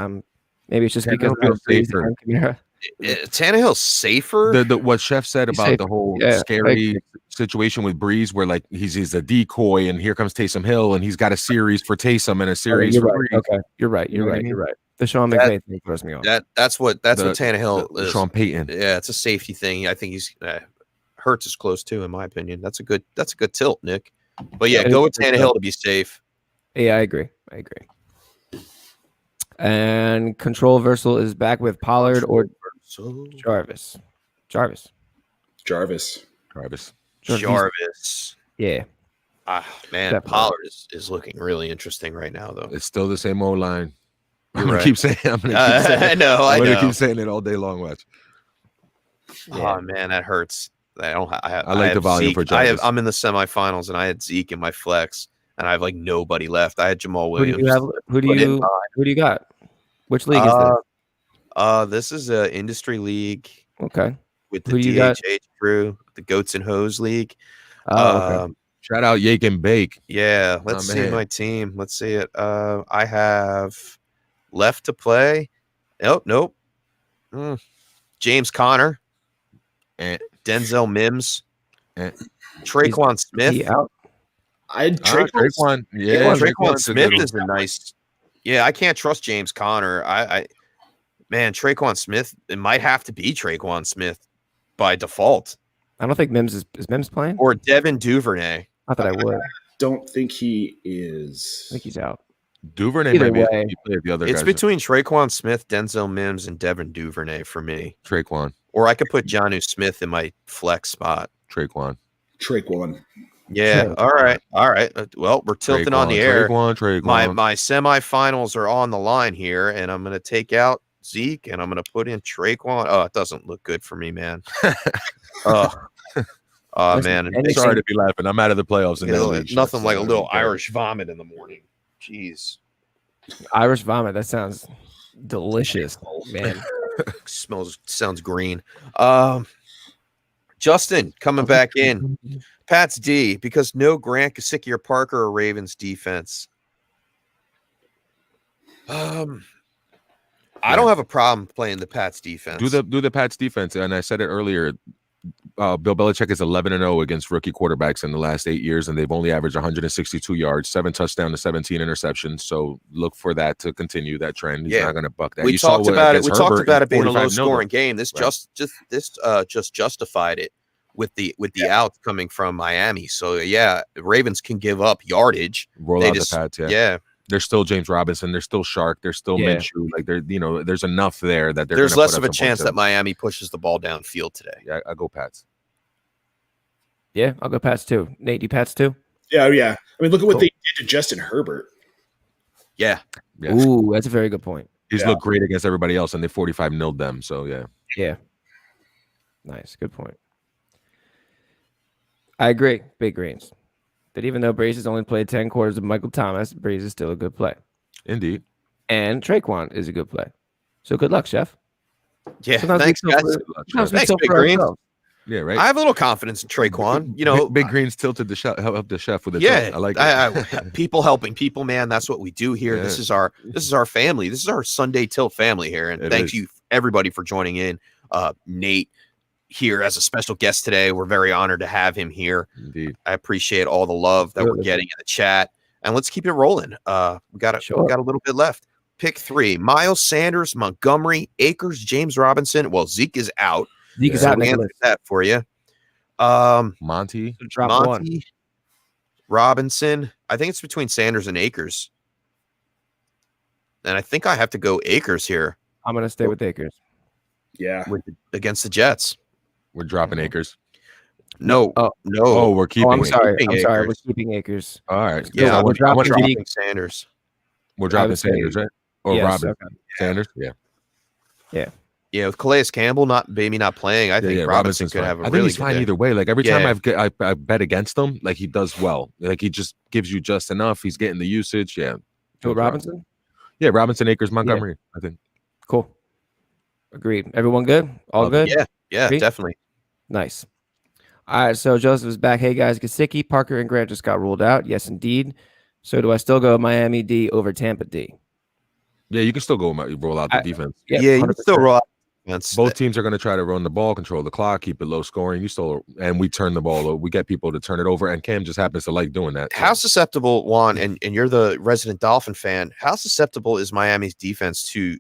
maybe it's just because Tannehill feels of Breeze safer. and Kamara. Tannehill's safer. The what Chef said He's about safe. the whole Yeah, scary situation with Breeze, where like he's a decoy, and here comes Taysom Hill, and he's got a series for Taysom and a series You're for right. Breeze. Okay, you're right. You know You're what I right. mean? You're right. The Sean McVay thing throws me off. That's what Tannehill is. Sean Payton. Yeah, it's a safety thing. I think he's Hurts is close too, in my opinion. That's a good tilt, Nick. But yeah, Yeah, go it with is a good Tannehill tilt. to be safe. Yeah, I agree. And Control Versal is back with Pollard or Jarvis. Jarvis. Travis. Jarvis. Yeah. Man, Definitely. Pollard is looking really interesting right now, though. It's still the same old line. I'm You're gonna right. keep saying. I'm gonna keep saying. I know. I'm gonna know. keep saying it all day long. Watch. Oh man, that hurts. I don't. I like the have volume Zeke. for Jarvis. I'm in the semifinals, and I had Zeke in my flex, and I have like nobody left. I had Jamal Who do Williams. you have? Who do put in you got? Which league is this? This is a industry league Okay. with the Who do you got? DHH crew, the Goats and Hose League. Oh, okay. Shout out Yake and Bake. Yeah, let's see man. my team. Let's see it. I have left to play. Nope. James Conner, Eh. Denzel Mims, Eh. Traquan Smith. He out. I had Traquan. Yeah, Traquan Traquan's a Smith good is a nice. Yeah, I can't trust James Conner. Man, Traquan Smith. It might have to be Traquan Smith by default, I don't think Mims is Mims playing. or Devin Duvernay. Not that I would. I don't think he is. think he's out. Duvernay Either might way. be the other It's guys. between Traquan Smith, Denzel Mims, and Devin Duvernay for me. Traquan. Or I could put Jonnu Smith in my flex spot. Traquan. Traquan. Yeah. Sure. All right. Well, we're tilting on the air. Traquan. My semifinals are on the line here, and I'm going to take out Zeke, and I'm going to put in Traquan. Oh, it doesn't look good for me, man. Oh, man. and it's- Sorry to be laughing. I'm out of the playoffs. In You know, that league. nothing like a So, little Irish vomit in the morning. Jeez. Irish vomit. That sounds delicious, man. Sounds green. Justin coming back in. Pat's D, because no Grant, Gesicki, or Parker or Ravens defense. I don't have a problem playing the Pats defense. Do the Pats defense, and I said it earlier. Bill Belichick is 11-0 against rookie quarterbacks in the last 8 years, and they've only averaged 162 yards, 7 touchdowns to 17 interceptions. So look for that to continue that trend. He's not going to buck that. We talked about it being a low scoring game. This right. just justified it with the outs coming from Miami. So yeah, Ravens can give up yardage. Roll out the pads. Yeah. There's still James Robinson. There's still Shark. There's still Minshew. Like there's enough there that there's less of a chance that Miami pushes the ball downfield today. Yeah, I go Pats. Yeah, I'll go Pats too. Nate, you Pats too? Yeah. I mean, look at what they did to Justin Herbert. Yeah. Ooh, that's a very good point. He's looked great against everybody else, and they 45-0'd them. So yeah. Yeah. Nice. Good point. I agree. Big greens. That even though Brace has only played 10 quarters of Michael Thomas, Brace is still a good play. Indeed. And Traquan is a good play. So good luck, Chef. Yeah, thanks, guys. Thanks, Big Greens. Yeah, right. I have a little confidence in Traquan. Big Greens tilted the chef, help the chef with it. Yeah, I like it. People helping people, man. That's what we do here. Yeah. This is our family. This is our Sunday Tilt family here. And thank you everybody for joining in. Nate here as a special guest today. We're very honored to have him here. Indeed. I appreciate all the love that we're getting in the chat. And let's keep it rolling. We got a little bit left. Pick 3: Miles Sanders, Montgomery, Akers, James Robinson. Well, Zeke is out. Zeke is out. That for you. Monty, Robinson. I think it's between Sanders and Akers. And I think I have to go Akers here. I'm going to stay with Akers. Yeah. Against the Jets. We're dropping Akers. No. We're keeping. I'm sorry. We're keeping Akers. All right. Yeah, we're dropping Sanders. We're dropping Sanders, right? Or Robin Sanders. Yeah. Yeah, with Calais Campbell maybe not playing, I think Robinson could have a really good day. I think he's fine either way. Like every time I bet against him, like he does well. Like he just gives you just enough. He's getting the usage. Yeah. Robinson? Yeah, Robinson, Akers, Montgomery, I think. Cool. Agreed. Everyone good? All good? Yeah, definitely. Nice. All right, so Joseph is back. Hey, guys, Gesicki, Parker, and Grant just got ruled out. Yes, indeed. So do I still go Miami D over Tampa D? Yeah, you can still roll out the defense. Yeah, you can still roll out. Both teams are going to try to run the ball, control the clock, keep it low scoring. And we turn the ball over. We get people to turn it over, and Cam just happens to like doing that. How susceptible, Juan, and you're the resident Dolphin fan, how susceptible is Miami's defense to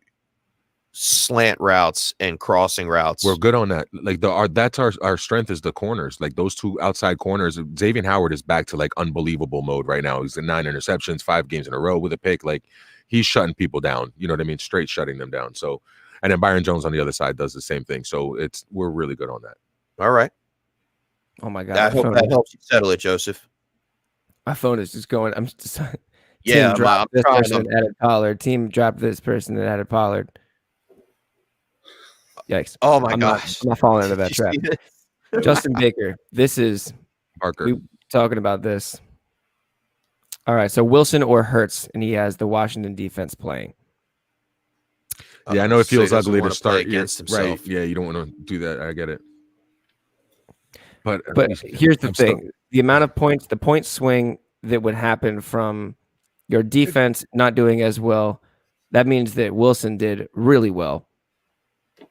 slant routes and crossing routes? We're good on that. Like that's our strength is the corners. Like those two outside corners. Xavier Howard is back to like unbelievable mode right now. He's in 9 interceptions, 5 games in a row with a pick. Like he's shutting people down. You know what I mean? Straight shutting them down. So. And then Byron Jones on the other side does the same thing. So we're really good on that. All right. Oh my God. I hope that helps you settle it, Joseph. My phone is just going. I'm just yeah. Team dropped this person and added Pollard. Team dropped this person and added Pollard. Yikes. Oh my gosh. I'm not falling into that trap. Justin Baker. This is Parker. We talking about this. All right. So Wilson or Hurts, and he has the Washington defense playing. Yeah, I know it feels ugly to start against himself. Right. Yeah, you don't want to do that. I get it. But here's the thing. The amount of points, the point swing that would happen from your defense not doing as well, that means that Wilson did really well.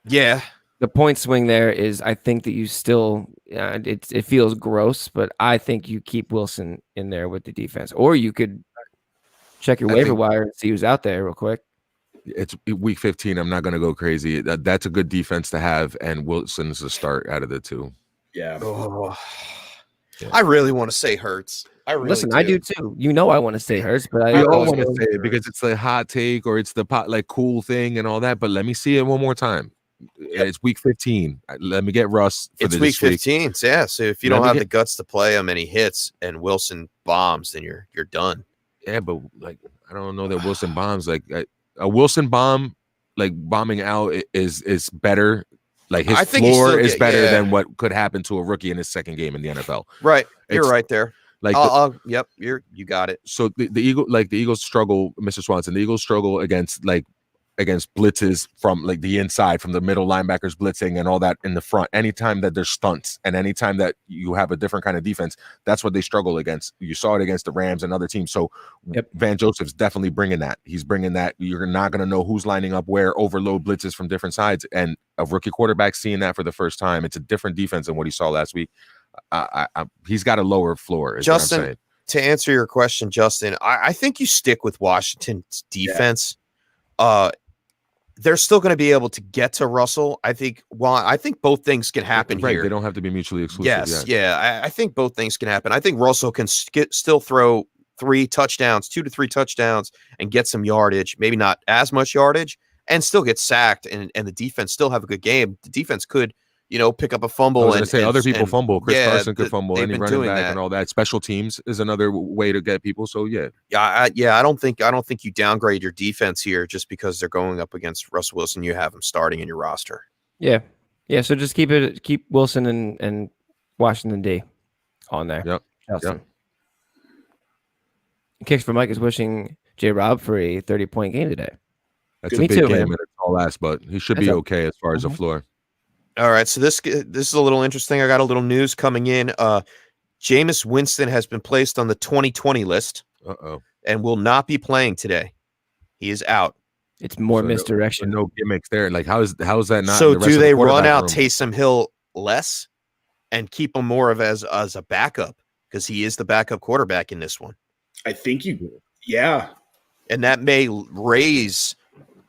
Yeah. The point swing there is, I think that you still, it feels gross, but I think you keep Wilson in there with the defense. Or you could check your waiver wire and see who's out there real quick. It's week 15. I'm not going to go crazy. That's a good defense to have, and Wilson's the start out of the two. Yeah. Oh. I really want to say Hurts. I do too. You know I want to say Hurts, but I don't want to say it because it's a hot take or it's the cool thing and all that. But let me see it one more time. Yep. It's week 15. Let me get Russ. It's week 15. Yeah. So if you don't have the guts to play him and he hits and Wilson bombs, then you're done. Yeah, but like I don't know that Wilson bombs like. A Wilson bomb, like bombing out, is better. Like his floor is better than what could happen to a rookie in his second game in the NFL. Right, you're right there. Like, yep, you got it. So the Eagles struggle, Mr. Swanson. The Eagles struggle against like against blitzes from like the inside, from the middle linebackers blitzing and all that in the front. Anytime that there's stunts and anytime that you have a different kind of defense, that's what they struggle against. You saw it against the Rams and other teams. So Van Joseph's definitely bringing that. He's bringing that. You're not going to know who's lining up where, overload blitzes from different sides. And a rookie quarterback seeing that for the first time, it's a different defense than what he saw last week. He's got a lower floor. Justin, to answer your question, Justin, I think you stick with Washington's defense. They're still going to be able to get to Russell. I think both things can happen here. They don't have to be mutually exclusive. Yes, I think both things can happen. I think Russell can still throw 2 to 3 touchdowns, and get some yardage. Maybe not as much yardage, and still get sacked. And the defense still have a good game. The defense could, pick up a fumble. Other people fumble. Chris Carson could fumble. Any running back and all that. Special teams is another way to get people. So I don't think you downgrade your defense here just because they're going up against Russell Wilson. You have him starting in your roster. Yeah. So just keep Wilson and Washington D on there. Yep. Kicks for Mike is wishing J. Rob for a 30-point game today. That's a big game and it's all ass, but he should be okay as far as the floor. All right, so this is a little interesting. I got a little news coming in. Jameis Winston has been placed on the 2020 list. And will not be playing today. He is out. It's more misdirection. No gimmicks there. Like how is that not? So do they run out Taysom Hill less and keep him more of as a backup, because he is the backup quarterback in this one? I think yeah. And that may raise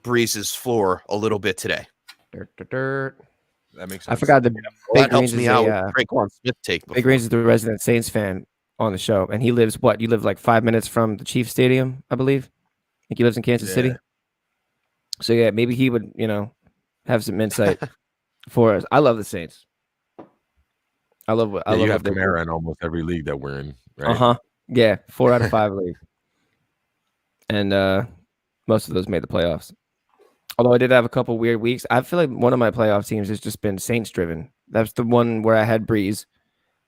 Breeze's floor a little bit today. That makes sense. I forgot that helps me out. Raekwon Smith take. Big Greens is the resident Saints fan on the show, and he lives You live like 5 minutes from the Chiefs Stadium, I believe. I think he lives in Kansas City. So yeah, maybe he would, have some insight for us. I love the Saints. I love you have Kamara in almost every league that we're in, right? Yeah, 4 out of 5 leagues, and most of those made the playoffs. Although I did have a couple weird weeks. I feel like one of my playoff teams has just been Saints driven. That's the one where I had Breeze,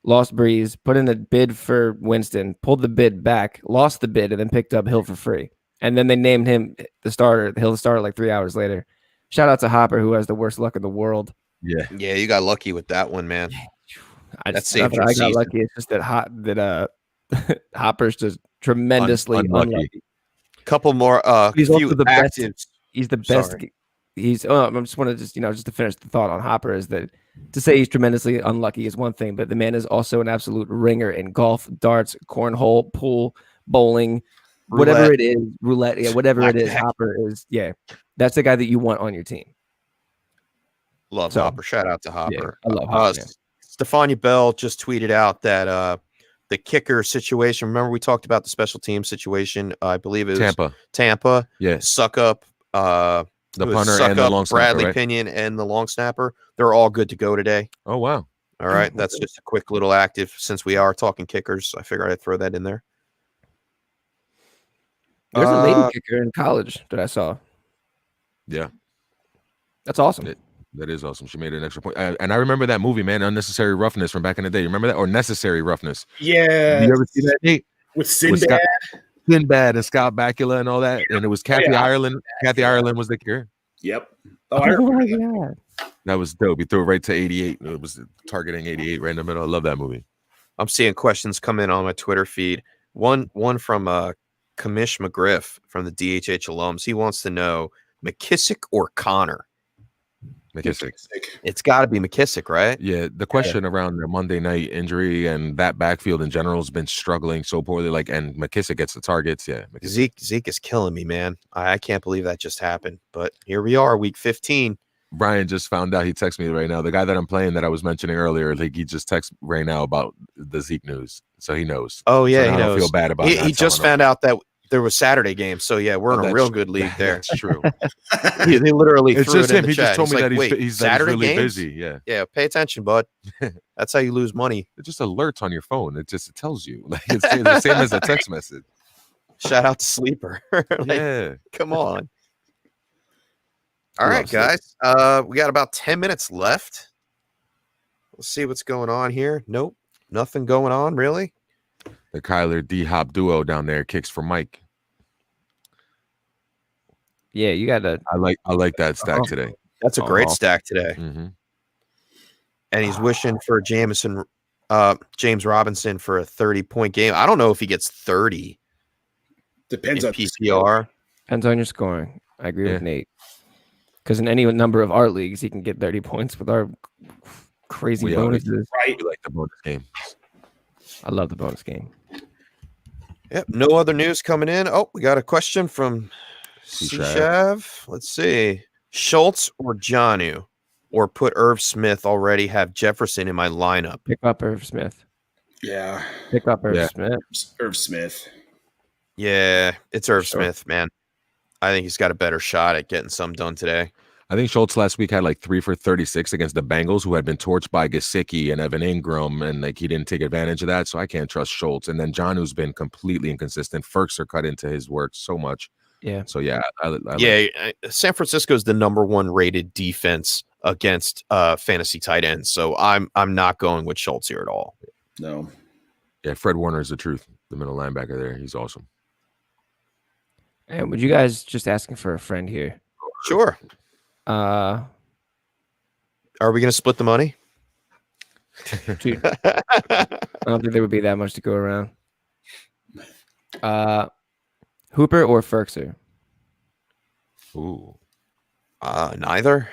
lost Breeze, put in a bid for Winston, pulled the bid back, lost the bid, and then picked up Hill for free. And then they named him the starter, Hill the starter, like 3 hours later. Shout out to Hopper, who has the worst luck in the world. Yeah, you got lucky with that one, man. I got lucky. It's just that Hopper's just tremendously unlucky. Couple more. He's also the best. He's the best. Sorry. I just want to just to finish the thought on Hopper is that to say he's tremendously unlucky is one thing, but the man is also an absolute ringer in golf, darts, cornhole, pool, bowling, whatever it is, roulette, whatever it is. Hopper is, that's the guy that you want on your team. Love Hopper. Shout out to Hopper. I love Hopper. Stefania Bell just tweeted out that the kicker situation. Remember, we talked about the special team situation. I believe it was Tampa. Yeah. Suck up. The punter and the long snapper, Bradley right? Pinion and the long snapper. They're all good to go today. Oh, wow. All right. That's just a quick little active since we are talking kickers. I figured I'd throw that in there. There's a lady kicker in college that I saw. Yeah. That's awesome. That is awesome. She made an extra point. And I remember that movie, man, Unnecessary Roughness from back in the day. You remember that? Or Necessary Roughness? Yeah. You ever see that, Nate? With Sinbad? Sinbad and Scott Bakula and all that. And it was Kathy Ireland. Kathy Ireland was the cure. Yep. Oh my God. That was dope. He threw it right to 88. It was targeting 88 right in the middle. I love that movie. I'm seeing questions come in on my Twitter feed. One from Kamish McGriff from the DHH alums. He wants to know McKissick or Connor. McKissick. It's got to be McKissick, right? Yeah. The question around the Monday night injury and that backfield in general has been struggling so poorly. And McKissick gets the targets. Yeah. Zeke is killing me, man. I can't believe that just happened. But here we are, week 15. Brian just found out. He texted me right now. The guy that I'm playing that I was mentioning earlier, he just texted right now about the Zeke news. So he knows. Oh, yeah, so he knows. I don't feel bad about it. He just found out that there was Saturday games. So, yeah, we're in a real good league there. That's true. He literally threw it in the He chat. just told me like, that he's Saturday really games? busy. Yeah. Yeah, pay attention, bud. That's how you lose money. It just alerts on your phone. It tells you. It's the same as a text message. Shout out to Sleeper. Yeah. Come on. All right, guys. We got about 10 minutes left. Let's see what's going on here. Nope. Nothing going on, really. The Kyler D-Hop duo down there kicks for Mike. Yeah, you got to. I like that stack today. That's a great Oh. stack today. Mm-hmm. And he's wishing for James Robinson for a 30-point game. I don't know if he gets 30 Depends in on PPR. Depends on your scoring. I agree Yeah. with Nate. Because in any number of our leagues, he can get 30 points with our crazy We always- bonuses. right. We like the bonus game. I love the bonus game. Yep. No other news coming in. Oh, we got a question from C-Shav. Let's see. Schultz or Jonnu? Or put Irv Smith already, have Jefferson in my lineup. Pick up Irv Smith. Yeah. Pick up Irv Yeah. Smith. Irv Smith. Yeah, it's Irv Sure. Smith, man. I think he's got a better shot at getting some done today. I think Schultz last week had like 3 for 36 against the Bengals, who had been torched by Gesicki and Evan Ingram, and like he didn't take advantage of that. So I can't trust Schultz. And then John, who's been completely inconsistent. Ferks are cut into his work so much. Yeah. So yeah, San Francisco's the number 1 rated defense against fantasy tight ends. So I'm not going with Schultz here at all. No. yeah. Fred Warner is the truth. The middle linebacker there, he's awesome. And would you guys just asking for a friend here? Sure. Uh, Are we going to split the money? dude, I don't think there would be that much to go around. Hooper or Ferkser? Ooh, Neither.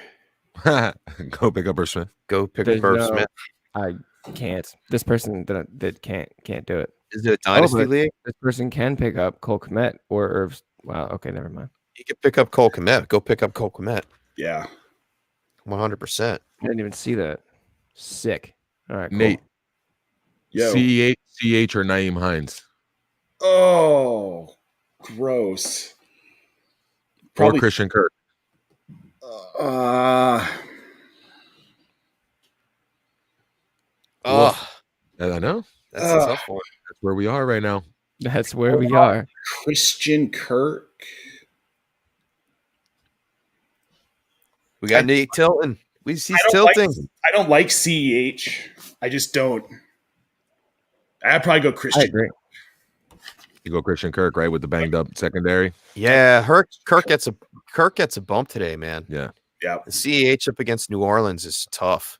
go pick up Irv Smith. Go pick There's up Irv no- Smith. I can't. This person that can't do it. Is it a dynasty but- league? This person can pick up Cole Kmet or Irv. Wow. Okay, never mind. You can pick up Cole Kmet. Go pick up Cole Kmet. Yeah. 100%. I didn't even see that. Sick. All right, cool. Nate, Yo. CH or Naeem Hines? Oh, gross. Or Christian Kirk? Uh, Oh, I know. that's a tough one. That's where we are right now. That's where we are. Christian Kirk. We got Nate Tilton. He's I don't like- tilting. I don't like CEH. I just don't. I'd probably go I Christian. agree. You go Christian Kirk, right, with the banged up secondary. Yeah, Kirk gets a bump today, man. Yeah. Yeah. The CEH up against New Orleans is tough.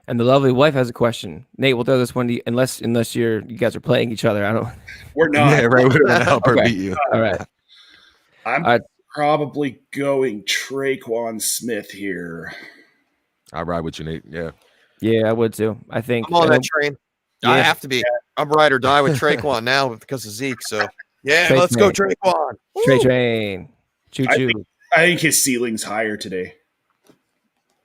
And the lovely wife has a question. Nate, we'll throw this one to you, unless you guys are playing each other. I don't. We're not. Yeah, right. We're gonna help her Okay. beat you. All right. I'm probably going Traquan Smith here. I'll ride with you, Nate. Yeah. Yeah, I would too. I think. I'm on that train. I Yeah. have to be. I'm ride or die with Traquan now because of Zeke. So yeah, Trey let's go Traquan. Trey Woo! Train. Choo I choo. I think his ceiling's higher today.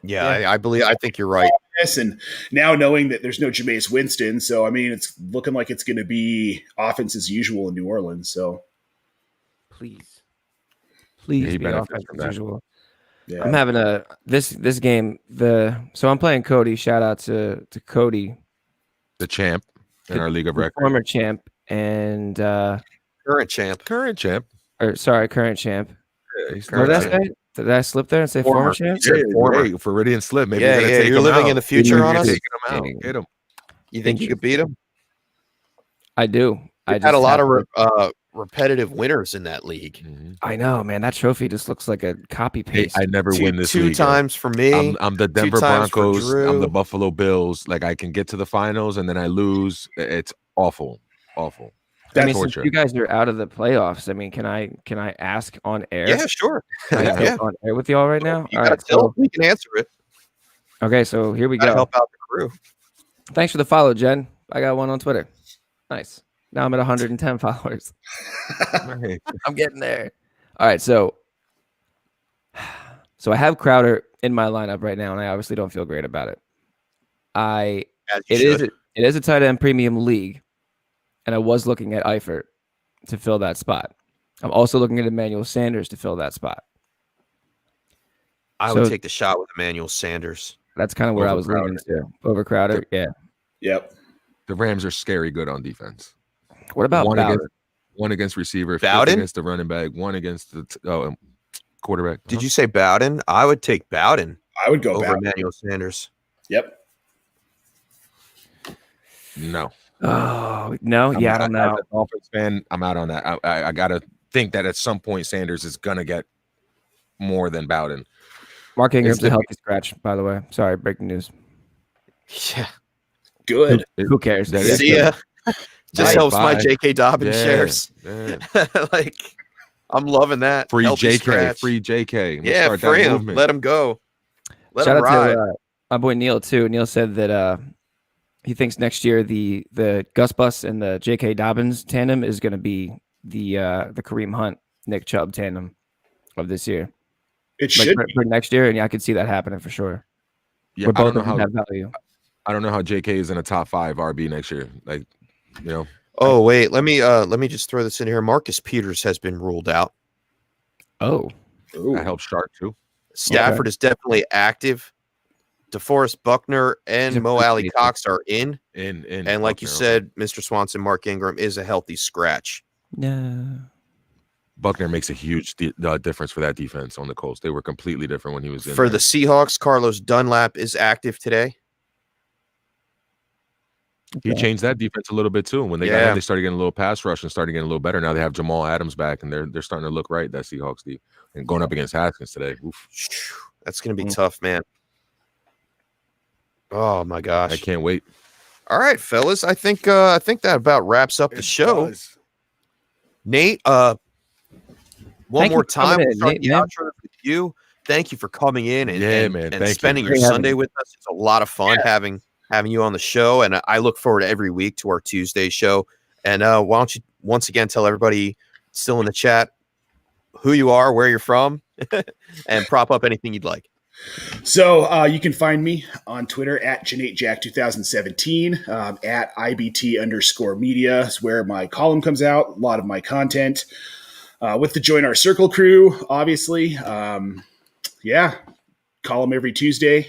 Yeah, I think you're right. Yes, and now knowing that there's no Jameis Winston, so I mean, it's looking like it's going to be offense as usual in New Orleans. So Please. Yeah, Please he be benefits offense from as that. usual. yeah, I'm having this game. So I'm playing Cody. Shout out to Cody, The champ in our league of the record. former champ, and Current champ. Current champ. current champ. Yeah, he's What did I current say? Did I slip there and say former champ? You said former. Hey, Floridian slip. Maybe Yeah, you're gonna yeah, take you're him living out. in the future You're on us? taking him out. Kidding. Get him. You think you could beat him? I do. I We've had a just lot have of to- repetitive winners in that league. Mhm. I know, man. That trophy just looks like a copy Hey, paste. I never win this Two league. times for me. I'm the Denver times for Broncos. I'm the Drew. Buffalo Bills. Like I can get to the finals and then I lose. It's awful. Awful. I mean, That's since torture. you guys are out of the playoffs, I mean, can I ask on air? Yeah, sure. Can I yeah. joke on air with y'all right now? You All got right, to tell so, us. We can answer it. okay, so here we Got to go. help out the crew. Thanks for the follow, Jen. I got one on Twitter. Nice. Now I'm at 110 followers. Right. I'm getting there. All right, so I have Crowder in my lineup right now, and I obviously don't feel great about it. As you It should. is a tight end premium league, and I was looking at Eifert to fill that spot. I'm also looking at Emmanuel Sanders to fill that spot. I would so- take the shot with Emmanuel Sanders. That's kind of where I Over was Crowder. leaning to. Over Crowder, yeah. yep. The Rams are scary good on defense. What about Bowden? One against receiver, fifth Bowden? against the running back, one against the quarterback. Did you say Bowden? I would take Bowden I would go over back. Emmanuel Sanders. Yep. No. Oh no, yeah, I don't know. As a Dolphins fan, I'm out on that. I gotta think that at some point Sanders is gonna get more than Bowden. Mark Ingram's a healthy scratch, by the way. Sorry, breaking news. Yeah. Good. Who cares? That Yeah. is See ya. Just helps my Bye. J.K. Dobbins Yeah, shares. yeah. Like, I'm loving that. Free Healthy JK, scratch. free JK. Let's Yeah, start free that him. movement. Let him go. Let Shout him out ride. to my boy Neil too. Neil said that he thinks next year the Gus Bus and the J.K. Dobbins tandem is going to be the Kareem Hunt Nick Chubb tandem of this year. It Like, should for next year, and yeah, I could see that happening for sure. Yeah, Where I both don't know of them how have value. I don't know how JK is in a top 5 RB next year. Like, you know, Oh, wait. Let me just throw this in here. Marcus Peters has been ruled out. Oh, Ooh. that helps Shark too. Stafford is definitely active. DeForest Buckner and He's a Mo free Alley agent. Cox are in. In And like you Buckner, said, Mr. Swanson, Mark Ingram is a healthy scratch. no. Buckner makes a huge difference for that defense on the Colts. They were completely different when he was in For there. the Seahawks, Carlos Dunlap is active today. He changed that defense a little bit too. When they got Yeah. him, they started getting a little pass rush and started getting a little better. Now they have Jamal Adams back, and they're starting to look right. That Seahawks D and going up against Haskins today. Oof, That's going to be tough, man. Oh my gosh! I can't wait. All right, fellas. I think that about wraps up the show. Nate, one Thank more you for coming time. We'll in, start Nate, the man. outro with you. Thank you for coming in and, Yeah, man. and Thank you. spending your Great having Sunday you. with us. It's a lot of fun having you on the show, and I look forward to every week to our Tuesday show. And why don't you once again tell everybody still in the chat who you are, where you're from, and prop up anything you'd like. So you can find me on Twitter at JanateJack2017, at IBT_media is where my column comes out, a lot of my content. With the Join Our Circle crew, obviously. Column every Tuesday.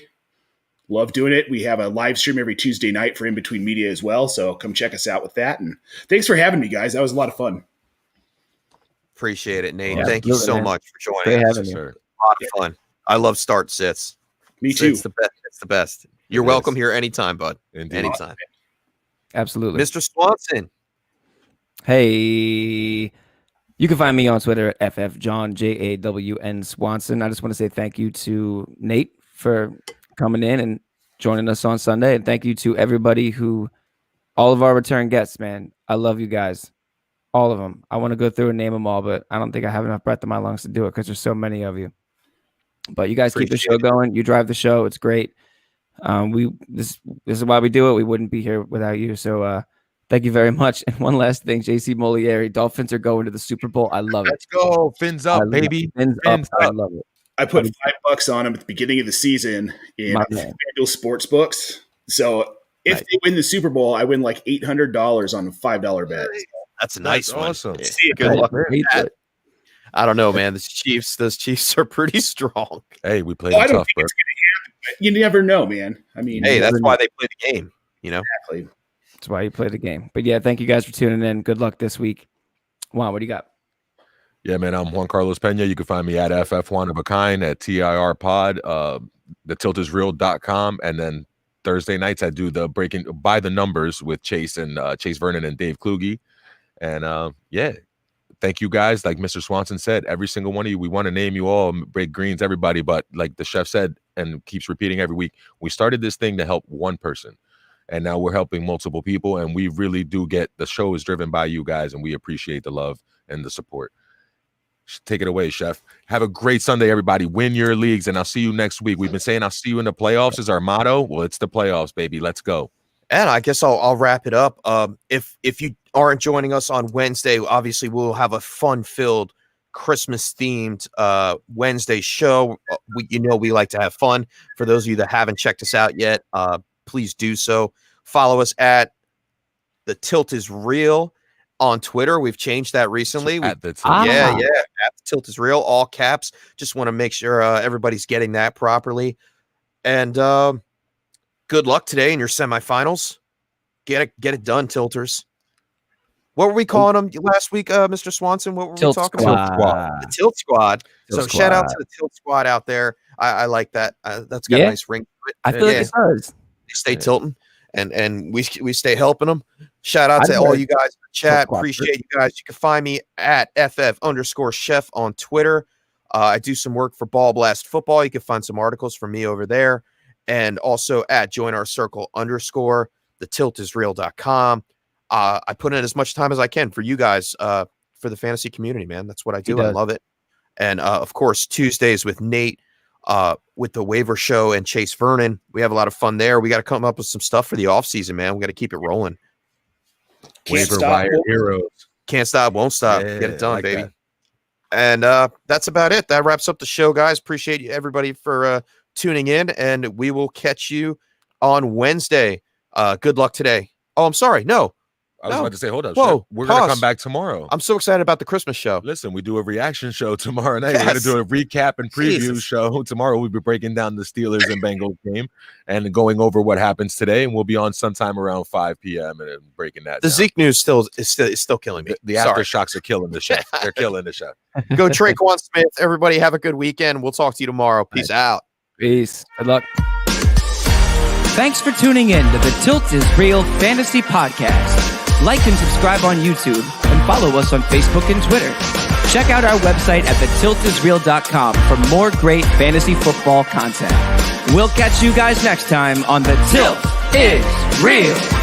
Love doing it. We have a live stream every Tuesday night for In Between Media as well, so come check us out with that. And thanks for having me, guys. That was a lot of fun. Appreciate it, Nate. Yeah, Thank you so absolutely, man. much for Great joining us. having you. Sir. A lot of fun. I love start sits. Me too. It's the best. It's the best. You're It welcome is. here anytime, bud. Indeed. Anytime. Absolutely. Mr. Swanson. Hey, you can find me on Twitter at FFJohn, JAWN Swanson. I just want to say thank you to Nate for coming in and joining us on Sunday. And thank you to everybody all of our return guests, man. I love you guys. All of them. I want to go through and name them all, but I don't think I have enough breath in my lungs to do it because there's so many of you. But you guys keep the show going. You drive the show. It's great. This is why we do it. We wouldn't be here without you. So thank you very much. And one last thing, JC Molieri, Dolphins are going to the Super Bowl. I love it. Let's go. Fins I up, love baby. it. Fins Fins up. I up. love it. I put $5 on them at the beginning of the season in My man. FanDuel Sportsbooks. So if Nice. they win the Super Bowl, I win like $800 on a $5 bet. That's a nice one. awesome. Yeah, good luck with Great. that. I don't know, man. Those Chiefs are pretty strong. Hey, we played I it don't tough, think bro. it's going to happen. But you never know, man. I mean, Hey, you that's never why know. they play the game, you know? Exactly. That's why you play the game. But yeah, thank you guys for tuning in. Good luck this week. Juan, what do you got? Yeah, man. I'm Juan Carlos Pena. You can find me at FF One of a Kind at TIR Pod, thetiltisreal.com. And then Thursday nights, I do the breaking by the numbers with Chase Vernon and Dave Kluge. And thank you guys. Like Mr. Swanson said, every single one of you, we want to name you all, Break Greens, everybody. But like the chef said and keeps repeating every week, we started this thing to help one person. And now we're helping multiple people. And we really do the show is driven by you guys. And we appreciate the love and the support. Take it away, Chef. Have a great Sunday, everybody. Win your leagues, and I'll see you next week. We've been saying I'll see you in the playoffs is our motto. Well, it's the playoffs, baby. Let's go. And I guess I'll wrap it up. If you aren't joining us on Wednesday, obviously we'll have a fun-filled, Christmas-themed Wednesday show. We like to have fun. For those of you that haven't checked us out yet, please do so. Follow us at The Tilt Is Real on Twitter. We've changed that recently. At the Yeah. At The Tilt Is Real, all caps. Just want to make sure everybody's getting that properly. And good luck today in your semifinals. Get it done, Tilters. What were we calling them last week, Mr. Swanson? What were we talking about? The Tilt Squad. Tilt Shout out Squad. to the Tilt Squad out there. I like that. That's got a nice ring to it. I feel like it does. They stay tilting, and we stay helping them. Shout out to all you guys in the chat. Appreciate you guys. You can find me at FF_chef on Twitter. I do some work for Ball Blast Football. You can find some articles from me over there. And also at joinourcircle_. thetiltisreal.com. I put in as much time as I can for you guys, for the fantasy community, man. That's what I do. I love it. And of course, Tuesdays with Nate, with the waiver show and Chase Vernon. We have a lot of fun there. We got to come up with some stuff for the offseason, man. We got to keep it rolling. Waiver wire heroes. Can't stop, won't stop. Yeah, Get it done, like baby. that. And that's about it. That wraps up the show, guys. Appreciate everybody for tuning in, and we will catch you on Wednesday. Good luck today. Oh, I'm sorry. No. I was about to say, hold up. Whoa, we're going to come back tomorrow. I'm so excited about the Christmas show. Listen, we do a reaction show tomorrow night. Yes. We're going to do a recap and preview Jesus. show. Tomorrow we'll be breaking down the Steelers and Bengals game and going over what happens today. And we'll be on sometime around 5 p.m. and breaking that The down. Zeke news is still killing me. The Sorry. aftershocks are killing the show. They're killing the show. Go Traquan Smith. Everybody have a good weekend. We'll talk to you tomorrow. Peace out. Peace. Good luck. Thanks for tuning in to the Tilt is Real Fantasy Podcast. Like and subscribe on YouTube and follow us on Facebook and Twitter. Check out our website at thetiltisreal.com for more great fantasy football content. We'll catch you guys next time on The Tilt is Real.